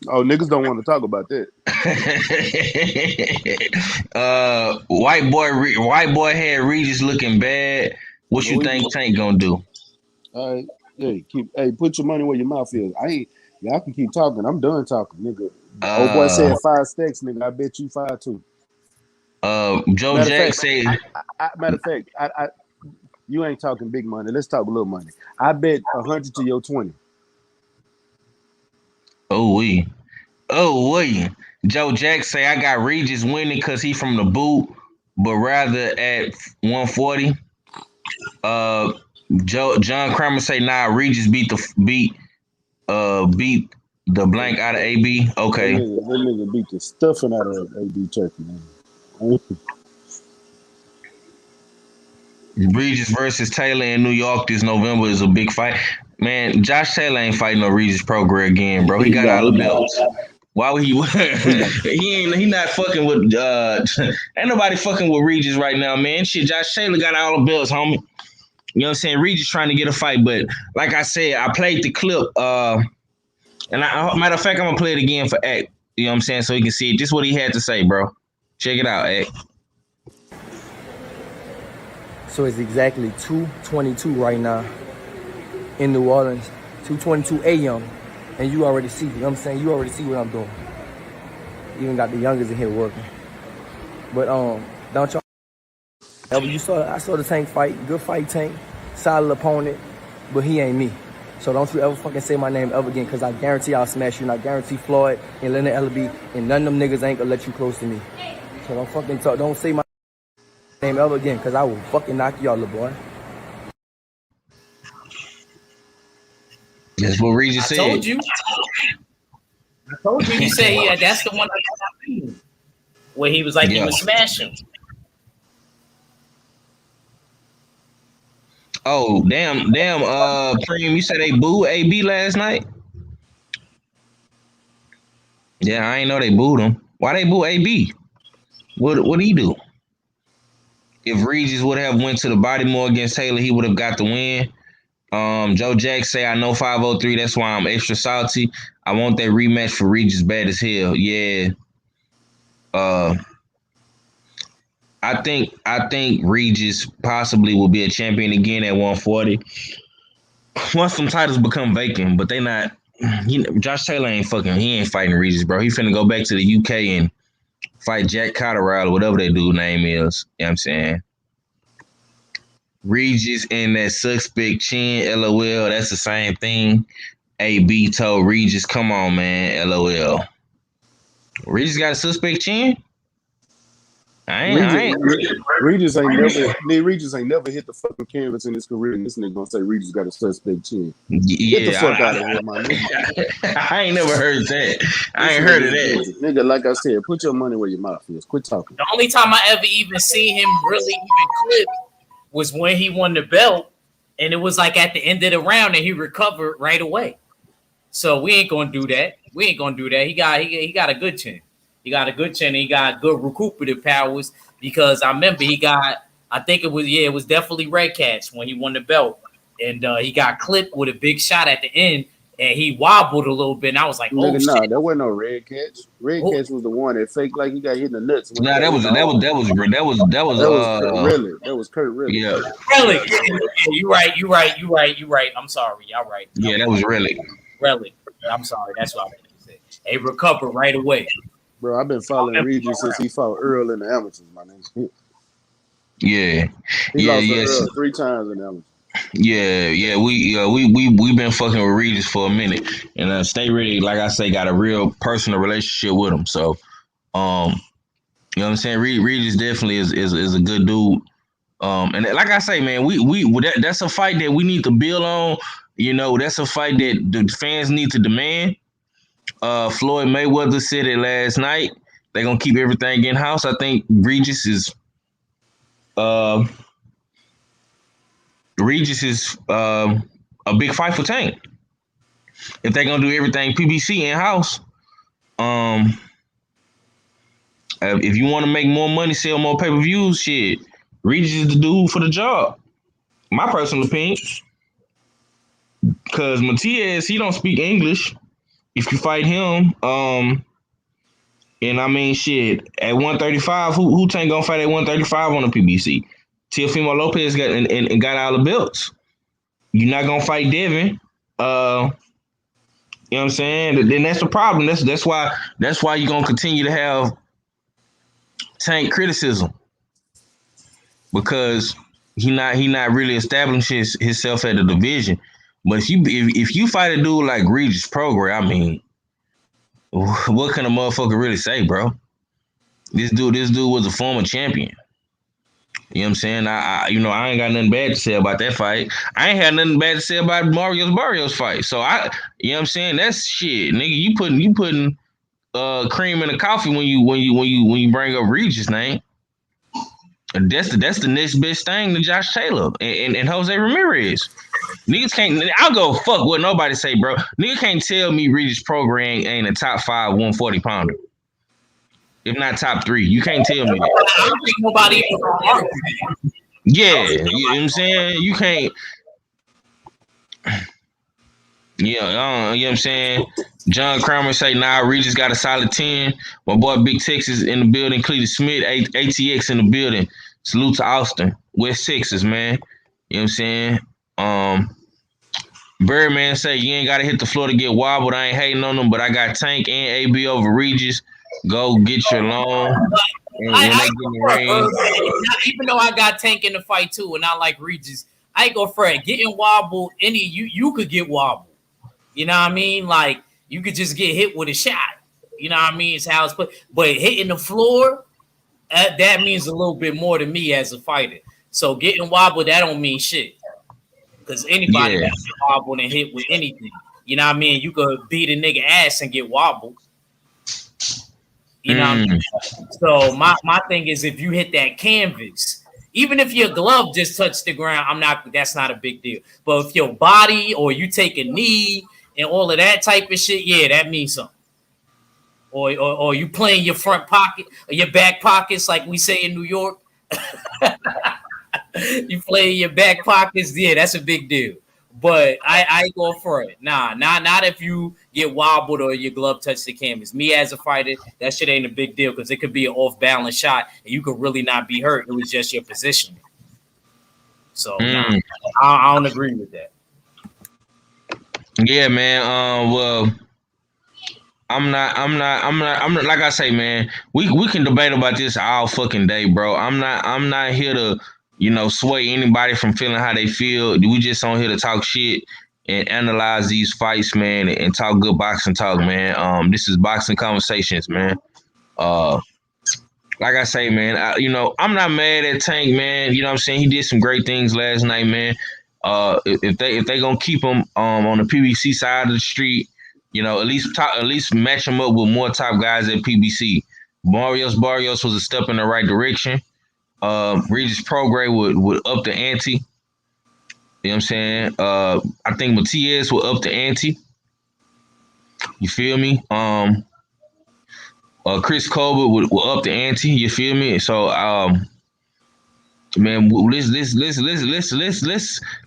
Oh, niggas don't want to talk about that. White boy had Regis looking bad. What you think Tank gonna do? All right, put your money where your mouth is. Y'all can keep talking. I'm done talking, nigga. The old boy said 5 stacks, nigga. I bet you 5 too. Joe Matter of Jack fact, said. You ain't talking big money. Let's talk little money. I bet 100 to your 20. Oh we. Joe Jack say I got Regis winning because he from the boot, but rather at 140. John Kramer say nah. Regis beat the blank out of AB. Okay. That nigga beat the stuffing out of AB Turkey, man. Regis versus Taylor in New York this November is a big fight. Man, Josh Taylor ain't fighting no Regis Prograis again, bro. He got all the belts. Why would he? he not fucking with. Ain't nobody fucking with Regis right now, man. Shit, Josh Taylor got all the belts, homie. You know what I'm saying? Regis trying to get a fight, but like I said, I played the clip. Matter of fact, I'm gonna play it again for Act. You know what I'm saying? So you can see it. Just what he had to say, bro. Check it out, Act. So it's exactly 2:22 right now in New Orleans, 2:22 a.m. And you already see, you know what I'm saying? You already see what I'm doing. Even got the youngest in here working. But don't y'all I saw the Tank fight, good fight Tank, solid opponent, but he ain't me. So don't you ever fucking say my name ever again, because I guarantee I'll smash you, and I guarantee Floyd and Leonard Ellaby and none of them niggas ain't gonna let you close to me. So don't say my name ever again, because I will fucking knock y'all, little boy. That's what Regis said. I told you he said that's the one where he was like he was smashing. Oh, damn, Preem, you said they booed AB last night? Yeah, I ain't know they booed him. Why they boo AB? What did he do? If Regis would have went to the Baltimore against Taylor, he would have got the win. Joe Jack say, I know 503, that's why I'm extra salty. I want that rematch for Regis bad as hell. Yeah. I think Regis possibly will be a champion again at 140. Once some titles become vacant, but they not. Josh Taylor ain't fighting Regis, bro. He finna go back to the UK and fight Jack Cotterell or whatever that dude name is. You know what I'm saying? Regis and that suspect chin, LOL, that's the same thing. AB told Regis, come on, man, LOL. Regis got a suspect chin? Regis ain't never hit the fucking canvas in his career, and this nigga gonna say Regis got a suspect chin. Get the fuck out of here, my nigga. I ain't never heard that. I ain't heard of that. Nigga, like I said, put your money where your mouth is. Quit talking. The only time I ever even seen him really even clip was when he won the belt, and it was like at the end of the round, and he recovered right away. So we ain't gonna do that. He got a good chin. He got a good chin. And he got good recuperative powers, because I remember it was definitely Red Cats when he won the belt, and he got clipped with a big shot at the end, and he wobbled a little bit, and I was like, nigga, shit. That wasn't no Red Cats. Red Cats was the one that faked like he got hit in the nuts. Nah, that was Kurt Riley. Yeah. Really? You right. I'm sorry. Y'all right. Yeah, that was really. I'm sorry. That's what I meant to say. He recovered right away. Bro, I've been following Regis since he fought Earl in the amateurs, my nigga. Yeah. He lost to Earl 3 times in the amateurs. Yeah. We been fucking with Regis for a minute, and Stay Ready, like I say, got a real personal relationship with him. So, you know what I'm saying? Regis definitely is a good dude. And like I say, man, that's a fight that we need to build on. You know, that's a fight that the fans need to demand. Floyd Mayweather said it last night. They're gonna keep everything in house. I think Regis is a big fight for Tank. If they're gonna do everything PBC in house, If you want to make more money, sell more pay-per-views, shit, Regis is the dude for the job. My personal opinion. Because Matias, he don't speak English. If you fight him, and I mean, shit, at 135, who Tank gonna fight at 135 on the PBC? Teofimo Lopez got and got all the belts. You're not gonna fight Devin. You know what I'm saying? Then that's the problem. That's why you're gonna continue to have Tank criticism, because he not really establishing himself at the division. But if you fight a dude like Regis Prograis, I mean, what can a motherfucker really say, bro? This dude was a former champion. You know what I'm saying? I ain't got nothing bad to say about that fight. I ain't had nothing bad to say about Barrios fight. So you know what I'm saying? That's shit, nigga. You putting cream in the coffee when you bring up Regis' name. And that's the next best thing to Josh Taylor and Jose Ramirez. Niggas can't. I'll go fuck what nobody say, bro. Nigga can't tell me Regis Prograis ain't a top 5 140 pounder. If not top 3, you can't tell me that. I don't think nobody even gonna argue that. Yeah, you know what I'm saying? You can't. Yeah, you know what I'm saying? John Kramer say, nah, Regis got a solid 10. My boy Big Texas in the building. Cleveland Smith, ATX in the building. Salute to Austin. West Texas, man. You know what I'm saying? Birdman say, you ain't got to hit the floor to get wobbled. I ain't hating on them, but I got Tank and AB over Regis. Go get your loan. And when they get in the ring. Even though I got Tank in the fight too, and I like Regis, I ain't go for it. Getting wobbled, you could get wobbled. You know what I mean? Like, you could just get hit with a shot. You know what I mean? It's how it's put. But hitting the floor, that means a little bit more to me as a fighter. So getting wobbled, that don't mean shit. Because anybody can get wobbled and hit with anything. You know what I mean? You could beat a nigga ass and get wobbled. You know what I mean? So my thing is, if you hit that canvas, even if your glove just touched the ground, that's not a big deal. But if your body or you take a knee and all of that type of shit, yeah, that means something. Or you playing your front pocket or your back pockets, like we say in New York. You play in your back pockets, yeah, that's a big deal. But I go for it. Nah, not if you get wobbled or your glove touch the canvas. Me as a fighter, that shit ain't a big deal because it could be an off-balance shot and you could really not be hurt. It was just your position. So nah, I don't agree with that. Yeah, man. Well, I'm not. Like I say, man. We can debate about this all fucking day, bro. I'm not here to, sway anybody from feeling how they feel. We just on here to talk shit and analyze these fights, man, and talk good boxing talk, man. This is boxing conversations, man. Like I say, man, I'm not mad at Tank, man. You know what I'm saying? He did some great things last night, man. If they gonna keep him on the PBC side of the street, at least match him up with more top guys at PBC. Barrios was a step in the right direction. Regis Prograis would up the ante. You know what I'm saying? I think Matias will up the ante. You feel me? Chris Colbert will up the ante. You feel me? So, man,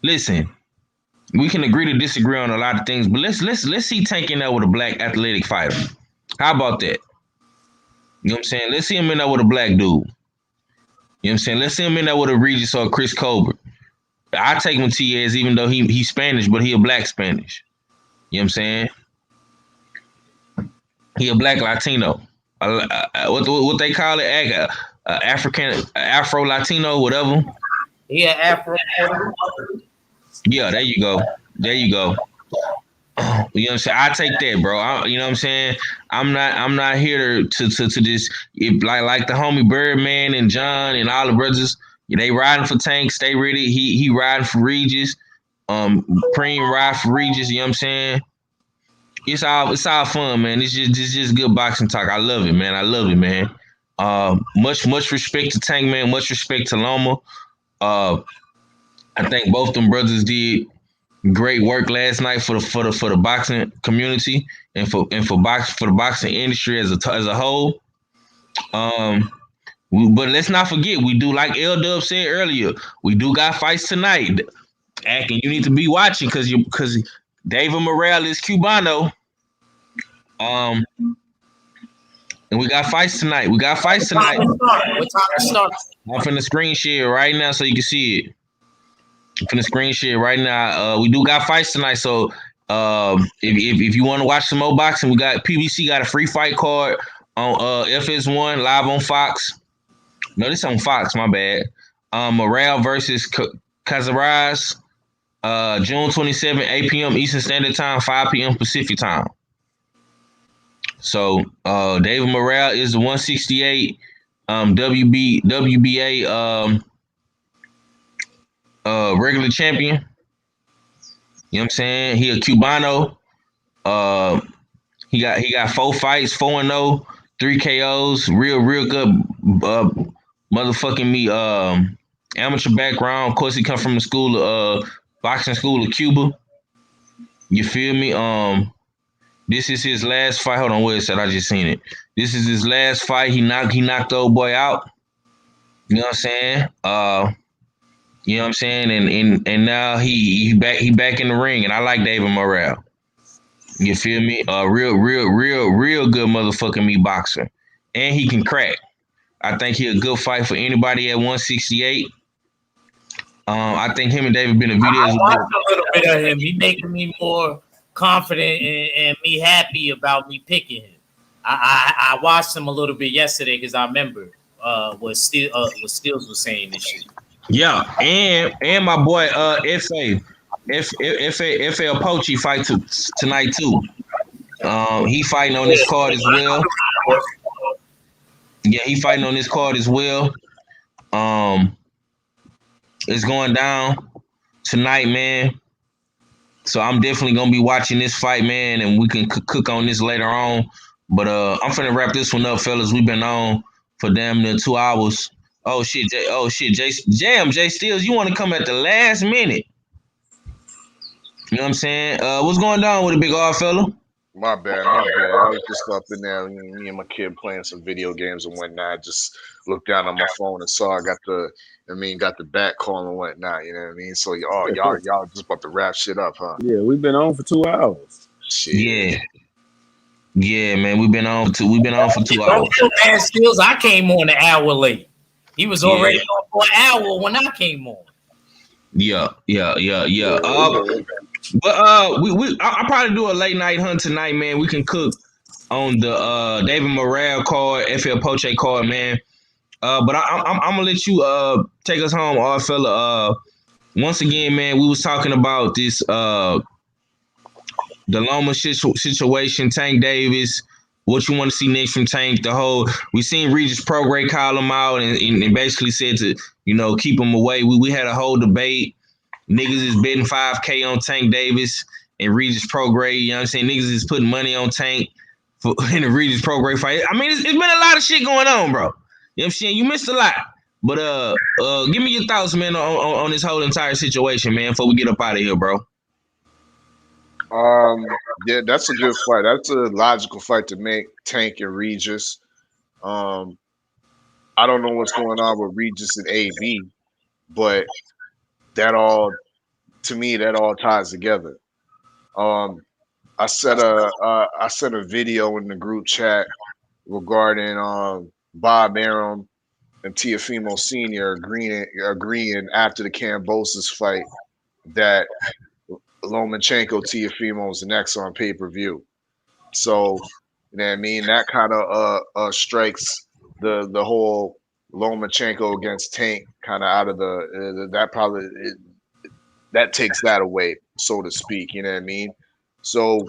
listen. We can agree to disagree on a lot of things, but let's see Tank in there with a black athletic fighter. How about that? You know what I'm saying? Let's see him in there with a black dude. You know what I'm saying? Let's see him in there with a Regis or a Chris Colbert. I take Matias even though he's Spanish, but he a black Spanish. You know what I'm saying? He a black Latino. What they call it? Afro Latino, whatever. Yeah, Afro. Yeah, there you go. You know what I'm saying? I take that, bro. You know what I'm saying? I'm not here to this. Like the homie Birdman and John and all the brothers, they riding for Tank. Stay ready. He riding for Regis. Preem ride for Regis. You know what I'm saying? It's all fun, man. It's just good boxing talk. I love it, man. Much respect to Tank, man. Much respect to Loma. I think both them brothers did great work last night for the boxing community and for the boxing industry as a whole. But let's not forget, we do, like L Dub said earlier, we do got fights tonight. Akin, you need to be watching because David Morrell is Cubano. And we got fights tonight. What time to start? I'm finna screen share right now so you can see it. I'm finna screen share right now. We do got fights tonight, so if you want to watch some more boxing, we got PBC got a free fight card on FS1 live on Fox. No, this on Fox. My bad. Morale versus Cazares, June 27, 8 p.m. Eastern Standard Time, 5 p.m. Pacific Time. So David Morale is the 168 WBA regular champion. You know what I'm saying? He a Cubano. He got 4 fights, 4-0, 3 KOs, real good motherfucking me amateur background. Of course, he come from the school of boxing school of Cuba. You feel me? This is his last fight. Hold on, where is that? I just seen it. This is his last fight. He knocked the old boy out. You know what I'm saying? You know what I'm saying? And now he back in the ring, and I like David Morrell. You feel me? Real good motherfucking me boxer. And he can crack. I think he a good fight for anybody at 168. I think him and David Benavidez. I watched a little bit of him. He making me more confident and me happy about me picking him. I watched him a little bit yesterday because I remember what Steels was saying this shit. Yeah, and my boy F.A. Pochi fight tonight too. He fighting on this card as well. Yeah, he fighting on this card as well. It's going down tonight, man. So I'm definitely gonna be watching this fight, man, and we can cook on this later on. But I'm finna wrap this one up, fellas. We've been on for damn near 2 hours. Oh shit, Jay Steels, you want to come at the last minute? You know what I'm saying? What's going on with the big R fella? My bad. I was just up in there, me and my kid playing some video games and whatnot. Just looked down on my phone and saw I got the back call and whatnot. You know what I mean? So y'all just about to wrap shit up, huh? Yeah, we've been on for 2 hours. Shit. Yeah, man. We've been on for 2 hours. Man, Steels, I came on an hour late. He was already on for an hour when I came on. Yeah. But I'll probably do a late night hunt tonight, man. We can cook on the David Morrell card, FL Poche card, man. But I'm gonna let you take us home, our fella. Once again, man, we was talking about this the Loma situation, Tank Davis. What you want to see next from Tank? We seen Regis Prograis call him out and basically said to keep him away. We had a whole debate. Niggas is betting $5K on Tank Davis and Regis Prograis. You know what I'm saying? Niggas is putting money on Tank in the Regis Prograis fight. I mean, it's been a lot of shit going on, bro. You know what I'm saying? You missed a lot. But give me your thoughts, man, on this whole entire situation, man, before we get up out of here, bro. Yeah, that's a good fight. That's a logical fight to make, Tank and Regis. I don't know what's going on with Regis and AB, but that all ties together. I sent a video in the group chat regarding Bob Arum and Teofimo Sr. agreeing after the Kambosos fight that Lomachenko Teofimo is next on pay-per-view. So, you know what I mean? That kind of strikes the whole Lomachenko against Tank kind of out of that takes that away, so to speak. You know what I mean? So,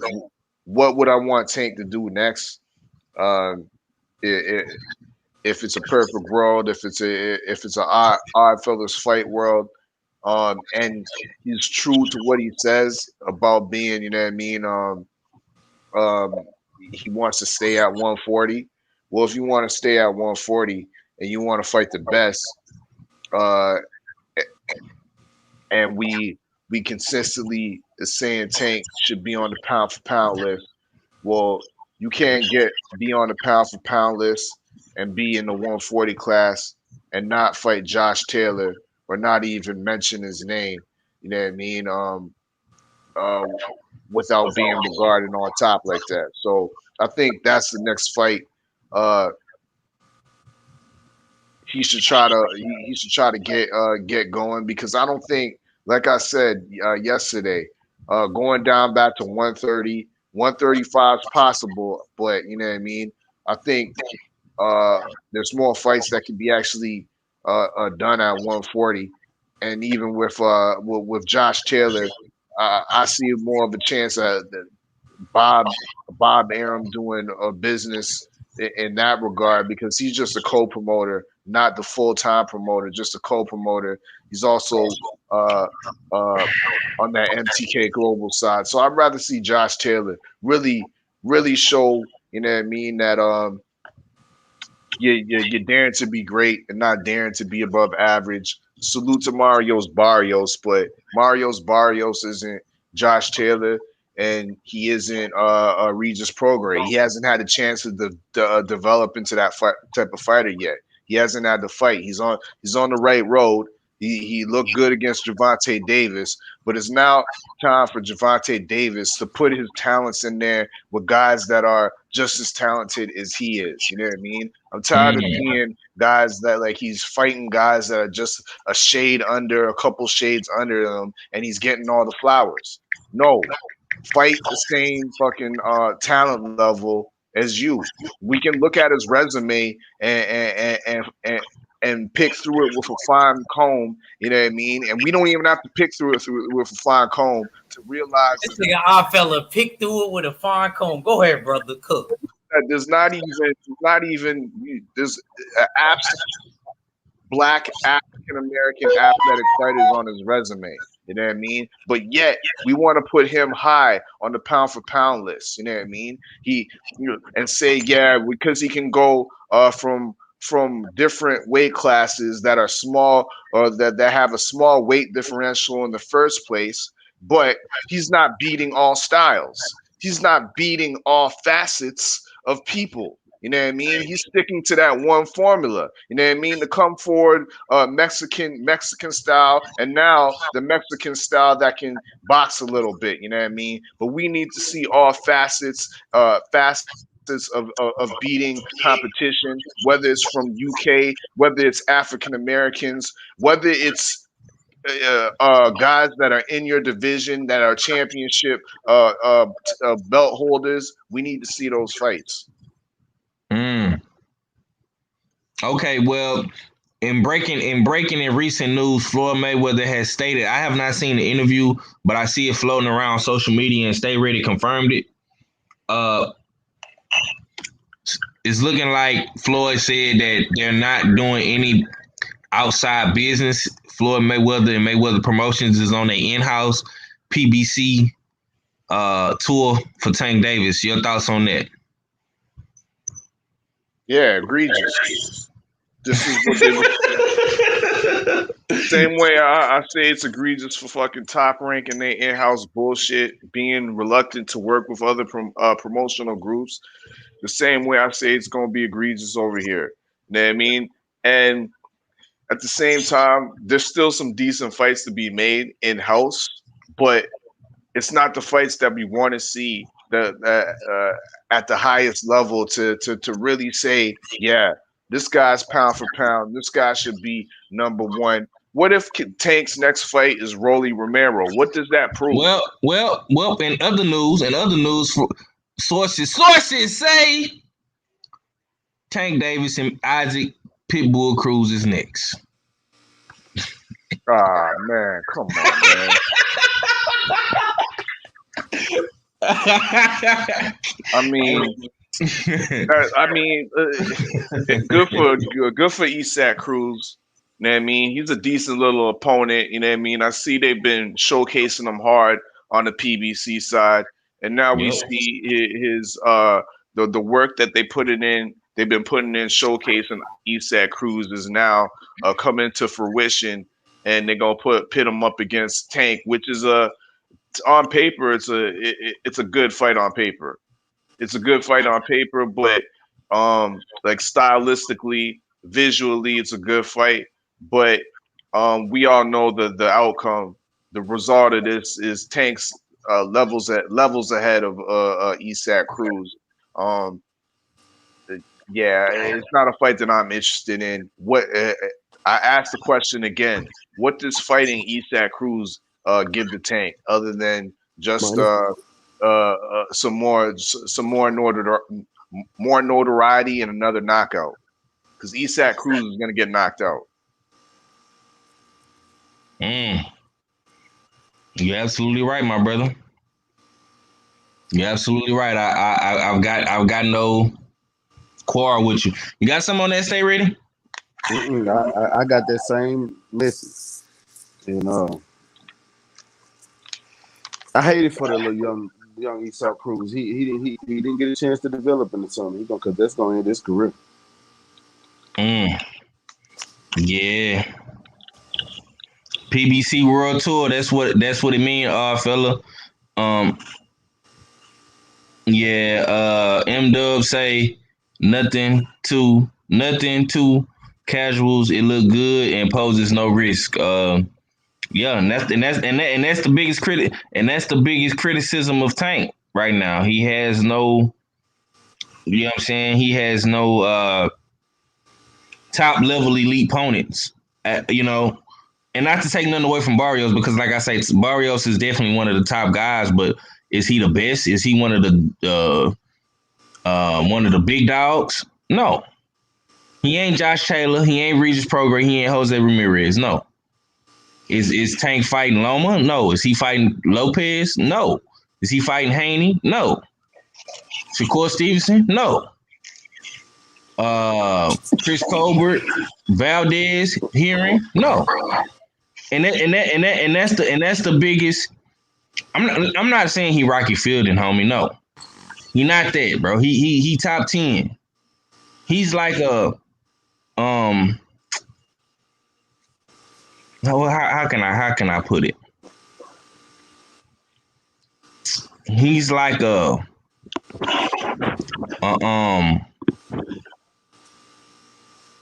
what would I want Tank to do next? If it's a perfect world, if it's a odd fellas fight world, and he's true to what he says about being, you know what I mean? He wants to stay at 140. Well, if you want to stay at 140 and you want to fight the best, and we consistently is saying Tank should be on the pound for pound list. Well, you can't be on the pound for pound list and be in the 140 class and not fight Josh Taylor or not even mention his name. You know what I mean? Uh, without being regarded on top like that. So I think that's the next fight. Uh, he should try to get going because I don't think, like I said yesterday, going down back to 130, 135 is possible, but you know what I mean. I think there's more fights that can be actually done at 140, and even with Josh Taylor, I see more of a chance that Bob Bob Arum doing a business in that regard because he's just a co-promoter, not the full-time promoter, just a co-promoter. He's also uh, uh, on that MTK Global side. So I'd rather see Josh Taylor really show, you know what I mean, that you're daring to be great and not daring to be above average. Salute to Mario's Barrios, but Mario's Barrios isn't Josh Taylor, and he isn't Regis Prograis. He hasn't had a chance to develop into that type of fighter yet. He hasn't had the fight. He's on the right road. He looked good against Gervonta Davis, but it's now time for Gervonta Davis to put his talents in there with guys that are just as talented as he is. You know what I mean? I'm tired of seeing guys that like he's fighting guys that are just a shade under, a couple shades under them, and he's getting all the flowers. No, fight the same fucking talent level as you. We can look at his resume and pick through it with a fine comb. You know what I mean? And we don't even have to pick through it with a fine comb to realize This nigga, our fella, pick through it with a fine comb. Go ahead, brother, cook. that there's not even there's absent black African American athletic fighters on his resume. You know what I mean? But yet we want to put him high on the pound for pound list. You know what I mean? And say because he can go from different weight classes that are small or that have a small weight differential in the first place, but he's not beating all styles. He's not beating all facets of people. You know what I mean? He's sticking to that one formula. You know what I mean? To come forward, Mexican style, and now the Mexican style that can box a little bit. You know what I mean? But we need to see all facets of beating competition, whether it's from UK, whether it's African Americans, whether it's guys that are in your division that are championship belt holders. We need to see those fights. Okay, well, in recent news, Floyd Mayweather has stated, I have not seen the interview, but I see it floating around social media, and Stay Ready confirmed it. It's looking like Floyd said that they're not doing any outside business. Floyd Mayweather and Mayweather Promotions is on their in-house PBC tour for Tank Davis. Your thoughts on that? Yeah, egregious. This is what they same way I say it's egregious for fucking Top Rank and their in-house bullshit, being reluctant to work with other promotional groups. The same way I say it's gonna be egregious over here. You know what I mean? And at the same time, there's still some decent fights to be made in-house, but it's not the fights that we want to see at the highest level to really say, yeah, this guy's pound for pound. This guy should be number one. What if Tank's next fight is Rolly Romero? What does that prove? Well. In other news, sources say Tank Davis and Isaac Pitbull Cruz is next. Ah, man, come on, man. I mean, good for Isaac Cruz. You know what I mean? He's a decent little opponent. You know what I mean? I see they've been showcasing him hard on the PBC side, and now we see his the work that they put it in. They've been putting in showcasing Isaac Cruz is now coming to fruition, and they're gonna pit him up against Tank, which is on paper it's a good fight on paper. It's a good fight on paper, but Like stylistically, visually, it's a good fight. But we all know the outcome. The result of this is Tank's levels ahead of Isak Cruz. Um, yeah, it's not a fight that I'm interested in. What I asked the question again: what does fighting Isak Cruz give the Tank other than just Money. some more notoriety and another knockout? Because Isak Cruz is going to get knocked out. You're absolutely right, my brother. You're absolutely right. I've got no quarrel with you. You got something on that? Stay ready. I got that same message. You know, I hate it for the little young Isak Cruz. He didn't get a chance to develop into something. Because that's gonna end his career. Yeah. PBC World Tour. That's what it mean, fella. M Dub say nothing to casuals. It look good and poses no risk. Yeah, and that's the biggest criticism of Tank right now. He has no, you know what I'm saying? He has no top level elite opponents. You know, and not to take nothing away from Barrios, because like I say, Barrios is definitely one of the top guys, but is he the best? Is he one of the big dogs? No. He ain't Josh Taylor. He ain't Regis Prograis. He ain't Jose Ramirez. No. Is Tank fighting Loma? No. Is he fighting Lopez? No. Is he fighting Haney? No. Shakur Stevenson? No. Chris Colbert, Valdez, Hearing? No. And that's the biggest. I'm not saying he Rocky Fielding, homie. No. He not that, bro. He top 10. He's like a how can I put it? He's like a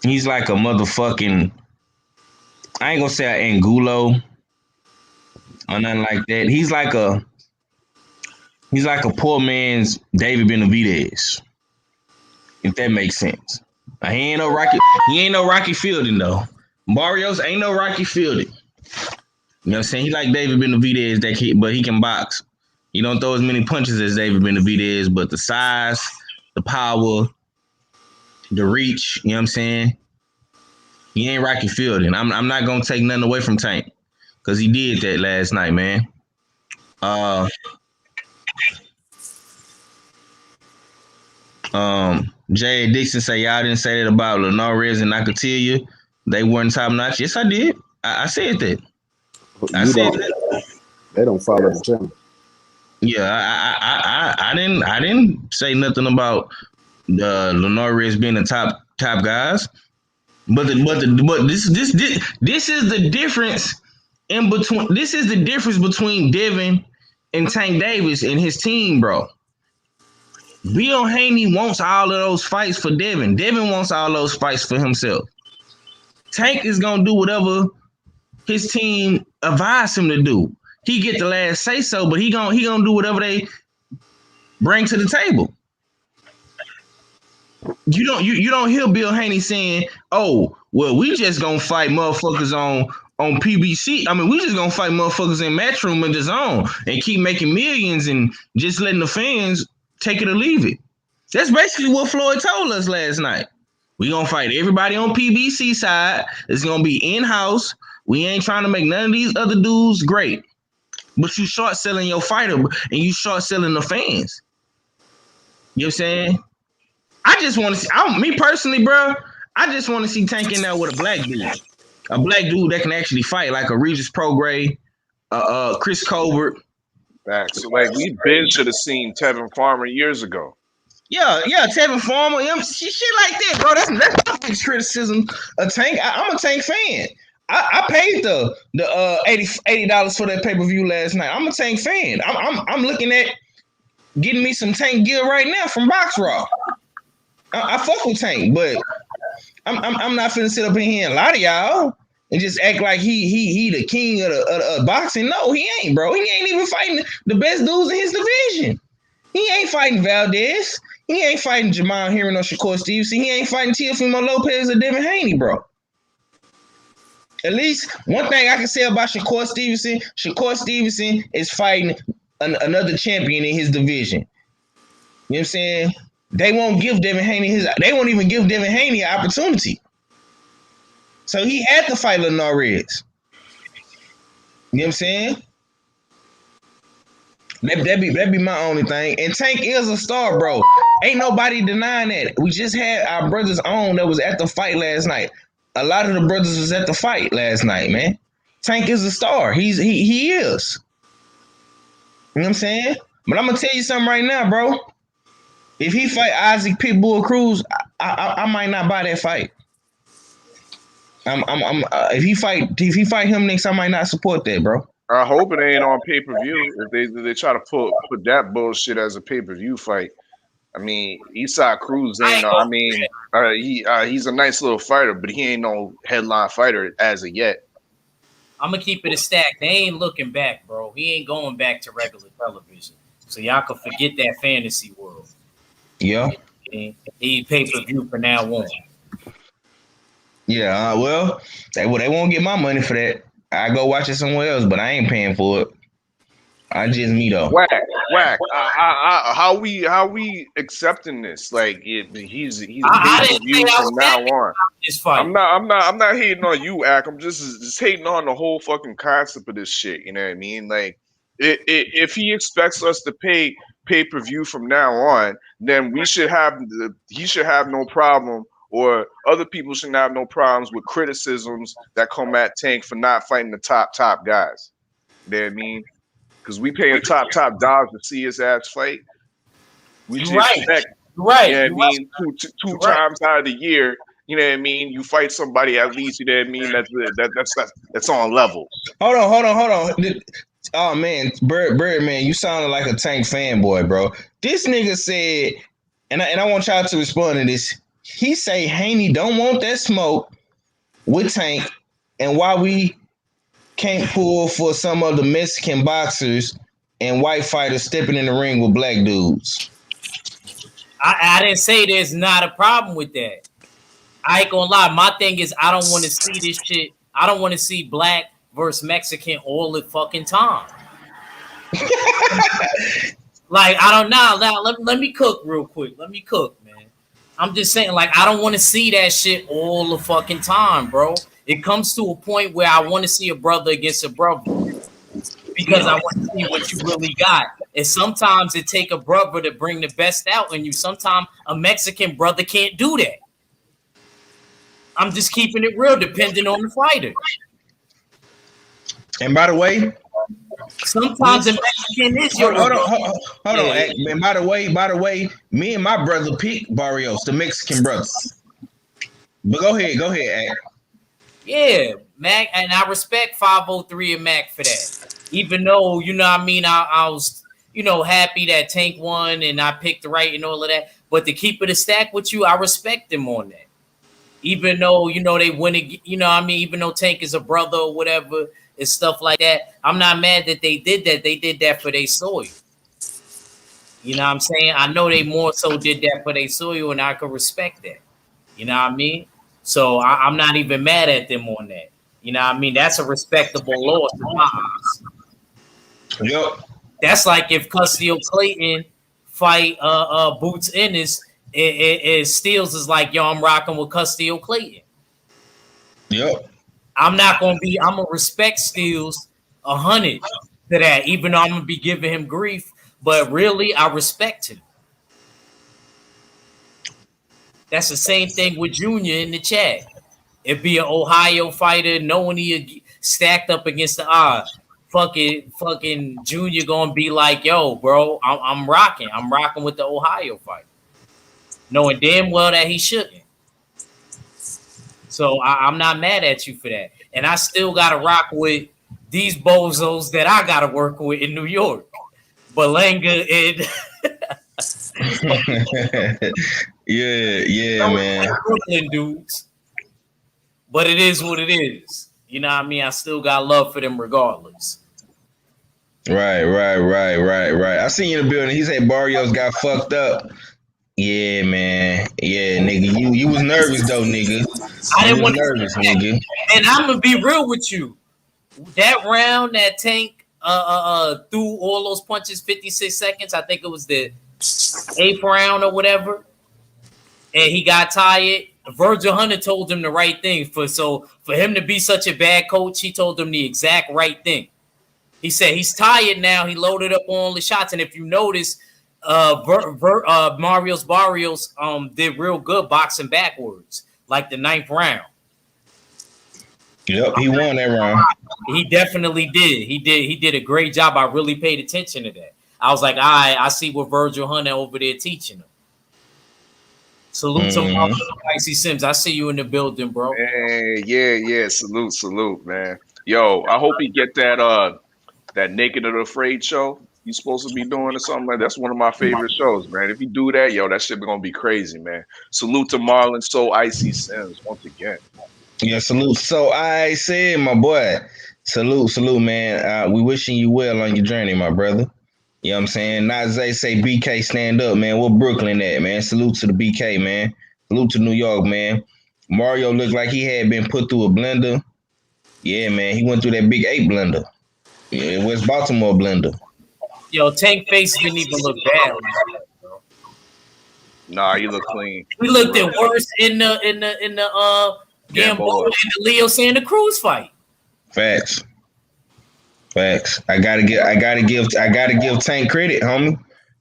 he's like a motherfucking, I ain't gonna say an Angulo or nothing like that. He's like a poor man's David Benavidez, if that makes sense. He ain't no Rocky Fielding though. Barrios ain't no Rocky Fielding. You know what I'm saying? He like David Benavidez, but he can box. He don't throw as many punches as David Benavidez, but the size, the power, the reach, you know what I'm saying? He ain't Rocky Fielding. I'm not gonna take nothing away from Tank, because he did that last night, man. Jay Dixon say y'all didn't say that about Linares and Nakatilia. They weren't top notch. Yes, I did. I said that. They don't follow the channel. Yeah, I didn't say nothing about the Linares being the top guys. But this is the difference in between. This is the difference between Devin and Tank Davis and his team, bro. Bill Haney wants all of those fights for Devin. Devin wants all those fights for himself. Tank is gonna do whatever his team advise him to do. He get the last say so, but he gonna do whatever they bring to the table. You don't hear Bill Haney saying, "Oh, well, we just gonna fight motherfuckers on PBC. I mean, we just gonna fight motherfuckers in Matchroom and DAZN and keep making millions and just letting the fans take it or leave it." That's basically what Floyd told us last night. We gonna fight everybody on PBC side. It's gonna be in-house. We ain't trying to make none of these other dudes great. But you short selling your fighter and you short selling the fans. You know what I'm saying? I just want to see, me personally, bro, I just want to see Tank in there with a black dude. A black dude that can actually fight, like a Regis Prograis, Chris Colbert. Facts. So, like, we should have seen Tevin Farmer years ago. Yeah, Tevin Farmer, shit like that, bro. That's my biggest criticism of Tank. I'm a Tank fan. I paid the $80 for that pay-per-view last night. I'm a Tank fan. I'm looking at getting me some Tank gear right now from Box Raw. I fuck with Tank, but I'm not finna sit up in here and lie to y'all and just act like he the king of boxing. No, he ain't, bro. He ain't even fighting the best dudes in his division. He ain't fighting Valdez. He ain't fighting Jamal Herring or Shakur Stevenson. He ain't fighting Teofimo Lopez or Devin Haney, bro. At least one thing I can say about Shakur Stevenson is fighting another champion in his division. You know what I'm saying? They won't give Devin Haney they won't even give Devin Haney an opportunity. So he had to fight Lenore Reyes. You know what I'm saying? That'd be my only thing. And Tank is a star, bro. Ain't nobody denying that. We just had our brothers on that was at the fight last night. A lot of the brothers was at the fight last night, man. Tank is a star. He is. You know what I'm saying? But I'm gonna tell you something right now, bro. If he fight Isaac Pitbull Cruz, I might not buy that fight. If he fight him next, I might not support that, bro. I hope it ain't on pay-per-view. If they try to put that bullshit as a pay-per-view fight. I mean, Isaac Cruz ain't no. I mean, he's a nice little fighter, but he ain't no headline fighter as of yet. I'm gonna keep it a stack. They ain't looking back, bro. He ain't going back to regular television. So y'all can forget that fantasy world. Yeah. He pay-per-view from now on. Yeah. Well, they won't get my money for that. I go watch it somewhere else, but I ain't paying for it. I just me though. Whack. How we accepting this? Like he's pay-per-view from now on. I'm not hating on you, Ak. I'm just hating on the whole fucking concept of this shit. You know what I mean? Like if he expects us to pay pay-per-view from now on, then he should have no problem, or other people should have no problems with criticisms that come at Tank for not fighting the top guys. You know what I mean? Because we paying top dogs to see his ass fight. We should expect, right. You know what I mean? Two times out of the year, you know what I mean? You fight somebody at least, you know what I mean? That's on level. Hold on. Oh man, Bird man, you sounded like a Tank fanboy, bro. This nigga said, and I want y'all to respond to this. He say Haney don't want that smoke with Tank, and why we can't pull for some of the Mexican boxers and white fighters stepping in the ring with black dudes. I didn't say there's not a problem with that. I ain't gonna lie. My thing is I don't want to see this shit. I don't want to see black versus Mexican all the fucking time. Like, I don't know. Now, let me cook real quick. Let me cook, man. I'm just saying, like, I don't want to see that shit all the fucking time, bro. It comes to a point where I want to see a brother against a brother because I want to see what you really got. And sometimes it take a brother to bring the best out in you. Sometimes a Mexican brother can't do that. I'm just keeping it real, depending on the fighter. And by the way, sometimes a Mexican is your hold on. And by the way, me and my brother picked Barrios, the Mexican brothers. But go ahead, Ak. Yeah, Mac, and I respect 503 and Mac for that. Even though, you know what I mean, I was, happy that Tank won and I picked the right and all of that. But to keep it a stack with you, I respect them on that. Even though, they win it, even though Tank is a brother or whatever and stuff like that, I'm not mad that they did that. They did that for their soil. You know what I'm saying? I know they more so did that for their soil, and I could respect that. You know what I mean? So I'm not even mad at them on that. You know what I mean? That's a respectable loss in my eyes. Yep. That's like if Custio Clayton fight Boots Ennis, Steels is like, yo, I'm rocking with Custio Clayton. Yep. I'm gonna respect Steels 100 to that, even though I'm gonna be giving him grief. But really, I respect him. That's the same thing with Junior in the chat. It'd be an Ohio fighter knowing he stacked up against the odds. Fucking Junior gonna be like, yo, bro, I'm rocking. I'm rocking with the Ohio fighter. Knowing damn well that he shouldn't. So I'm not mad at you for that. And I still gotta rock with these bozos that I gotta work with in New York. Belanga and Yeah, man. Brooklyn dudes, but it is what it is. You know what I mean? I still got love for them regardless. Right. I seen you in the building. He said Barrios got fucked up. Yeah, man. Yeah, nigga. You was nervous though, nigga. I You didn't was want to see nervous, that. nigga. And I'm gonna be real with you. That round that Tank threw all those punches 56 seconds. I think it was the 8th round or whatever. And he got tired. Virgil Hunter told him the right thing. For him to be such a bad coach, he told him the exact right thing. He said he's tired now. He loaded up on all the shots. And if you notice, Marios Barrios did real good boxing backwards, like the 9th round. Yep, he won that round. He definitely did. He did a great job. I really paid attention to that. I was like, I see what Virgil Hunter over there teaching him. Salute to Icy Sims. I see you in the building, bro. Hey, yeah. Salute, man. Yo, I hope he get that Naked or Afraid show you supposed to be doing or something like that. That's one of my favorite shows, man. If you do that, yo, that shit gonna be crazy, man. Salute to Marlon So Icy Sims once again. Yeah, salute. So I said, my boy, salute, man. We wishing you well on your journey, my brother. You know what I'm saying? Nazay say BK stand up, man. What Brooklyn at, man? Salute to the BK, man. Salute to New York, man. Mario looked like he had been put through a blender. Yeah, man. He went through that big 8 blender. Yeah, West Baltimore blender. Yo, Tank face didn't even look bad. Bro. Nah, he looked clean. He looked at worse in the Gamboa and the Leo Santa Cruz fight. Facts. I gotta give Tank credit, homie. You know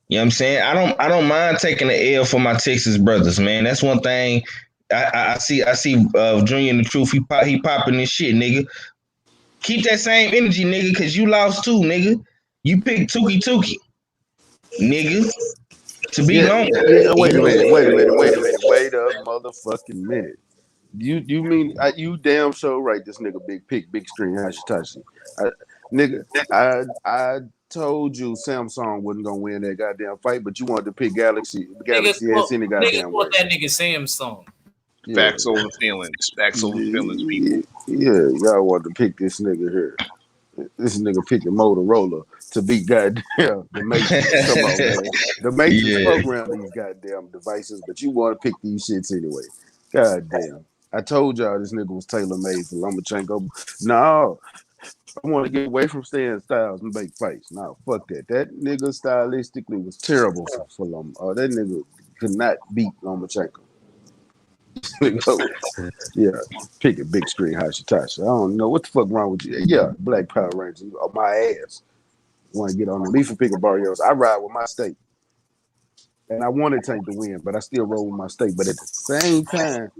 what I'm saying? I don't mind taking the L for my Texas brothers, man. That's one thing I see Junior in the truth. He popping this shit, nigga. Keep that same energy, nigga, cause you lost too, nigga. You picked Tuki, nigga. To be long. Wait a minute. Wait a motherfucking minute. You mean you damn so right? This nigga big screen Hashitashi. Nigga, I told you Samsung wasn't gonna win that goddamn fight, but you wanted to pick Galaxy has any goddamn way. That nigga Samsung. Yeah. Facts over feelings, people. Yeah, y'all wanted to pick this nigga here. This nigga picking Motorola to beat goddamn the Matrix. Come on, man. The Matrix program these goddamn devices, but you want to pick these shits anyway. Goddamn. I told y'all this nigga was tailor-made for Lomachenko. No, I want to get away from staying styles and make fights. No, fuck that. That nigga stylistically was terrible for Loma. That nigga could not beat Lomachenko. Yeah, pick a big screen Hashitashi. I don't know what the fuck wrong with you. Yeah, Black Power Rangers on my ass. Want to get on the leaf and pick a Barrios. I ride with my state. And I wanted Tank to win, but I still roll with my state. But at the same time,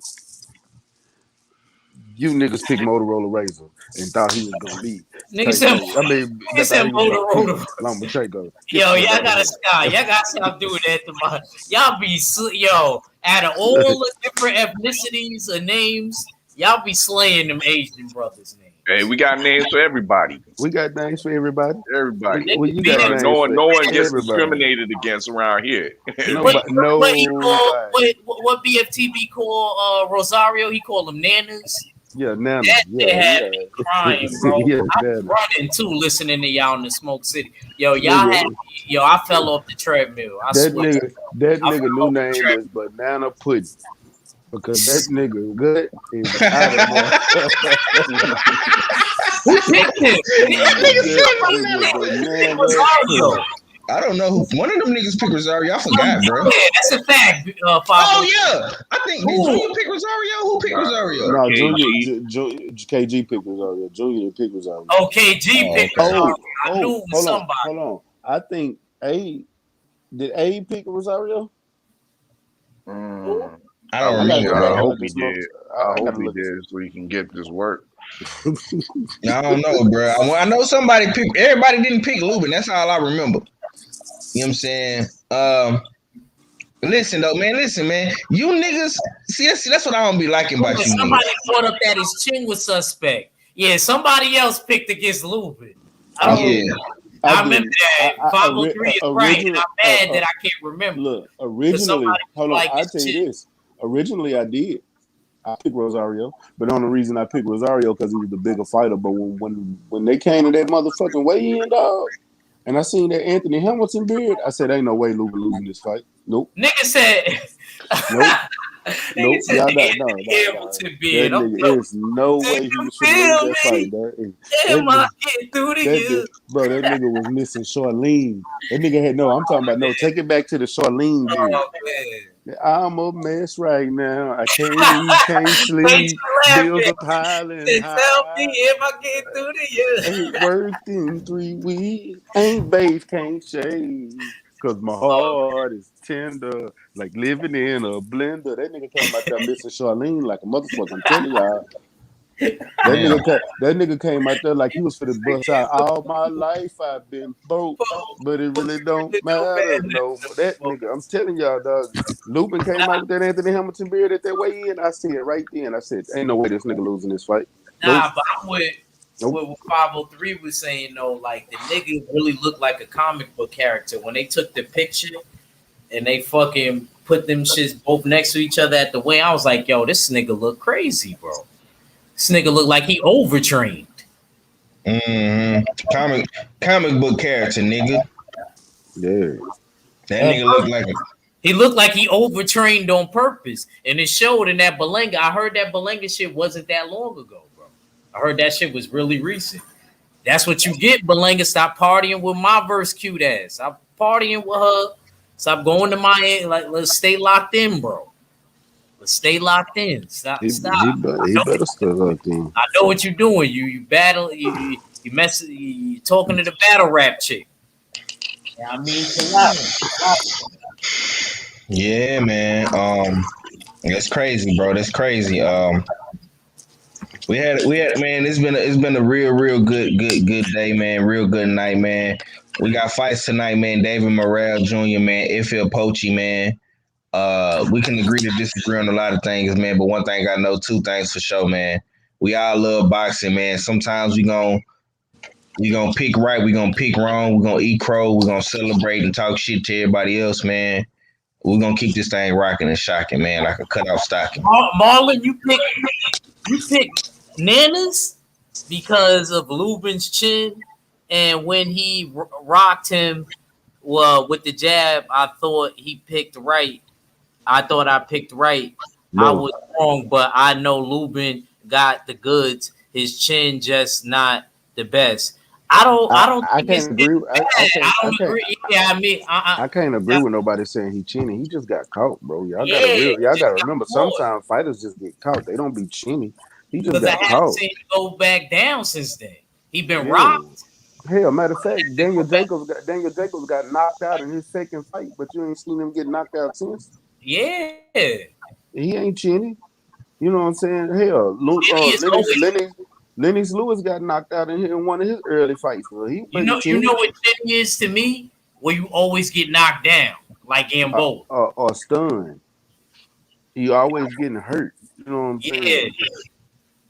you niggas picked Motorola Razor and thought he was gonna beat. Niggas said Motorola. Lomachenko. Yo, y'all gotta stop doing that to my. Y'all be out of all the different ethnicities or names, y'all be slaying them Asian brothers' names. Hey, we got names for everybody. We got names for everybody. Everybody. Well, you got no one gets discriminated against around here. What BFTB call Rosario? He called them nanas. Yeah, nanas. Had me crying, bro. I'm running too, listening to y'all in the Smoke City. Yo, I fell off the treadmill. That nigga new name is Banana Pudding. Because that nigga good is out of there. Who picked him? I don't know who. One of them niggas picked Rosario. I forgot, bro. Yeah, that's a fact. Oh yeah, I think did Junior pick Rosario? Who picked Rosario? No, KG picked Rosario. Junior picked Rosario. Oh, KG picked Rosario. I knew it was somebody. Hold on. I think did A pick Rosario? I don't remember. I hope he did. I hope he did, so he can get this work. I don't know, bro. I know somebody picked. Everybody didn't pick Lubin. That's all I remember. You know what I'm saying? Listen, man. You niggas, see, that's what I don't be liking about you. Somebody brought up that his chin was suspect. Yeah, somebody else picked against Lubin. I remember that. 503 is right, and I'm mad that I can't remember. Look, originally, hold on, like I'll tell you this. Originally, I did. I picked Rosario, but the only reason I picked Rosario because he was the bigger fighter. But when they came to that motherfucking weigh-in, dog, and I seen that Anthony Hamilton beard, I said, "Ain't no way Luke losing this fight." Nope. Nigga said. Nope. Nope. Y'all no. That nigga, there's no way he was finna lose that fight. That nigga was missing Charlene. That nigga had I'm talking about take it back to the Charlene beard. Oh, man. I'm a mess right now. I can't eat, can't sleep. Bills are piling high. Tell me if I get through the year. Ain't worked in 3 weeks. Ain't bathed, can't shave. Cause my heart is tender, like living in a blender. That nigga came out there missing Charlene like a motherfucker. I'm telling y'all. That nigga came out there like he was for the bust out. All my life I've been broke, but it really don't matter no more. That nigga, I'm telling y'all, dog. Lupin came out with that Anthony Hamilton beard at that weigh-in. I see it right then. I said, ain't no way this nigga losing this fight. Nah, but I'm with what 503 was saying though. Like the nigga really looked like a comic book character when they took the picture and they fucking put them shits both next to each other at the weigh. I was like, yo, this nigga look crazy, bro. This nigga look like he overtrained. Comic book character, nigga. Yeah. That nigga looked like he looked like he overtrained on purpose. And it showed in that Belenga. I heard that Belenga shit wasn't that long ago, bro. I heard that shit was really recent. That's what you get, Belenga. Stop partying with my verse cute ass. Stop partying with her. Stop going to my end. Like, let's stay locked in, bro. Let's stay locked in. Stop. He better stay locked in. I know what you're doing. You battle. You mess. You talking to the battle rap chick. Yeah, I mean, yeah, man. That's crazy, bro. That's crazy. We had man. It's been a real good day, man. Real good night, man. We got fights tonight, man. David Morrell Jr., man. Ifil Pochi, man. We can agree to disagree on a lot of things, man. But one thing I know, two things for sure, man. We all love boxing, man. Sometimes we gonna pick right, we gonna pick wrong, we gonna eat crow, we gonna celebrate and talk shit to everybody else, man. We're gonna keep this thing rocking and shocking, man, like a cutoff stocking. Marlon, you pick Nanas because of Lubin's chin, and when he rocked him, with the jab, I thought he picked right. I thought I picked right. No. I was wrong, but I know Lubin got the goods. His chin just not the best. I can't agree. I can't agree with nobody saying he chinny. He just got caught, bro. Y'all gotta remember. Sometimes fighters just get caught. They don't be chinny. He just got caught. I haven't seen him go back down since then. He been rocked. Hell, matter of fact, Daniel Jacobs got knocked out in his second fight, but you ain't seen him get knocked out since. Yeah, he ain't chinny. You know what I'm saying? Hell, Lennox Lewis got knocked out in one of his early fights. So you know what chinny is to me? Where you always get knocked down, like Gamboa, or stunned. You always getting hurt. You know what I'm saying?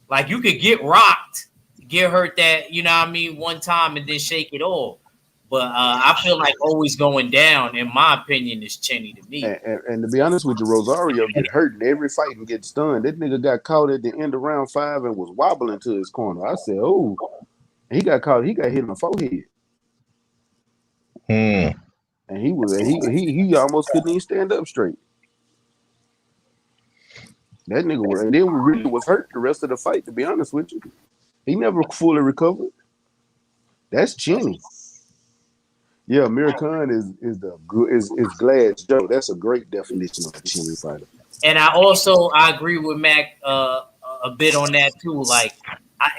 Like you could get rocked, get hurt that one time and then shake it off. But I feel like always going down, in my opinion, is chinny to me. And to be honest with you, Rosario get hurt in every fight and get stunned. That nigga got caught at the end of round 5 and was wobbling to his corner. I said, oh, he got caught. He got hit in the forehead. And he almost couldn't even stand up straight. That nigga really was hurt the rest of the fight, to be honest with you. He never fully recovered. That's chinny. Yeah, Amir Khan is Glad's Joe. That's a great definition of a chinny fighter. And I agree with Mac a bit on that too. Like,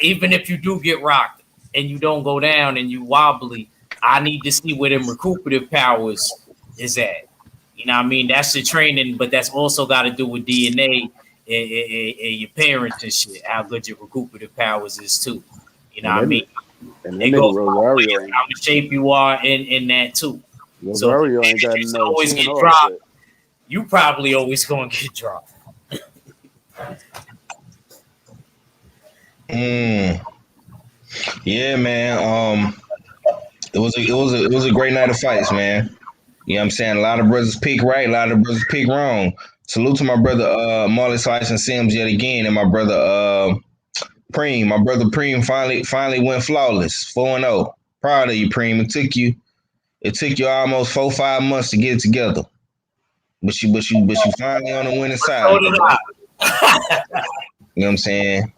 even if you do get rocked and you don't go down and you wobbly, I need to see where them recuperative powers is at. You know what I mean? That's the training, but that's also got to do with DNA and your parents and shit. How good your recuperative powers is too. You know what I mean? And they go Rosario how much shape you are in that too. Rosario ain't got no always get dropped. You probably always gonna get dropped. Yeah, man. It was a great night of fights, man. You know what I'm saying? A lot of brothers pick right, a lot of brothers pick wrong. Salute to my brother Marley Slice and Sims yet again, and my brother Preem. My brother Preem finally went flawless, 4-0. Proud of you, Preem. It took you almost 4-5 months to get it together. But you finally on the winning side. So did I. You know what I'm saying?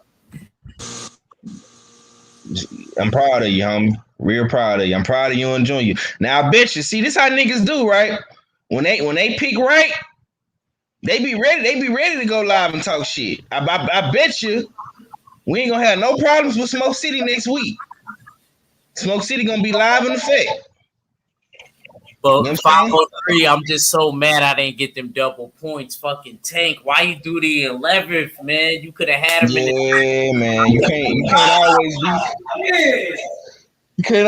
I'm proud of you, homie. Real proud of you. I'm proud of you and Junior. Now I bet you, see, this how niggas do, right? When they pick right, they be ready to go live and talk shit. I bet you we ain't gonna have no problems with Smoke City next week. Smoke City gonna be live in effect. But You know what I'm saying? 503, I'm just so mad I didn't get them double points. Fucking Tank, why you do the 11th, man? You could have had him in the. Yeah, man. You can't always be. You can't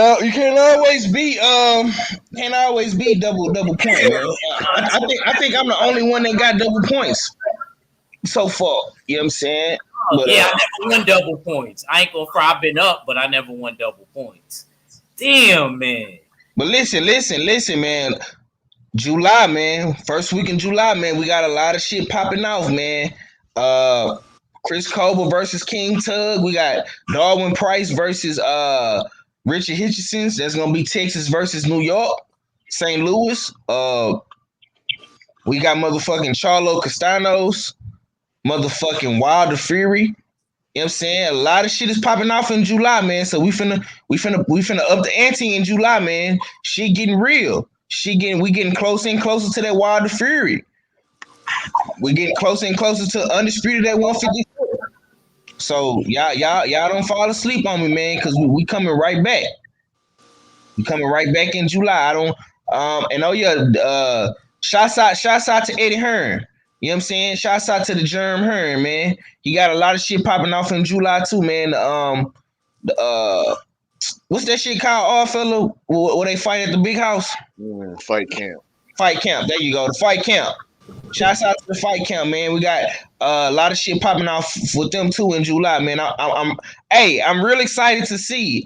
always be double point, man. I think I'm the only one that got double points so far. You know what I'm saying? Oh, But yeah, I never won double points. I ain't gonna cry. I've been up, but I never won double points. Damn, man. but listen, man. July, man. First week in July, man. We got a lot of shit popping off, man. Chris Cobra versus King Tug. We got Darwin Price versus Richard Hitchens. That's gonna be Texas versus New York, St. Louis. We got motherfucking Charlo Castanos, motherfucking Wilder Fury. You know what I'm saying? A lot of shit is popping off in July, man. So we finna up the ante in July, man. Shit getting real. We getting closer and closer to that Wilder Fury. We getting closer and closer to undisputed at 154. So y'all don't fall asleep on me, man, because we coming right back. We coming right back in July. I don't and oh yeah, shouts out to Eddie Hearn. You know what I'm saying? Shouts out to the Germ Hearn, man. He got a lot of shit popping off in July too, man. What's that shit called, all fella? Where they fight at the big house? Fight camp. Fight camp. There you go. The fight camp. Shouts out to the fight camp, man. We got a lot of shit popping off with them too in July, man. I'm real excited to see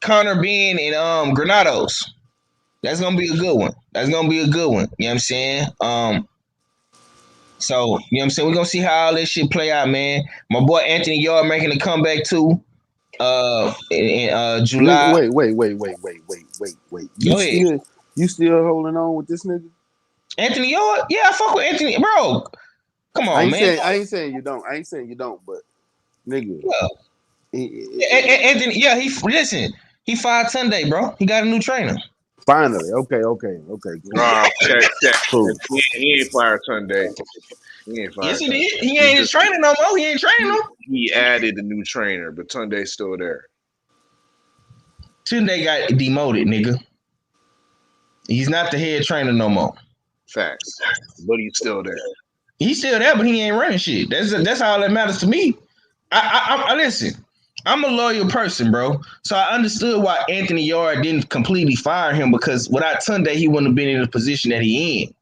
Connor being in Granados. That's gonna be a good one. You know what I'm saying? So, you know what I'm saying? We're gonna see how all this shit play out, man. My boy Anthony Yard making a comeback too. In July. Wait. You still holding on with this nigga? Anthony Yard? Yeah, I fuck with Anthony, bro. Come on, man. I ain't saying you don't, but nigga. Yeah. Anthony, yeah, he fired Sunday, bro. He got a new trainer. Finally, okay. Check. Cool. He ain't fired Sunday. Yes, he did. He ain't his trainer no more. He ain't training him. He added a new trainer, but Sunday's still there. Tunde got demoted, nigga. He's not the head trainer no more. Facts. But he's still there. He's still there, but he ain't running shit. That's all that matters to me. I listen. I'm a loyal person, bro. So I understood why Anthony Yard didn't completely fire him, because without Tunde, he wouldn't have been in the position that he in.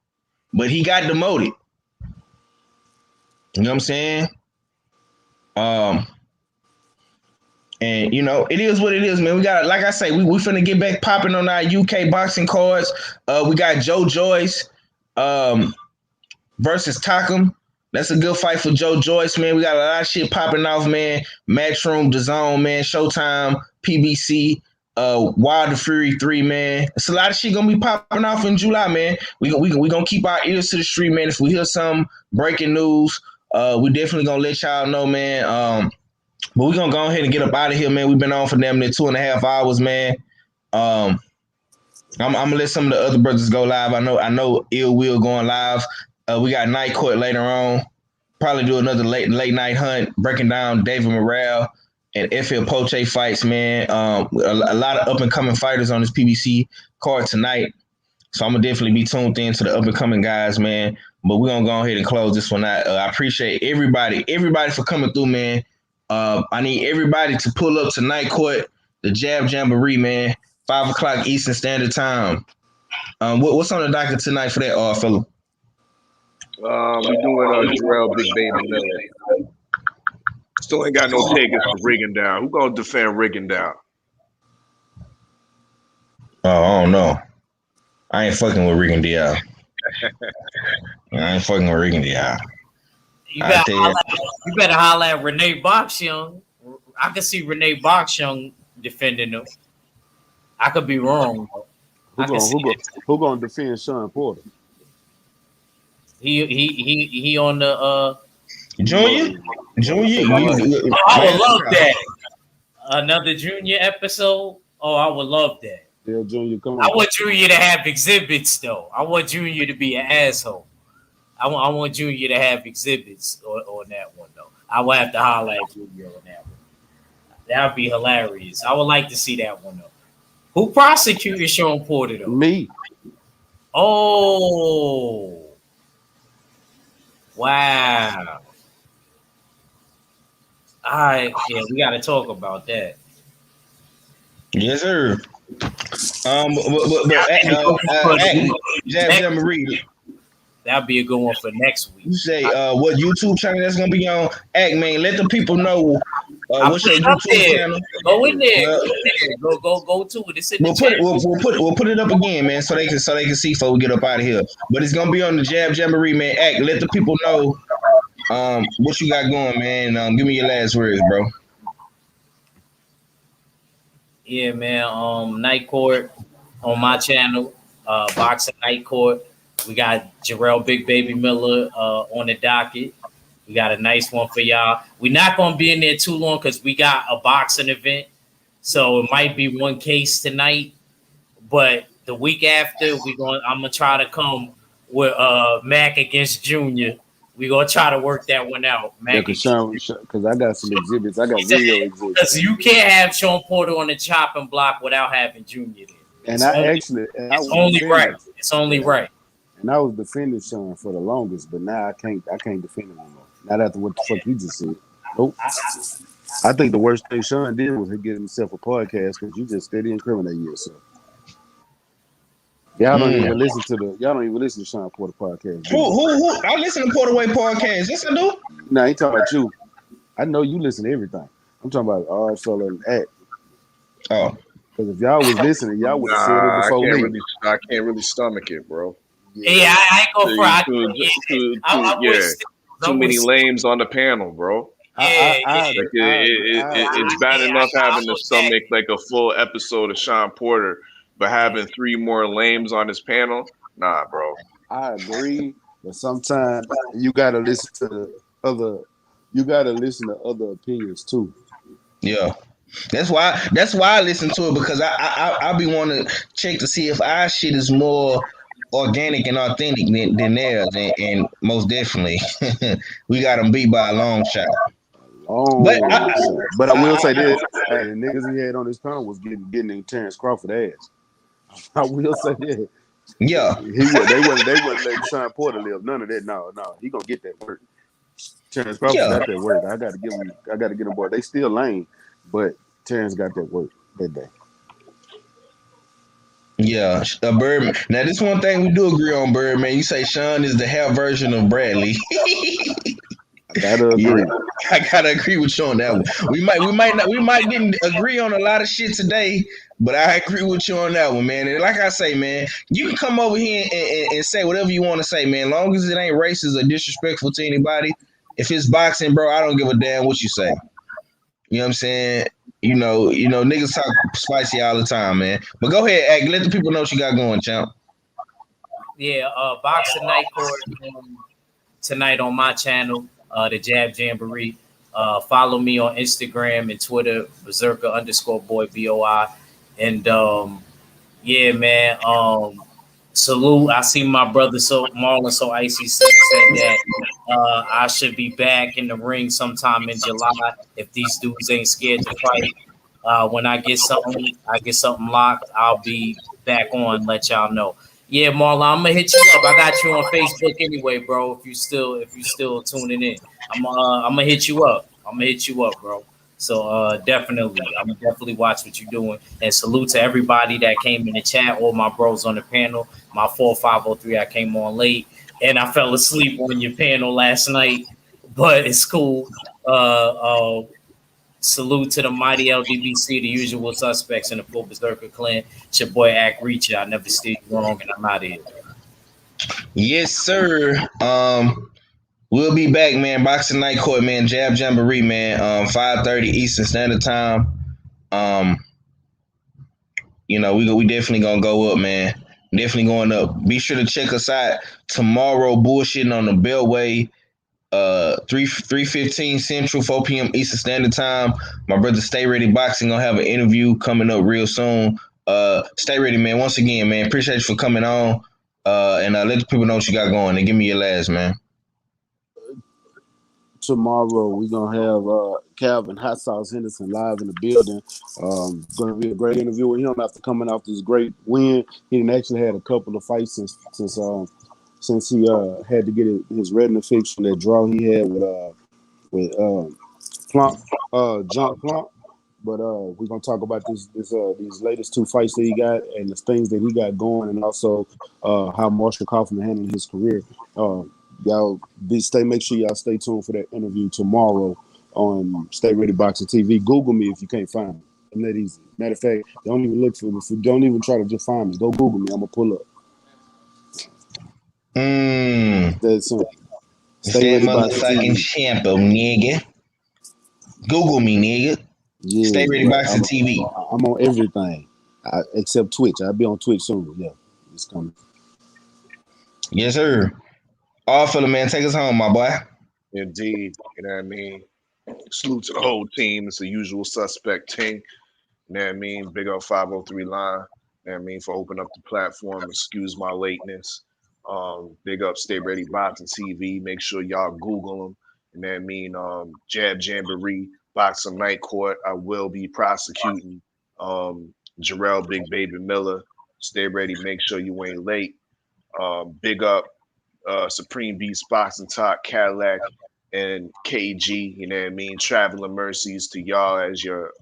But he got demoted. You know what I'm saying? And you know, it is what it is, man. We got, like I say, we finna get back popping on our UK boxing cards. We got Joe Joyce versus Takum. That's a good fight for Joe Joyce, man. We got a lot of shit popping off, man. Matchroom, DAZN, man. Showtime, PBC, Wilder Fury 3, man. It's a lot of shit gonna be popping off in July, man. We gonna keep our ears to the street, man. If we hear some breaking news, we definitely gonna let y'all know, man. But we're gonna go ahead and get up out of here, man. We've been on for damn near 2.5 hours, man. I'm gonna let some of the other brothers go live. I know Ill Will going live. We got Night Court later on. Probably do another late night hunt, breaking down David Morrell and FL Poche fights, man. A lot of up and coming fighters on this PBC card tonight. So I'm gonna definitely be tuned in to the up and coming guys, man. But we're gonna go ahead and close this one out. I appreciate everybody for coming through, man. I need everybody to pull up to Night Court, the Jab Jamboree, man. 5 o'clock Eastern Standard Time. What's on the docket tonight for that, fella? We're doing Jarrell Big Baby Miller. Still ain't got no takers for Riggin Down. Who gonna defend Riggin Down? Oh, I don't know. I ain't fucking with Rick and Dial. I ain't fucking with Rick and Dial. You I better tell you. holla, you better holler at Renee Boxyoung. I can see Renee Boxyoung defending him. I could be wrong. Though. Who I can see it. who gonna defend Sean Porter? He on the Junior, Junior, I would man. love that. Another Junior episode. Oh, I would love that. Yeah, Junior, come I on. want Junior to have exhibits though. I want Junior to be an asshole. I want Junior to have exhibits on that one though. I will have to holler at Junior on that one. That would be hilarious. I would like to see that one though. Who prosecuted Sean Porter though? Me. Oh, wow. All right, yeah, we got to talk about that. Yes, sir. Jab Marie. That'd be a good one for next week. You say what YouTube channel that's gonna be on? Act, man, let the people know what's your YouTube channel. Go in there. Go to it. It's in the chat. We'll put it up again, man, so they can see before we get up out of here. But it's gonna be on the Jab Jamboree, man. Act, let the people know what you got going, man. Give me your last words, bro. Yeah, man. Night Court on my channel, Boxing Night Court. We got Jarrell Big Baby Miller on the docket. We got a nice one for y'all. We're not gonna be in there too long because we got a boxing event, so it might be one case tonight. But the week after, I'm gonna try to come with Mac against Junior. We're gonna try to work that one out. Yeah, because I got some exhibits. I got video exhibits. Because you can't have Sean Porter on the chopping block without having Junior there. It's only right. And I was defending Sean for the longest, but now I can't defend him anymore. Not after what the fuck you just said. Nope. I think the worst thing Sean did was he get himself a podcast because you just steady incriminating yourself. Y'all don't even listen to Sean Porter podcast. Who? I listen to Porter Way podcast. Yes, I do. Nah, I ain't talking about you. I know you listen to everything. I'm talking about Odd Fella and Act. Oh. Because if y'all was listening, y'all would have said it before me. I can't really stomach it, bro. Yeah, I ain't go for too many lames on the panel, bro. It's bad enough having to stomach like a full episode of Sean Porter, but having 3 more lames on his panel, nah, bro. I agree, but sometimes you gotta listen to other opinions too. Yeah. That's why I listen to it, because I be wanting to check to see if our shit is more organic and authentic than theirs, and most definitely we got them beat by a long shot. But I will say this: the niggas he had on his panel was getting in Terrence Crawford ass. I will say that. Yeah, they wouldn't let Sean Porter live. None of that. No, he gonna get that work. Terrence Crawford got that work. I gotta get him boy. They still lame, but Terrence got that work that day. Yeah, Birdman. Now, this one thing we do agree on, Birdman. You say Sean is the hair version of Bradley. I gotta agree. I gotta agree with you on that one. We might didn't agree on a lot of shit today, but I agree with you on that one, man. And like I say, man, you can come over here and say whatever you want to say, man. Long as it ain't racist or disrespectful to anybody. If it's boxing, bro, I don't give a damn what you say. You know what I'm saying? You know, niggas talk spicy all the time, man. But go ahead, Act. Let the people know what you got going, champ. Yeah, Boxing Night Court tonight on my channel, the Jab Jamboree. Follow me on Instagram and Twitter, Berserker_boy BOI. And yeah, man. Salute. I see my brother Marlon So Icy said that I should be back in the ring sometime in July if these dudes ain't scared to fight. When I get something locked, I'll be back on. Let y'all know. Yeah, Marlon, I'm gonna hit you up. I got you on Facebook anyway, bro. If you still tuning in, I'm gonna hit you up. Bro. So definitely, I'm gonna definitely watch what you're doing. And salute to everybody that came in the chat, all my bros on the panel. My 4503, I came on late and I fell asleep on your panel last night, but it's cool. Salute to the mighty LDBC, the usual suspects in the full berserker clan. It's your boy Act Reacher. I never steer you wrong, and I'm out of here. Yes, sir. We'll be back, man. Boxing Night Court, man. Jab Jamboree, man. 5:30 Eastern Standard Time. You know, we definitely gonna go up, man. Definitely going up. Be sure to check us out tomorrow. Bullshitting on the Beltway. 3:15 Central, 4 p.m. Eastern Standard Time. My brother Stay Ready Boxing gonna have an interview coming up real soon. Stay ready, man. Once again, man. Appreciate you for coming on. And let the people know what you got going. And give me your last, man. Tomorrow we're gonna have Calvin Hot Sauce Henderson live in the building. Gonna be a great interview with him after coming off this great win. He done actually had a couple of fights since he had to get his retina fixed from that draw he had with Plump, John Plump. But we're gonna talk about these latest 2 fights that he got and the things that he got going, and also how Marshall Kaufman handled his career. Y'all make sure y'all stay tuned for that interview tomorrow on Stay Ready Boxing TV. Google me if you can't find me. I'm that easy. Matter of fact, don't even look for me. Don't even try to just find me. Go Google me. I'm gonna pull up. That's it. Stay Ready Boxing TV. Shampoo, nigga. Google me, nigga. Yeah, Stay Ready Boxing TV. I'm on everything except Twitch. I'll be on Twitch soon. Yeah, it's coming. Yes, sir. All fella, man, take us home, my boy. Indeed. You know what I mean? Salute to the whole team. It's the usual suspect team. You know what I mean? Big up 503 line. You know what I mean? For opening up the platform. Excuse my lateness. Big up Stay Ready Boxing TV. Make sure y'all Google them. You know what I mean? Jab Jamboree, Boxing Night Court. I will be prosecuting Jarrell Big Baby Miller. Stay ready. Make sure you ain't late. Big up Supreme Beast Boxing Talk, Cadillac, and KG. You know what I mean? Traveling mercies to y'all as you're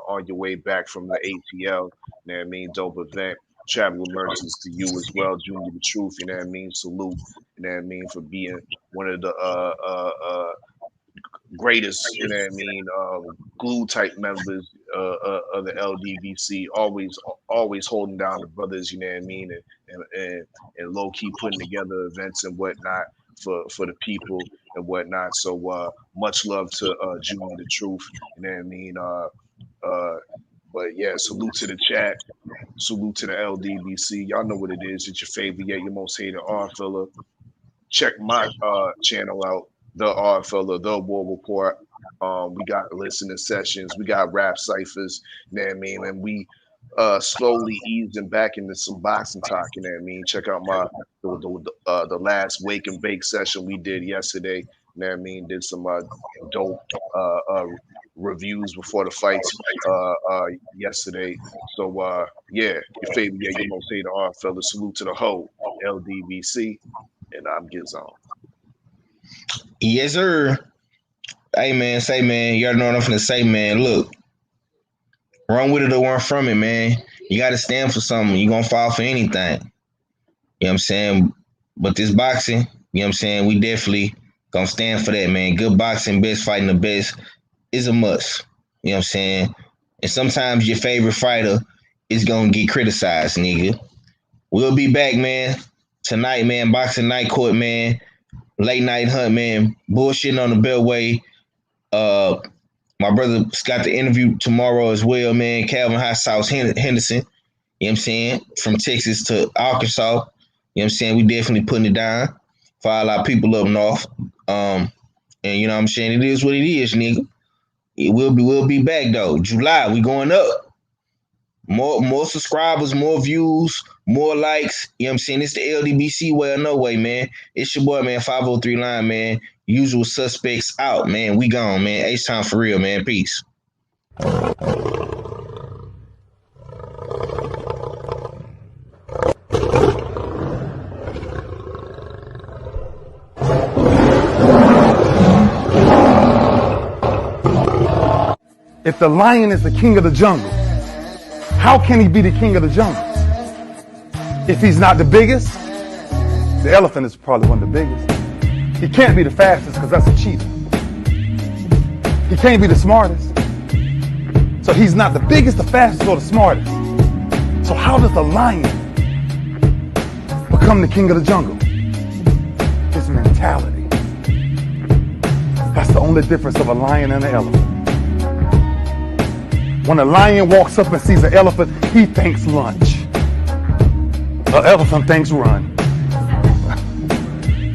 on your way back from the ATL. You know what I mean? Dope event. Traveling mercies to you as well, Junior the Truth. You know what I mean? Salute. You know what I mean? For being one of the greatest, you know what I mean, glue type members of the LDVC, always holding down the brothers, you know what I mean, and low key putting together events and whatnot for the people and whatnot. So much love to Junior the Truth, you know what I mean. But yeah, salute to the chat, salute to the LDVC. Y'all know what it is. It's your favorite yet your most hated R filler. Check my channel out. The R fella, the War Report. We got listening sessions, we got rap ciphers, you know what I mean, and we slowly easing back into some boxing talk, you know what I mean. Check out my the last wake and bake session we did yesterday, you know what I mean. Did some dope reviews before the fights yesterday. So yeah, your favorite, yeah, your most hated R fella. Salute to the whole LDVC, and I'm Gizon. Yes, sir. Hey, man, say, man, you already know what I'm finna say, man. Look, run with it or run from it, man. You got to stand for something. You're going to fall for anything. You know what I'm saying? But this boxing, you know what I'm saying, we definitely going to stand for that, man. Good boxing, best fighting the best is a must. You know what I'm saying? And sometimes your favorite fighter is going to get criticized, nigga. We'll be back, man. Tonight, man, Boxing Night Court, man. Late night hunt, man. Bullshitting on the Beltway. My brother's got the interview tomorrow as well, man. Calvin Hot Sauce Henderson. You know what I'm saying? From Texas to Arkansas. You know what I'm saying? We definitely putting it down for all our people up north. And you know what I'm saying? It is what it is, nigga. We'll be back though. July, we going up. More subscribers, more views, more likes. You know what I'm saying? It's the LDBC way or no way, man. It's your boy, man, 503 line, man. Usual suspects out, man. We gone, man. H-time for real, man. Peace. If the lion is the king of the jungle, how can he be the king of the jungle? If he's not the biggest, the elephant is probably one of the biggest. He can't be the fastest because that's a cheetah. He can't be the smartest So he's not the biggest, the fastest, or the smartest. So how does the lion become the king of the jungle? His mentality. That's the only difference of a lion and an elephant. When a lion walks up and sees an elephant, he thinks lunch. An elephant thinks run.